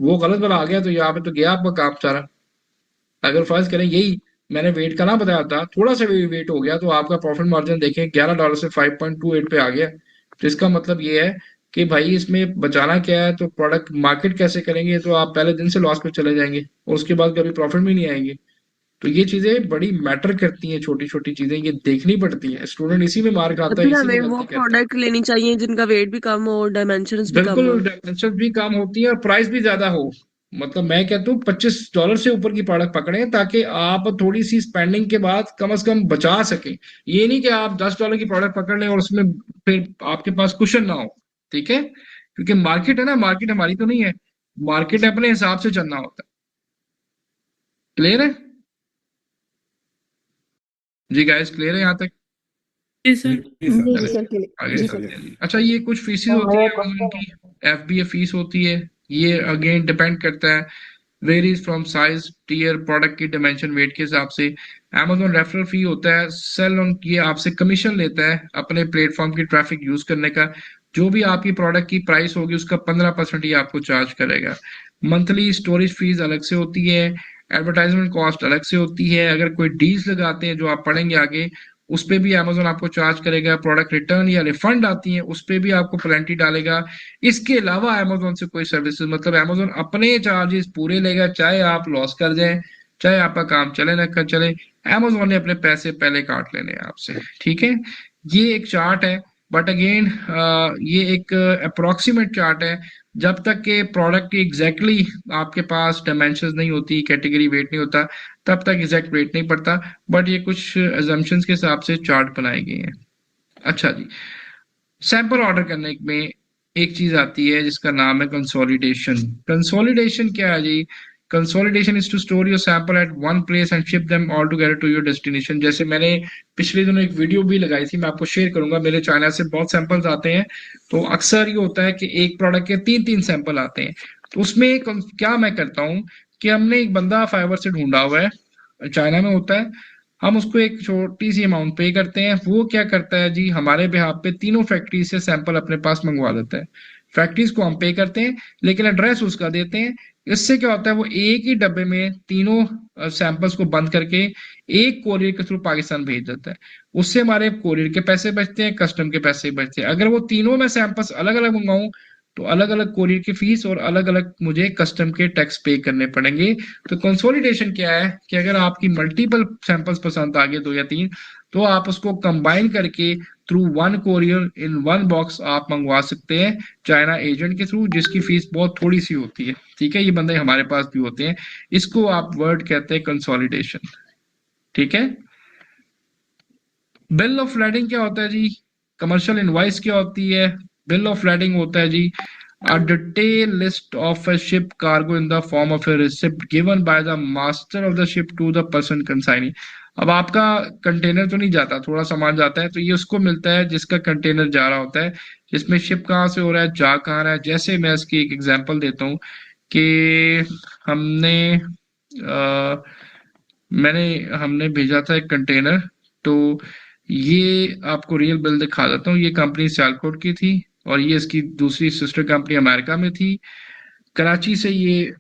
वो गलत बना गया तो यहाँ पे तो गया आपका काम सारा। अगर फर्ज करें यही मैंने वेट का ना बताया था, थोड़ा सा भी वेट हो गया तो आपका प्रॉफिट मार्जिन देखें $11 से 5.28 पे आ गया। तो इसका मतलब ये है कि भाई इसमें बचाना क्या है, तो प्रोडक्ट मार्केट कैसे करेंगे, तो आप पहले दिन से लॉस पे चले जाएंगे और उसके बाद कभी प्रॉफिट में नहीं आएंगे। तो ये चीजें बड़ी मैटर करती हैं, छोटी छोटी चीजें ये देखनी पड़ती हैं। स्टूडेंट इसी में मार खाता है, अभी इसीलिए हमें वो गलती करता है। प्रोडक्ट लेनी चाहिए जिनका वेट भी कम हो और डायमेंशंस भी कम बिल्कुल, हो। डायमेंशन भी कम होती है और प्राइस भी ज्यादा हो। मतलब मैं कहता हूँ $25 से ऊपर की प्रोडक्ट पकड़ें, ताकि आप थोड़ी सी स्पेंडिंग के बाद कम से कम बचा सकें। ये नहीं कि आप $10 की प्रोडक्ट पकड़ लें और उसमें फिर आपके पास कुशन ना हो। ठीक है, क्योंकि मार्केट है ना, मार्केट हमारी तो नहीं है। मार्केट अपने हिसाब से चलना होता है। क्लियर है जी गाइस, क्लियर है यहाँ तक? जी सर। जी सर। जी चले सर आगे जी चलते सर। हैं जी। अच्छा, ये कुछ फीसेस सर होती मेरा है अमेज़न क्वेश्चन की, एफबीए फीस होती है। ये अगेन डिपेंड करता है, varies from size, tier, product की डायमेंशन, वेट के हिसाब से। Amazon रेफरल फी होता है, सेल ऑन, ये आपसे कमीशन लेता है अपने प्लेटफॉर्म की ट्रैफिक यूज करने का। जो भी आपकी प्रोडक्ट की प्राइस होगी उसका 15% ही आपको चार्ज करेगा। मंथली स्टोरेज फीस अलग से होती है, एडवर्टाइजमेंट कॉस्ट अलग से होती है। अगर कोई डील्स लगाते हैं जो आप पढ़ेंगे आगे, उस पे भी Amazon आपको चार्ज करेगा। प्रोडक्ट रिटर्न या रिफंड आती है, उस पे भी आपको पेनल्टी डालेगा। इसके अलावा Amazon से कोई सर्विसेज, मतलब Amazon अपने चार्जेस पूरे लेगा, चाहे आप लॉस कर जाए, चाहे आपका काम चले ना कर चले, Amazon ने अपने पैसे पहले काट लेने हैं आपसे। ठीक है, ये एक चार्ट है, बट अगेन ये एक अप्रोक्सीमेट चार्ट है। जब तक के प्रोडक्ट की एग्जैक्टली आपके पास डायमेंशंस नहीं होती, कैटेगरी वेट नहीं होता, तब तक एग्जैक्ट वेट नहीं पड़ता। बट ये कुछ अजम्पशंस के हिसाब से चार्ट बनाए गए हैं। अच्छा जी, सैंपल ऑर्डर करने में एक चीज आती है जिसका नाम है कंसोलिडेशन। कंसोलिडेशन क्या है जी? Consolidation is to store your sample at one place and ship them all together to your destination. जैसे मैंने पिछले दिनों एक वीडियो भी लगाई थी, मैं आपको शेयर करूंगा, मेरे चाइना से बहुत सैंपल्स आते हैं। तो अक्सर ये होता है कि एक प्रोडक्ट के 3-3 सैंपल आते हैं। तो उसमें क्या मैं करता हूँ कि हमने एक बंदा फाइवर से ढूंढा हुआ है, चाइना में होता है। हम उसको एक छोटी सी अमाउंट पे करते हैं, वो क्या करता है जी, हमारे बिहाफ पे तीनों फैक्ट्री से सैंपल अपने पास मंगवा देता है। फैक्ट्रीज को हम पे करते हैं, लेकिन एड्रेस उसका देते हैं। इससे क्या होता है, वो एक ही डब्बे में तीनों सैंपल्स को बंद करके एक कोरियर के थ्रू पाकिस्तान भेज देता है। उससे हमारे कोरियर के पैसे बचते हैं, कस्टम के पैसे बचते हैं। अगर वो तीनों में सैंपल्स अलग अलग मंगाऊं तो अलग अलग कोरियर की फीस और अलग अलग मुझे कस्टम के टैक्स पे करने पड़ेंगे। तो कंसोलिडेशन क्या है कि अगर आपकी मल्टीपल सैंपल्स पसंद आ गए, 2 या 3, तो आप उसको कंबाइन करके through one courier in one box आप मंगवा सकते हैं चाइना एजेंट के थ्रू, जिसकी फीस बहुत थोड़ी सी होती है। ठीक है, ये बंदे हमारे पास भी होते हैं। इसको आप वर्ड कहते हैं कंसोलिडेशन। ठीक है, बिल ऑफ lading क्या होता है जी? कमर्शियल इनवाइस क्या होती है? बिल ऑफ lading होता है जी, a detailed list of a ship cargo in the form of a receipt given by the master of the ship to the person consignee। अब आपका कंटेनर तो नहीं जाता, थोड़ा सामान जाता है, तो ये उसको मिलता है जिसका कंटेनर जा रहा होता है, जिसमें शिप कहाँ से हो रहा है, जा कहाँ रहा है। जैसे मैं इसकी एक एग्जांपल देता हूँ कि हमने अ, हमने भेजा था एक कंटेनर। तो ये आपको रियल बिल दिखा देता हूँ। ये कंपनी सियालकोट की थी और ये इसकी दूसरी सिस्टर कंपनी अमेरिका में थी। कराची से ये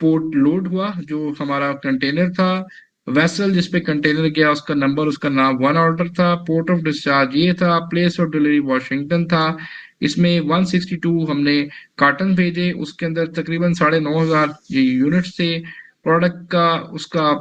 पोर्ट लोड हुआ, जो हमारा कंटेनर था। वेसल जिस पे कंटेनर गया उसका नंबर, उसका नाम, वन ऑर्डर था। पोर्ट ऑफ डिस्चार्ज ये था। प्लेस ऑफ डिलीवरी वॉशिंगटन था। इसमें 162 हमने कार्टन भेजे, उसके अंदर तकरीबन 9,500 यूनिट्स थे। प्रोडक्ट का उसका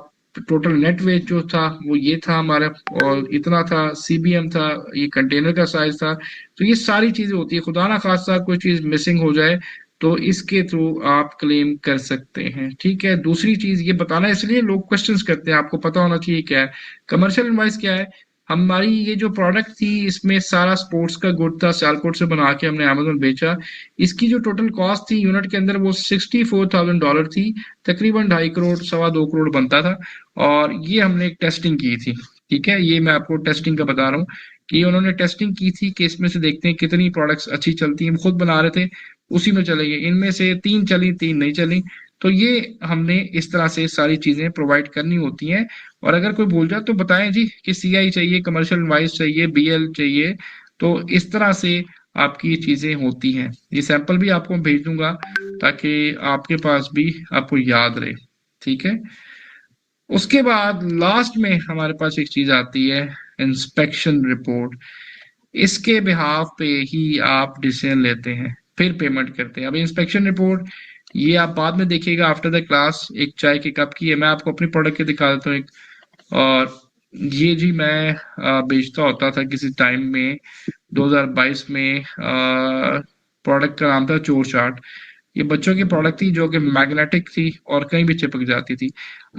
टोटल नेट वेट जो था वो ये था हमारा, और इतना था। सीबीएम था, ये कंटेनर का साइज था। तो ये सारी चीजें होती है, खुदा ना खास्ता कोई चीज मिसिंग हो जाए तो इसके थ्रू आप क्लेम कर सकते हैं। ठीक है, दूसरी चीज ये बताना, इसलिए लोग क्वेश्चंस करते हैं, आपको पता होना चाहिए क्या है कमर्शियल इनवॉइस क्या है। हमारी ये जो प्रोडक्ट थी इसमें सारा स्पोर्ट्स का गुड था, सियालकोट से बना के हमने अमेज़न बेचा। इसकी जो टोटल कॉस्ट थी यूनिट के अंदर वो $64,000 थी। तकरीबन 2.5 करोड़, 2.25 करोड़ बनता था। और ये हमने एक टेस्टिंग की थी। ठीक है, ये मैं आपको टेस्टिंग का बता रहा हूँ कि उन्होंने टेस्टिंग की थी कि इसमें से देखते हैं कितनी प्रोडक्ट्स अच्छी चलती हैं। वो खुद बना रहे थे, उसी में चले गए। इनमें से 3 चली, 3 नहीं चली। तो ये हमने इस तरह से सारी चीजें प्रोवाइड करनी होती हैं। और अगर कोई भूल जाए तो बताएं जी कि सीआई चाहिए, कमर्शियल इनवॉइस चाहिए, बीएल चाहिए। तो इस तरह से आपकी चीजें होती हैं। ये सैंपल भी आपको भेज दूंगा ताकि आपके पास भी आपको याद रहे। ठीक है, उसके बाद लास्ट में हमारे पास एक चीज आती है, इंस्पेक्शन रिपोर्ट। इसके बिहाफ पे ही आप डिसीजन लेते हैं, फिर पेमेंट करते हैं। अब इंस्पेक्शन रिपोर्ट ये आप बाद में देखिएगा आफ्टर द क्लास। एक चाय के कप की है, मैं आपको अपनी प्रोडक्ट के दिखा देता हूँ एक। और ये जी मैं बेचता होता था किसी टाइम में, 2022 में। प्रोडक्ट का नाम था चोर चाट। ये बच्चों की प्रोडक्ट थी जो कि मैग्नेटिक थी और कहीं भी चिपक जाती थी।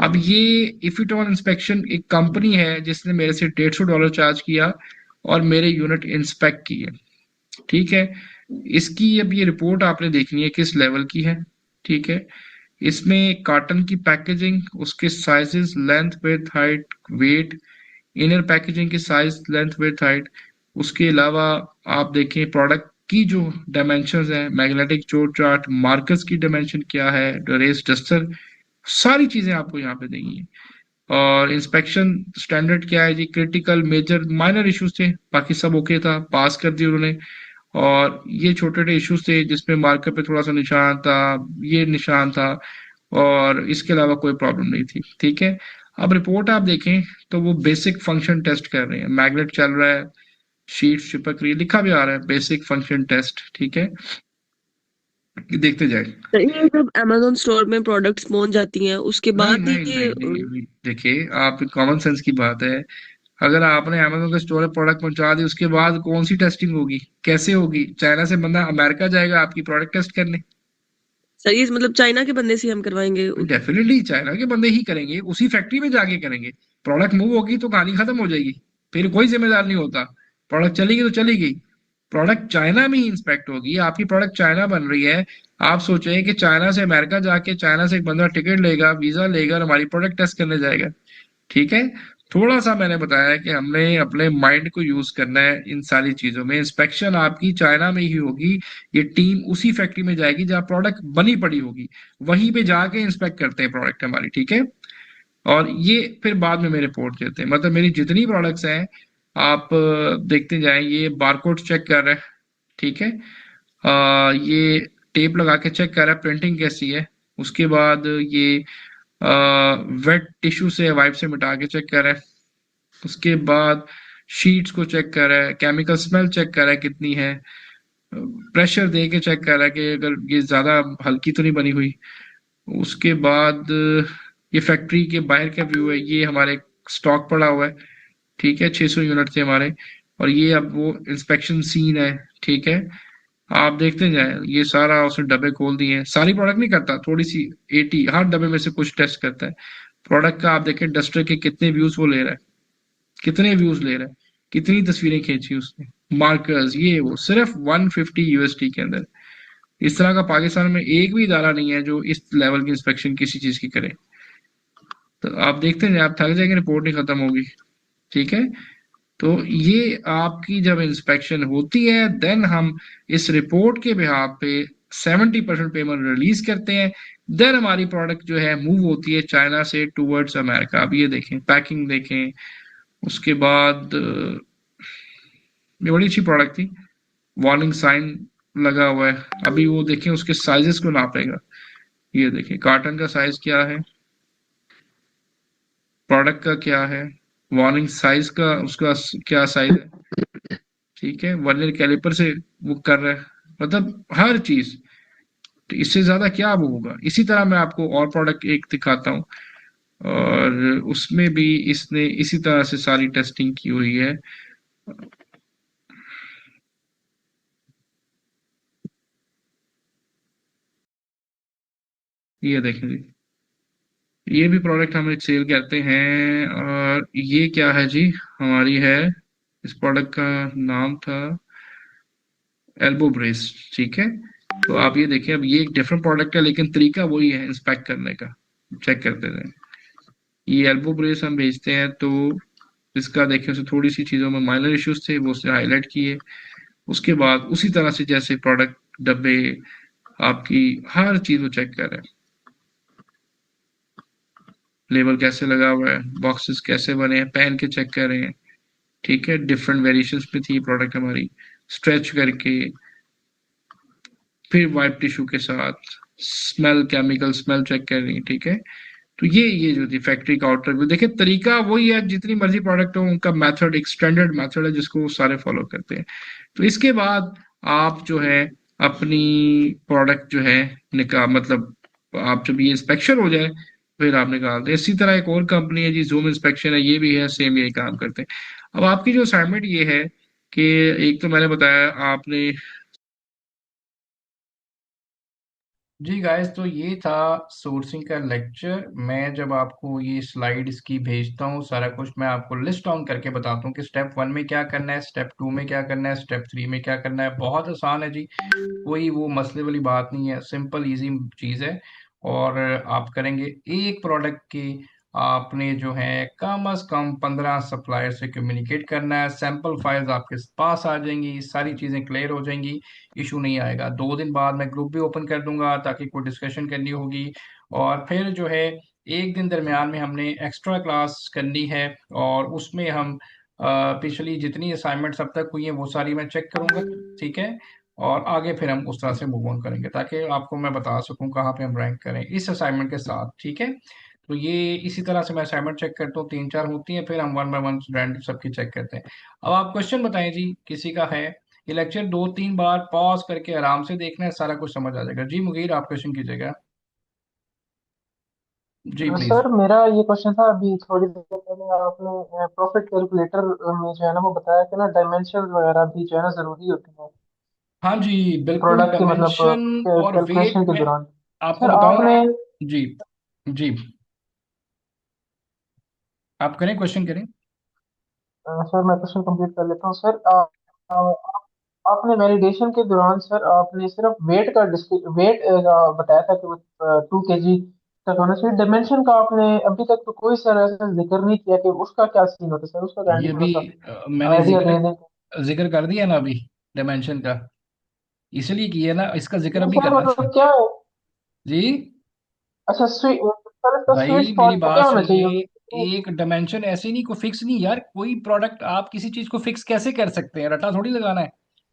अब ये इफिटॉन इंस्पेक्शन एक कंपनी है जिसने मेरे से $150 चार्ज किया और मेरे यूनिट इंस्पेक्ट किए। ठीक है, इसकी अब ये रिपोर्ट आपने देखनी है किस लेवल की है। ठीक है। इसमें कार्टन की पैकेजिंग, उसके sizes, length, width, height, weight, inner packaging की साइज, लेंथ, विड्थ, हाइट। उसके अलावा आप देखें प्रोडक्ट की जो डायमेंशंस हैं, मैग्नेटिक चोट चार्ट, मार्कर्स की डायमेंशन क्या है, रेस डस्टर, सारी चीजें आपको यहाँ पे देंगी हैं। और इंस्पेक्शन स्टैंडर्ड क्या है जी, क्रिटिकल, मेजर, माइनर इश्यूज थे, बाकी सब ओके था, पास कर दिए उन्होंने। और ये छोटे छोटे इश्यूज थे जिसमें मार्कर पे थोड़ा सा निशान था, ये निशान था, और इसके अलावा कोई प्रॉब्लम नहीं थी, ठीक है। अब रिपोर्ट आप देखें तो वो बेसिक फंक्शन टेस्ट कर रहे हैं, मैग्नेट चल रहा है, शीट चिपक रही है, लिखा भी आ रहा है बेसिक फंक्शन टेस्ट, ठीक है। देखते जाए। तो ये जब अमेजोन स्टोर में प्रोडक्ट्स पहुंच जाती हैं उसके नहीं बाद नहीं ये नहीं नहीं नहीं, देखिए आप, कॉमन सेंस की बात है। अगर आपने अमेजोन के स्टोर पे प्रोडक्ट पहुंचा दी, उसके बाद कौन सी टेस्टिंग होगी, कैसे होगी? चाइना से बंदा अमेरिका जाएगा आपकी प्रोडक्ट टेस्ट करने? सर ये मतलब चाइना के बंदे से हम करवाएंगे? डेफिनेटली चाइना के बंदे ही करेंगे, उसी फैक्ट्री में जाके करेंगे। प्रोडक्ट मूव होगी तो कहानी खत्म हो जाएगी, फिर कोई जिम्मेदार नहीं होता। प्रोडक्ट चली गई तो चली गई। प्रोडक्ट चाइना में ही इंस्पेक्ट होगी, आपकी प्रोडक्ट चाइना बन रही है। आप सोचें कि चाइना से अमेरिका जाके चाइना से एक बंदा टिकट लेगा, वीजा लेगा और हमारी प्रोडक्ट टेस्ट करने जाएगा, ठीक है। थोड़ा सा मैंने बताया कि हमने अपने माइंड को यूज करना है इन सारी चीजों में। इंस्पेक्शन आपकी चाइना में ही होगी, ये टीम उसी फैक्ट्री में जाएगी जहाँ प्रोडक्ट बनी पड़ी होगी, वहीं पे जाके इंस्पेक्ट करते हैं प्रोडक्ट हमारी, ठीक है। और ये फिर बाद में मेरे रिपोर्ट देते हैं, मतलब मेरी जितनी प्रोडक्ट्स हैं आप देखते जाएं। ये बारकोड चेक कर रहे हैं, ठीक है। ये टेप लगा के चेक कर रहा है प्रिंटिंग कैसी है। उसके बाद ये वेट टिश्यू से, वाइप से मिटा के चेक कर रहा है। उसके बाद शीट्स को चेक कर रहा है, केमिकल स्मेल चेक कर रहा है कितनी है, प्रेशर दे के चेक कर रहा है कि अगर ये ज्यादा हल्की तो नहीं बनी हुई। उसके बाद ये फैक्ट्री के बाहर का व्यू है, ये हमारे स्टॉक पड़ा हुआ है, ठीक है, 600 यूनिट थे हमारे। और ये अब वो इंस्पेक्शन सीन है, ठीक है। आप देखते जाएं, ये सारा उसने डब्बे खोल दिए हैं, सारी प्रोडक्ट नहीं करता, थोड़ी सी 80 हर डब्बे में से कुछ टेस्ट करता है। प्रोडक्ट का आप देखें डस्टर के कितने व्यूज वो ले रहा है, कितने व्यूज ले रहा है, कितनी तस्वीरें खींची उसने, मार्कर्स, ये वो, सिर्फ 150 यूएसडी के अंदर। इस तरह का पाकिस्तान में एक भी इदारा नहीं है जो इस लेवल की इंस्पेक्शन किसी चीज की करे। तो आप देखते हैं, आप थक जाएंगे, रिपोर्ट नहीं खत्म होगी, ठीक है। तो ये आपकी जब इंस्पेक्शन होती है, देन हम इस रिपोर्ट के बिहाफ पे 70% पेमेंट रिलीज करते हैं। देन हमारी प्रोडक्ट जो है मूव होती है चाइना से टूवर्ड्स अमेरिका। अब ये देखें, पैकिंग देखें। उसके बाद ये बड़ी अच्छी प्रोडक्ट थी, वार्निंग साइन लगा हुआ है। अभी वो देखें उसके साइजेस को नापेगा। ये देखें कार्टन का साइज क्या है, प्रोडक्ट का क्या है, वार्निंग साइज का उसका क्या साइज है, ठीक है। वर्नियर कैलिपर से वो कर रहा है, मतलब हर चीज। तो इससे ज्यादा क्या वो होगा। इसी तरह मैं आपको और प्रोडक्ट एक दिखाता हूँ, और उसमें भी इसने इसी तरह से सारी टेस्टिंग की हुई है। ये देखें जी, ये भी प्रोडक्ट हम एक सेल करते हैं। और ये क्या है जी, हमारी है, इस प्रोडक्ट का नाम था एल्बो ब्रेस, ठीक है। तो आप ये देखें, अब ये एक डिफरेंट प्रोडक्ट है लेकिन तरीका वही है इंस्पेक्ट करने का, चेक करते थे। ये एल्बो ब्रेस हम भेजते हैं, तो इसका देखें उसे थोड़ी सी चीज़ों में माइनर इश्यूज थे, वो उसने हाईलाइट किए। उसके बाद उसी तरह से जैसे प्रोडक्ट डब्बे, आपकी हर चीज़ वो चेक कर रहे हैं, लेबल कैसे लगा हुआ है, बॉक्सेस कैसे बने हैं, पहन के चेक कर रहे हैं, ठीक है। डिफरेंट वेरिएशंस में थी प्रोडक्ट हमारी, स्ट्रेच करके, फिर वाइप टिश्यू के साथ, स्मेल, केमिकल स्मेल चेक कर रही है, ठीक है। तो ये जो थी फैक्ट्री का आउटर व्यू, देखिए तरीका वही है, जितनी मर्जी प्रोडक्ट हो उनका मेथड एक स्टैंडर्ड मेथड है जिसको वो सारे फॉलो करते हैं। तो इसके बाद आप जो है अपनी प्रोडक्ट जो है निकाल, मतलब आप जब ये इंस्पेक्शन हो जाए फिर आप निकालते हैं। इसी तरह एक और कंपनी है जी, जूम इंस्पेक्शन है, ये भी है, सेम यही काम करते हैं। अब आपकी जो असाइनमेंट ये है कि एक तो मैंने बताया आपने जी गाइस, तो ये था सोर्सिंग का लेक्चर। मैं जब आपको ये स्लाइड इसकी भेजता हूँ, सारा कुछ मैं आपको लिस्ट डाउन करके बताता हूँ कि स्टेप 1 में क्या करना है, स्टेप 2 में क्या करना है, स्टेप 3 में क्या करना है। बहुत आसान है जी, कोई वो मसले वाली बात नहीं है, सिंपल इजी चीज़ है। और आप करेंगे एक प्रोडक्ट की, आपने जो है कम से कम 15 सप्लायर से कम्युनिकेट करना है। सैंपल फाइल्स आपके पास आ जाएंगी, सारी चीज़ें क्लियर हो जाएंगी, इशू नहीं आएगा। 2 दिन बाद मैं ग्रुप भी ओपन कर दूंगा ताकि कोई डिस्कशन करनी होगी। और फिर जो है एक दिन दरमियान में हमने एक्स्ट्रा क्लास करनी है, और उसमें हम पिछली जितनी असाइनमेंट्स अब तक हुई हैं वो सारी मैं चेक करूंगा, ठीक है। और आगे फिर हम उस तरह से मूव ऑन करेंगे ताकि आपको मैं बता सकूं कहाँ पे हम रैंक करें इस असाइनमेंट के साथ, ठीक है। तो ये इसी तरह से मैं असाइनमेंट चेक करता हूँ, 3-4 होती हैं, फिर हम 1 बाय 1 रैंडम सबकी चेक करते हैं। अब आप क्वेश्चन बताएं जी, किसी का है। ये लेक्चर 2-3 बार पॉज करके आराम से देखना है, सारा कुछ समझ आ जाएगा। जी मुगीर, आप क्वेश्चन कीजिएगा। जी प्लीज। सर मेरा ये क्वेश्चन था, अभी थोड़ी देर पहले आपने प्रॉफिट कैलकुलेटर में जो है ना वो बताया कि ना डायमेंशन वगैरह भी जो है ना जरूरी होती है हाँ जी, बिल्कुल प्रोडक्ट की, मतलब डायमेंशन और वेट कैलकुलेशन के में दौरान। आपको सर बताऊं। आपने जी जी, आप करें, क्वेश्चन करें। सर मैं क्वेश्चन कंप्लीट कर लेता हूँ सर। आपने वैलिडेशन के दौरान सर आपने सिर्फ वेट बताया था कि वो 2 kg तक होना चाहिए। डायमेंशन का आपने अभी तक तो कोई सर ऐसा जिक्र नहीं किया कि उसका क्या सीन होता है सर, उसका ये काइंडली थोड़ा अभी सा मैंने आइडिया दे दें। जिक्र कर दिया ना अभी, डायमेंशन का। इसलिए किया ना, इसका जिक्र नहीं अभी सर, करना था। मतलब क्या है? जी अच्छा सर इसका स्वीट भाई मेरी स्पॉट बात क्या होना चाहिए? सुनिए, एक डायमेंशन ऐसे नहीं, को फिक्स नहीं यार। कोई प्रोडक्ट आप किसी चीज को फिक्स कैसे कर सकते हैं, रटा थोड़ी लगाना है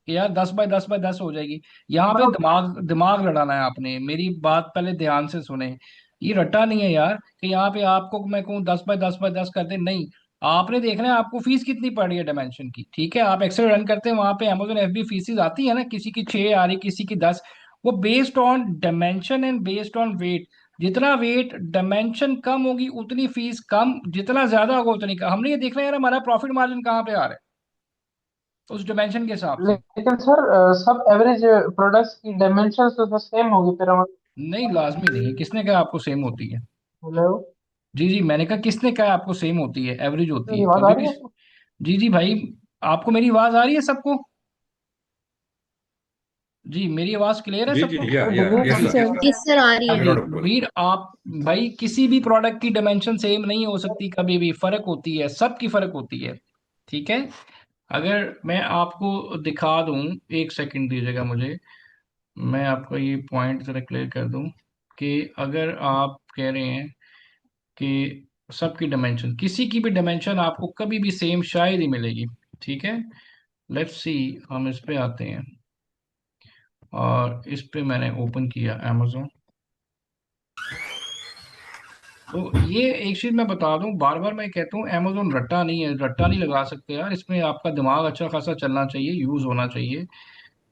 कि यार 10 बाय 10 बाय 10 हो जाएगी। यहाँ पे मतलब दिमाग दिमाग लड़ाना है आपने, मेरी बात पहले ध्यान से सुने। ये रट्टा नहीं है यार कि यहाँ पे आपको मैं कहूँ 10 बाय 10 बाय 10 कर दे, नहीं। आपने देखना है आपको फीस कितनी पड़ रही है डायमेंशन की, ठीक है। आप एक्सेल रन करते हैं, वहां पे अमेजोन एफबी फीसिस आती है ना, किसी की 6 आ रही, किसी की 10। वो based on dimension and based on weight. जितना वेट डायमेंशन कम होगी उतनी फीस कम, जितना ज्यादा होगा उतनी कम। हमने ये देखना है यार हमारा प्रॉफिट मार्जिन कहाँ पे आ रहा है उस डायमेंशन के हिसाब से। लेकिन सर सब एवरेज प्रोडक्ट्स की डायमेंशन तो सेम होगी फिर हम। नहीं, लाजमी नहीं है। किसने कहा आपको सेम होती है? हेलो, जी जी, मैंने कहा किसने कहा आपको सेम होती है, एवरेज होती मेरी है आवाज आ कभी रही भी। है आपको? जी जी भाई, आपको मेरी आवाज आ रही है सबको? जी मेरी आवाज क्लियर है जी जी, सबको? या सर या जमीन यस जी sir, sir. Yes sir, yes sir, आ रही हाँ है। जी ऑडिबल। वीर, आप भाई किसी भी प्रोडक्ट की डायमेंशन सेम नहीं हो सकती, कभी भी फर्क होती है, सबकी फर्क होती है, ठीक है। अगर मैं आपको दिखा दूं, एक सेकंड दीजिएगा मुझे, मैं आपको ये पॉइंट जरा क्लियर कर दूं कि अगर आप कह रहे हैं कि सबकी डायमेंशन, किसी की भी डायमेंशन आपको कभी भी सेम शायद ही मिलेगी, ठीक है। लेट्स सी, हम इस पे आते हैं, और इस पे मैंने ओपन किया amazon। तो ये एक चीज मैं बता दूं, बार बार मैं कहता हूँ amazon रट्टा नहीं है, रट्टा नहीं लगा सकते यार। इसमें आपका दिमाग अच्छा खासा चलना चाहिए, यूज होना चाहिए,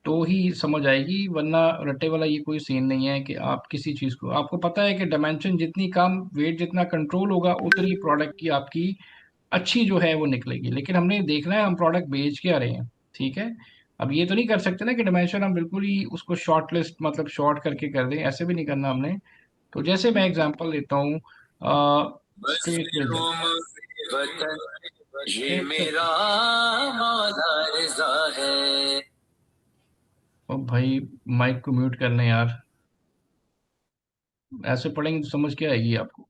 तो ही समझ आएगी। वरना रट्टे वाला ये कोई सीन नहीं है कि आप किसी चीज को, आपको पता है कि डायमेंशन जितनी कम, वेट जितना कंट्रोल होगा, उतनी प्रोडक्ट की आपकी अच्छी जो है वो निकलेगी। लेकिन हमने देखना है हम प्रोडक्ट बेच के आ रहे हैं, ठीक है। अब ये तो नहीं कर सकते ना कि डायमेंशन हम बिल्कुल ही उसको शॉर्ट लिस्ट, मतलब शॉर्ट करके कर दें, ऐसे भी नहीं करना हमने। तो जैसे मैं एग्जांपल लेता हूँ, स्टेट प्रेजेंट, ये एक मेरा सेकंड। मौला रिजा है। ओ भाई, माइक को म्यूट कर लें यार, ऐसे पढ़ेंगे तो समझ क्या आएगी आपको।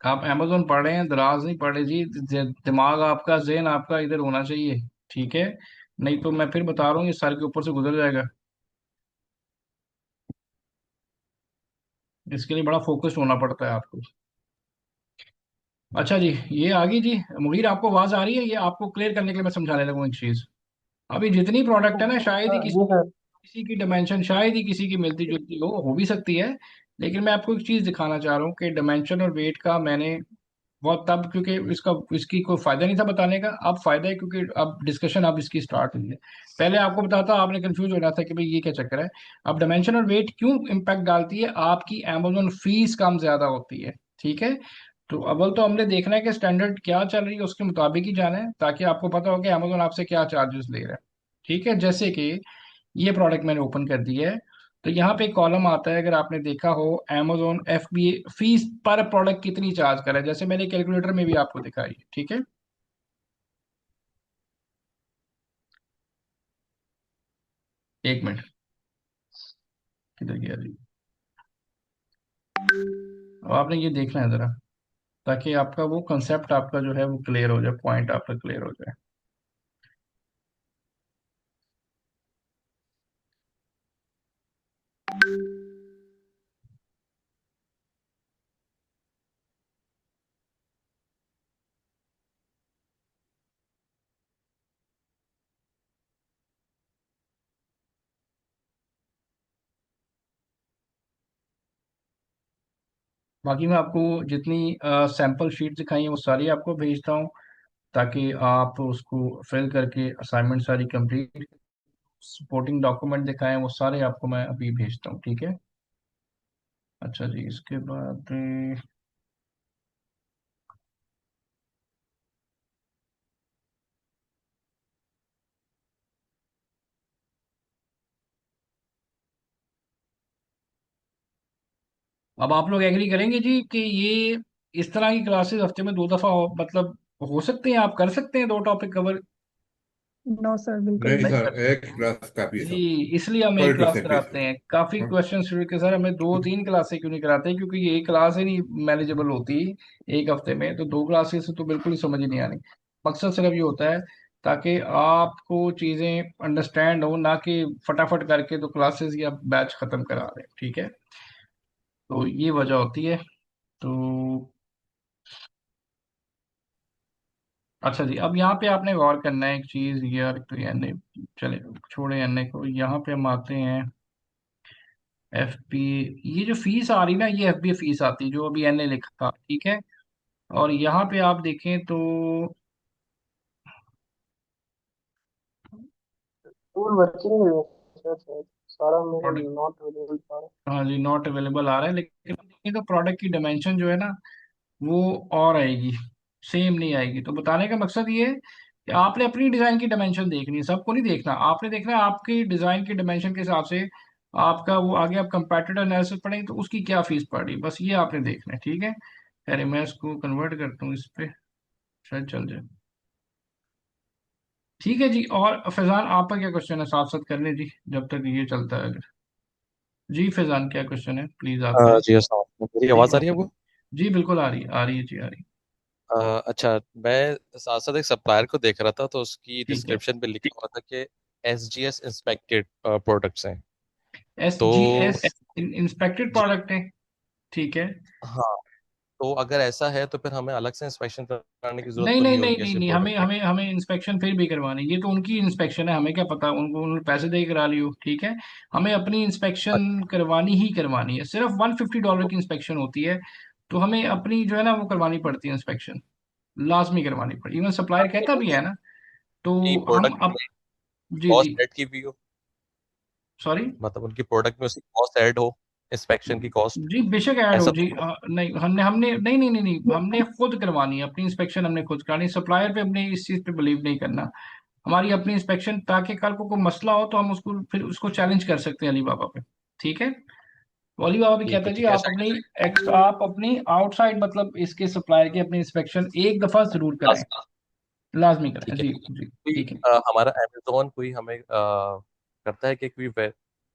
आप अमेजोन पढ़ रहे हैं, दराज नहीं पढ़ रहे जी। दिमाग आपका, जहन आपका इधर होना चाहिए, ठीक है। नहीं तो मैं फिर बता रहा हूँ ये सर के ऊपर से गुजर जाएगा। इसके लिए बड़ा फोकस्ड होना पड़ता है आपको। अच्छा जी, ये आ गई जी। मुगीर, आपको आवाज आ रही है? ये आपको क्लियर करने के लिए मैं समझाने लगा एक चीज। अभी जितनी प्रोडक्ट है ना, शायद ही किसी जी सर। किसी की डायमेंशन शायद ही किसी की मिलती जुलती हो भी सकती है। लेकिन मैं आपको एक चीज दिखाना चाह रहा हूँ कि डायमेंशन और वेट का मैंने बहुत, तब क्योंकि इसका इसकी कोई फायदा नहीं था बताने का, अब फायदा है क्योंकि अब डिस्कशन अब इसकी स्टार्ट हुई है। पहले आपको बताता आपने कंफ्यूज हो रहा था कि भाई ये क्या चक्कर है। अब डायमेंशन और वेट क्यों इम्पैक्ट डालती है, आपकी अमेजोन फीस कम ज्यादा होती है, ठीक है। तो अव्वल तो हमने देखना है कि स्टैंडर्ड क्या चल रही है, उसके मुताबिक ही जाना है, ताकि आपको पता हो कि अमेजोन आपसे क्या चार्जेस ले रहा है, ठीक है। जैसे कि ये प्रोडक्ट मैंने ओपन कर दिया है। तो यहाँ पे एक कॉलम आता है, अगर आपने देखा हो, Amazon FBA फीस पर प्रोडक्ट कितनी चार्ज कर रहा है, जैसे मैंने कैलकुलेटर में भी आपको दिखाई है, ठीक है। एक मिनट, किधर गया जी। अब आपने ये देखना है जरा, ताकि आपका वो कंसेप्ट आपका जो है वो क्लियर हो जाए, पॉइंट आपका क्लियर हो जाए। बाकी मैं आपको जितनी सैंपल शीट दिखाई है वो सारी आपको भेजता हूँ, ताकि आप उसको फिल करके असाइनमेंट सारी कंप्लीट, सपोर्टिंग डॉक्यूमेंट दिखाएं वो सारे आपको मैं अभी भेजता हूँ, ठीक है। अच्छा जी, इसके बाद अब आप लोग एग्री करेंगे जी कि ये इस तरह की क्लासेस हफ्ते में 2 दफा मतलब हो सकते हैं, आप कर सकते हैं 2 टॉपिक कवर? नो सर, बिल्कुल नहीं नहीं। नहीं सर, कर सकते एक क्लास काफी है जी, सर। इसलिए हम एक सॉरी टू क्लास से प्लीज। कराते हैं। काफी क्वेश्चन शुरू के सर, हमें 2-3 क्लासें क्यों नहीं कराते, क्योंकि ये एक क्लास ही नहीं मैनेजेबल होती एक हफ्ते में, तो 2 क्लासेस से तो बिल्कुल ही समझ ही नहीं आनी। मकसद सिर्फ ये होता है ताकि आपको चीजें अंडरस्टैंड हो, ना कि फटाफट करके तो क्लासेस या बैच खत्म करा रहे हैं, ठीक है। तो ये वजह होती है। तो अच्छा जी, अब यहाँ पे आपने गौर करना है एक चीज यार, तो ये एनए चले, छोड़े एनए को, यहाँ पे हम आते हैं एफ पी। ये जो फीस आ रही ना, ये एफ बी फीस आती है जो अभी एनए लिखा था, ठीक है। और यहाँ पे आप देखें तो टूल वर्किंग है सर शायद, सारा मेरे प्रोडक्ट, नॉट अवेलेबल था। हाँ जी, नॉट अवेलेबल आ रहा है, लेकिन हम देखें तो प्रोडक्ट की डायमेंशन जो है ना वो और आएगी, सेम नहीं आएगी। तो बताने का मकसद ये है कि आपने अपनी डिजाइन की डायमेंशन देखनी है, सबको नहीं देखना। आपने देखना है आपकी डिजाइन की डायमेंशन के हिसाब से आपका वो आगे, आप कंपैटिटर एनालिसिस पढ़ेंगे तो उसकी क्या फीस पड़ रही है, बस ये आपने देखना है, ठीक है। अरे मैं इसको कन्वर्ट करता हूँ इस पे, शायद चल जाए। ठीक है जी, और फैजान आपका क्या क्वेश्चन है, साथ साथ करने जी, जब तक ये चलता है। जी फैजान, क्या क्वेश्चन है, प्लीज आप करें। जी अस्सलाम वालेकुम। मेरी जी आवाज़ आ रही है वालेकुम। आपको? जी बिल्कुल आ रही है, आ रही है जी, आ रही है। अच्छा, मैं साथ साथ एक सप्लायर को देख रहा था तो उसकी ठीक है। डिस्क्रिप्शन पे लिखा हुआ था कि SGS इंस्पेक्टेड प्रोडक्ट्स हैं। एस तो जी एस इंस्पेक्टेड जी, प्रोडक्ट है, ठीक है। हाँ, तो अगर ऐसा है तो फिर हमें अलग से इंस्पेक्शन कराने की जरूरत नहीं तो नहीं नहीं नहीं होगी नहीं ऐसे नहीं, प्रोडक्ट हमें की? हमें हमें इंस्पेक्शन फिर भी करवानी, ये तो उनकी इंस्पेक्शन है, हमें क्या पता, उनको उन्होंने पैसे दे के करा लियो, ठीक है। हमें अपनी इंस्पेक्शन करवानी ही करवानी है, सिर्फ $150 की इंस्पेक्शन होती है। तो हमें अपनी जो है ना वो करवानी पड़ती है इंस्पेक्शन, लाजमी करवानी पड़ी, इवन सप्लायर कहता भी है ना। तो कि हम प्रोडक्ट अब, में जी जी, कॉस्ट ऐड की हुई हो, सॉरी। मतलब उनकी प्रोडक्ट में उसकी कॉस्ट ऐड हो, इंस्पेक्शन की कॉस्ट, जी बेशक ऐड हो ऐसा जी, तो नहीं नहीं हमने हमने नहीं नहीं नहीं नहीं, हमने खुद करवानी है अपनी इंस्पेक्शन, हमने खुद करानी, सप्लायर पे हमने इस चीज पे बिलीव नहीं करना। हमारी अपनी इंस्पेक्शन, ताकि कल को कोई मसला हो तो हम उसको फिर उसको चैलेंज कर सकते हैं अली बाबा पे, ठीक है। तो अली बाबा भी ठीक कहता है है जी, ठीक है, आप अपनी आप अपनी आउटसाइड मतलब इसके सप्लायर की अपनी इंस्पेक्शन एक दफा जरूर कराएं, ऐसा लाजमी कराएं ठीक है जी ठीक है। जी, कोई ठीक है। हमारा अमेजोन कोई हमें करता है कि कोई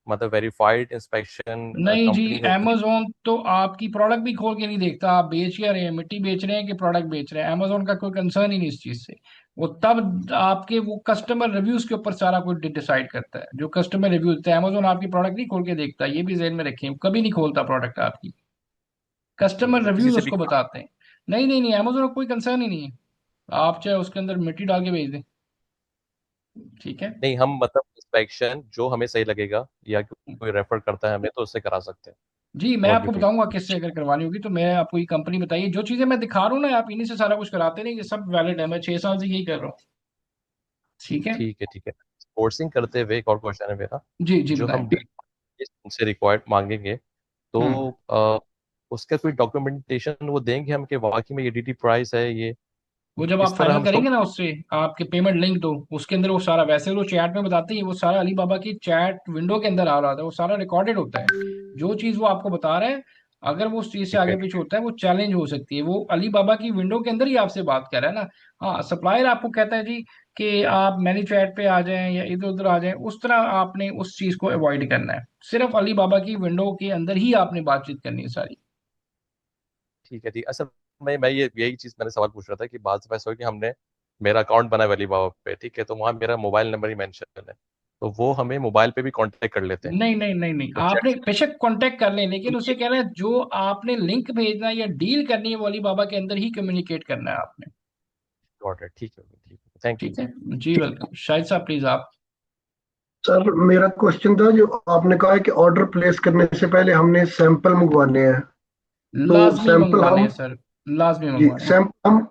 मतलब वेरीफाइड इंस्पेक्शन नहीं जी, कंपनी होती amazon तो आपकी प्रोडक्ट भी खोल के नहीं देखता, आप बेच क्या रहे हैं, मिट्टी बेच रहे हैं कि प्रोडक्ट बेच रहे हैं, amazon का कोई कंसर्न ही नहीं इस चीज से। वो तब आपके वो कस्टमर रिव्यूज के ऊपर सारा कुछ डिसाइड करता है, जो कस्टमर रिव्यू देते हैं। amazon आपकी प्रोडक्ट नहीं खोल के देखता, ये भी जेहन में रखें, कभी नहीं खोलता प्रोडक्ट आपकी, है कस्टमर वो किसी रिव्यूज से भी? उसको बताते हैं। नहीं नहीं नहीं, amazon का कोई कंसर्न ही नहीं है, आप चाहे उसके अंदर मिट्टी डाल के भेज दें, ठीक है। नहीं, हम मतलब इंस्पेक्शन जो हमें सही लगेगा या कोई रेफर करता है हमें तो उससे करा सकते हैं। जी मैं वॉट यू आपको फील? बताऊंगा किससे अगर करवानी होगी, तो मैं आपको ये कंपनी बताइए, जो चीजें मैं दिखा रहा हूँ ना, आप इन्हीं से सारा कुछ कराते नहीं, ये सब वैलिड है, मैं 6 साल से यही कर रहा हूँ, ठीक है। ठीक है ठीक है। सोर्सिंग करते हुए एक और क्वेश्चन है मेरा। जी जी जो बताएं। हम उनसे रिक्वायर्ड मांगेंगे तो हम्म। उसका कोई डॉक्यूमेंटेशन वो देंगे हम कि वाकई में ये DT प्राइस है ये? वो जब इस आप तरह फाइनल हम उसको करेंगे ना उससे आपके पेमेंट लिंक दो, उसके अंदर वो सारा, वैसे वो चैट में बताते ही वो सारा अली बाबा की चैट विंडो के अंदर आ रहा था, वो सारा रिकॉर्डेड होता है। जो चीज वो आपको बता रहा है, अगर वो उस चीज से ठीक आगे है। पीछे होता है वो चैलेंज हो सकती है। वो अली बाबा की विंडो के अंदर ही आपसे बात कर रहा है ना। हाँ, सप्लायर आपको कहता है जी कि आप मैनी चैट पे आ जाएं या इधर उधर आ जाएं, उस तरह आपने उस चीज को अवॉइड करना है। सिर्फ अली बाबा की विंडो के अंदर ही आपने बातचीत करनी है सारी। ठीक है। ठीक, असल मैं ये यही चीज मैंने सवाल पूछ रहा था कि बाद में ऐसा हो कि हमने मेरा अकाउंट बना है वली बाबा पे, ठीक है, तो वहाँ मेरा मोबाइल नंबर ही मेंशन है, तो वो हमें मोबाइल पे भी कांटेक्ट कर लेते हैं। नहीं नहीं नहीं नहीं, तो आपने बेशक कांटेक्ट कर लें, लेकिन उसे कह रहे हैं जो आपने लिंक भेजना है या डील करनी है वो अली बाबा के अंदर ही कम्युनिकेट करना है आपने। Got it. ठीक है, ठीक है, थैंक यू। ठीक है जी, वेलकम। शाहिद साहब प्लीज आप। सर मेरा क्वेश्चन था, जो आपने कहा है कि ऑर्डर प्लेस करने से पहले हमने सैंपल मंगवाने हैं, तो लाजमी सैंपल मंगवाने हम, हैं सर, लाजमी जी मंगवाने हैं।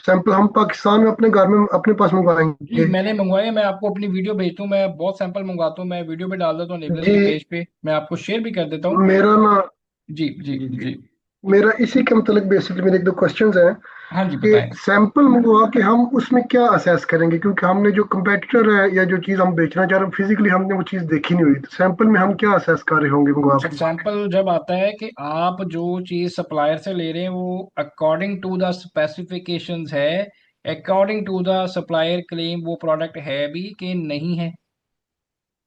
सैंपल हम पाकिस्तान में अपने घर में अपने पास जी मंगवाएंगे? मैंने मंगवाए, मैं आपको अपनी वीडियो भेजता हूँ, मैं बहुत सैंपल मंगवाता हूँ, मैं वीडियो पे डाल देता हूँ नेबल्स जी के पेज पे, मैं आपको शेयर भी कर देता हूँ। मेरा ना, जी जी जी जी, जी। मेरा इसी के मतलब बेसिकली मेरे एक दो क्वेश्चंस हैं हाँ जी कि बताएं। सैंपल मंगवा के हम उसमें क्या असेस करेंगे, क्योंकि हमने जो कंपेटिटर है या जो चीज़ हम बेचना चाह रहे हैं फिजिकली हमने वो चीज़ देखी नहीं हुई, तो सैंपल में हम क्या असेस कर रहे होंगे मंगवा सर के? सैंपल जब आता है कि आप जो चीज सप्लायर से ले रहे हैं वो अकॉर्डिंग टू द स्पेसिफिकेशंस है, according to the supplier claim वो प्रोडक्ट है भी कि नहीं है,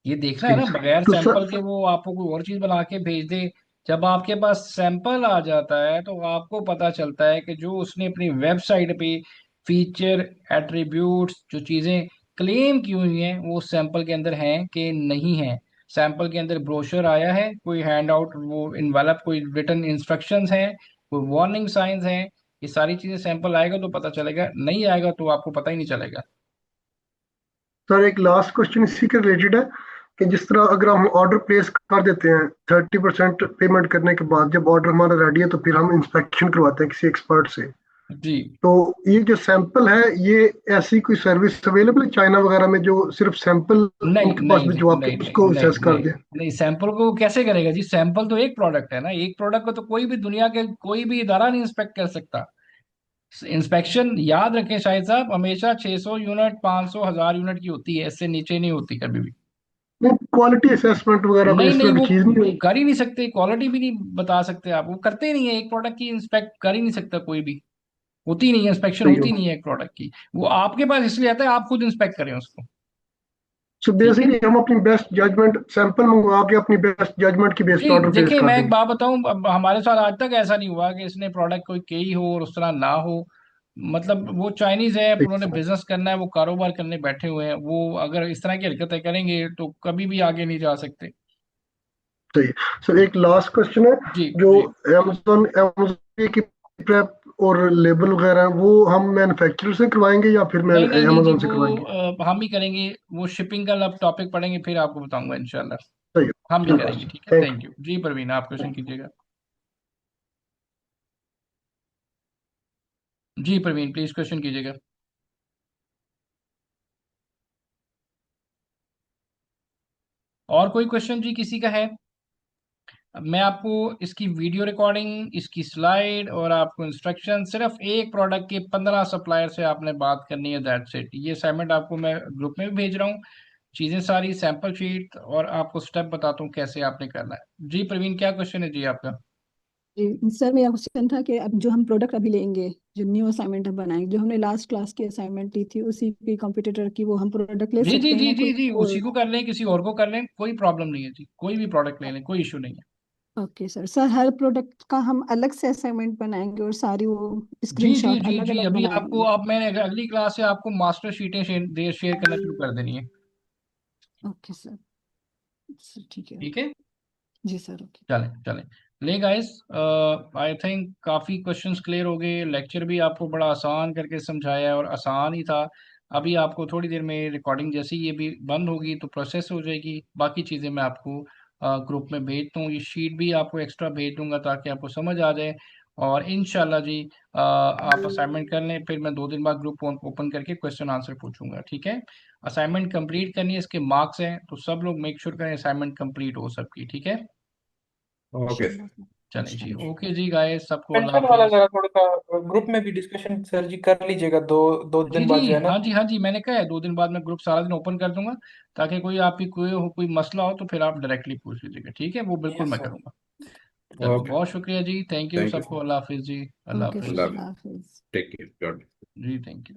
ये देखना है सही ना। सही। बगैर तो सैंपल के सर, वो आपको कोई और चीज बना के भेज दे। जब आपके पास सैंपल आ जाता है तो आपको पता चलता है कि जो उसने अपनी वेबसाइट पे फीचर एट्रीब्यूट्स जो चीजें क्लेम की हुई हैं वो सैंपल के अंदर हैं कि नहीं है। सैंपल के अंदर ब्रोशर आया है, कोई हैंड आउट, वो इनवेलप, कोई रिटन इंस्ट्रक्शंस हैं, कोई वार्निंग साइंस हैं, ये सारी चीजें सैंपल आएगा तो पता चलेगा, नहीं आएगा तो आपको पता ही नहीं चलेगा। सर एक लास्ट क्वेश्चन इसी के रिलेटेड है कि जिस तरह अगर हम ऑर्डर प्लेस कर देते हैं 30% पेमेंट करने के बाद, जब ऑर्डर हमारा रेडी है तो फिर हम इंस्पेक्शन करवाते हैं किसी एक्सपर्ट से, जी तो ये जो सैंपल है, ये ऐसी कोई सर्विस अवेलेबल है चाइना वगैरह में जो सिर्फ सैंपल नहीं उनके पास नहीं नहीं भिजवा के नहीं नहीं उसको नहीं असेस कर नहीं दे? नहीं, सैंपल को कैसे करेगा जी? सैंपल तो एक प्रोडक्ट है ना, एक प्रोडक्ट को तो कोई भी दुनिया के कोई भी इदारा नहीं इंस्पेक्ट कर सकता। इंस्पेक्शन याद रखें शाहिद साहब, हमेशा 600 यूनिट, 500, 1000 यूनिट की होती है, इससे नीचे नहीं होती कभी भी। क्वालिटी असेसमेंट वगैरह कोई नहीं इस नहीं, तरह वो की चीज नहीं है? कर ही नहीं सकते, क्वालिटी भी नहीं बता सकते आप, वो करते ही नहीं है, एक प्रोडक्ट की इंस्पेक्ट कर ही नहीं सकता कोई भी, होती ही नहीं है, इंस्पेक्शन सही होती हो। ही नहीं है एक प्रोडक्ट की। वो आपके पास इसलिए आता है आप खुद इंस्पेक्ट करें उसको। सो ठीक है बेसिकली हम अपनी बेस्ट जजमेंट सैंपल मंगवा के अपनी बेस्ट जजमेंट की बेस जी, पे ऑर्डर प्लेस देखिए कर मैं एक देंगे? बात बताऊं, अब हमारे साथ आज तक ऐसा नहीं हुआ कि इसने प्रोडक्ट कोई कही हो और उस तरह ना हो। मतलब वो चाइनीज है, सही उन्होंने बिजनेस करना है, वो कारोबार करने बैठे हुए हैं, वो अगर इस तरह की हरकतें करेंगे तो कभी भी आगे नहीं जा सकते। सही। सर एक लास्ट क्वेश्चन है, जी जो जी। अमेजोन अमेजोन की प्रेप और लेबल वगैरह है, वो हम मैन्युफैक्चरर से करवाएंगे या फिर मैं नहीं नहीं नहीं जी, अमेजोन से वो करवाएंगे? हम ही करेंगे। वो शिपिंग का अब टॉपिक पढ़ेंगे फिर आपको बताऊंगा इंशाल्लाह। सही है। हम ही ठीक है, करेंगे, ठीक है, थैंक थैंक यू जी। परवीन आप क्वेश्चन कीजिएगा। जी परवीन प्लीज क्वेश्चन कीजिएगा। और कोई क्वेश्चन जी किसी का है? मैं आपको इसकी वीडियो रिकॉर्डिंग, इसकी स्लाइड और आपको इंस्ट्रक्शन, सिर्फ एक प्रोडक्ट के 15 सप्लायर से आपने बात करनी है, दैट्स इट। ये असाइनमेंट आपको मैं ग्रुप में भी भेज रहा हूँ, चीजें सारी सैंपल शीट, और आपको स्टेप बताता हूँ कैसे आपने करना है। जी प्रवीण क्या क्वेश्चन है जी आपका? जी सर, मेरा क्वेश्चन था कि अब जो हम प्रोडक्ट अभी लेंगे, जो न्यू असाइनमेंट हम बनाएंगे, जो हमने लास्ट क्लास की असाइनमेंट ली थी उसी की कंप्यूटर की, वो हम प्रोडक्ट ले जी जी सकते हैं जी या जी कोई जी, और? उसी को कर लें, किसी और को कर लें, कोई प्रॉब्लम नहीं है जी, कोई भी प्रोडक्ट ले लें, कोई इशू नहीं है। Okay sir. सर हर प्रोडक्ट का हम अलग से असाइनमेंट बनाएंगे और सारी वो जी जी स्क्रीनशॉट जी अलग जी, अलग अभी आपको, बनाएंगे? अब मैंने अगली क्लास से आपको मास्टर शीटें शेयर करना शुरू कर देनी है। Okay sir. सर ठीक है। ठीक है, जी सर, ओके। चलें चलें। ले गाइस, आई थिंक काफ़ी क्वेश्चंस क्लियर हो गए, लेक्चर भी आपको बड़ा आसान करके समझाया है और आसान ही था। अभी आपको थोड़ी देर में रिकॉर्डिंग जैसे ही ये भी बंद होगी तो प्रोसेस हो जाएगी, बाकी चीज़ें मैं आपको ग्रुप में भेजता हूँ, ये शीट भी आपको एक्स्ट्रा भेज दूंगा ताकि आपको समझ आ जाए। और इंशाल्लाह जी आप असाइनमेंट कर लें, फिर मैं 2 दिन बाद ग्रुप ओपन करके क्वेश्चन आंसर पूछूंगा, ठीक है? असाइनमेंट कंप्लीट करनी है, इसके मार्क्स हैं, तो सब लोग मेक श्योर करें असाइनमेंट कंप्लीट हो सबकी, ठीक है? ओके। इंशाल्लाह सर। चलें जी, ओके जी गाइस, सबको अल्लाह पेंशन वाला हाफिज। जरा थोड़ा सा ग्रुप में भी डिस्कशन सर जी कर लीजिएगा, दो दो जी दिन जी, बाद जो है ना। हाँ जी, हाँ जी, मैंने कहा है 2 दिन बाद मैं ग्रुप सारा दिन ओपन कर दूंगा, ताकि कोई आपकी कोई मसला हो तो फिर आप डायरेक्टली पूछ लीजिएगा, ठीक है, वो बिल्कुल यस मैं सर। करूंगा। चलो, ओके। बहुत शुक्रिया जी, थैंक यू, थैंक यू सबको अल्लाह हाफिज जी, अल्लाह ओके हाफिज सर, अल्लाह अल्लाह हाफिज। Take care. जी, थैंक यू।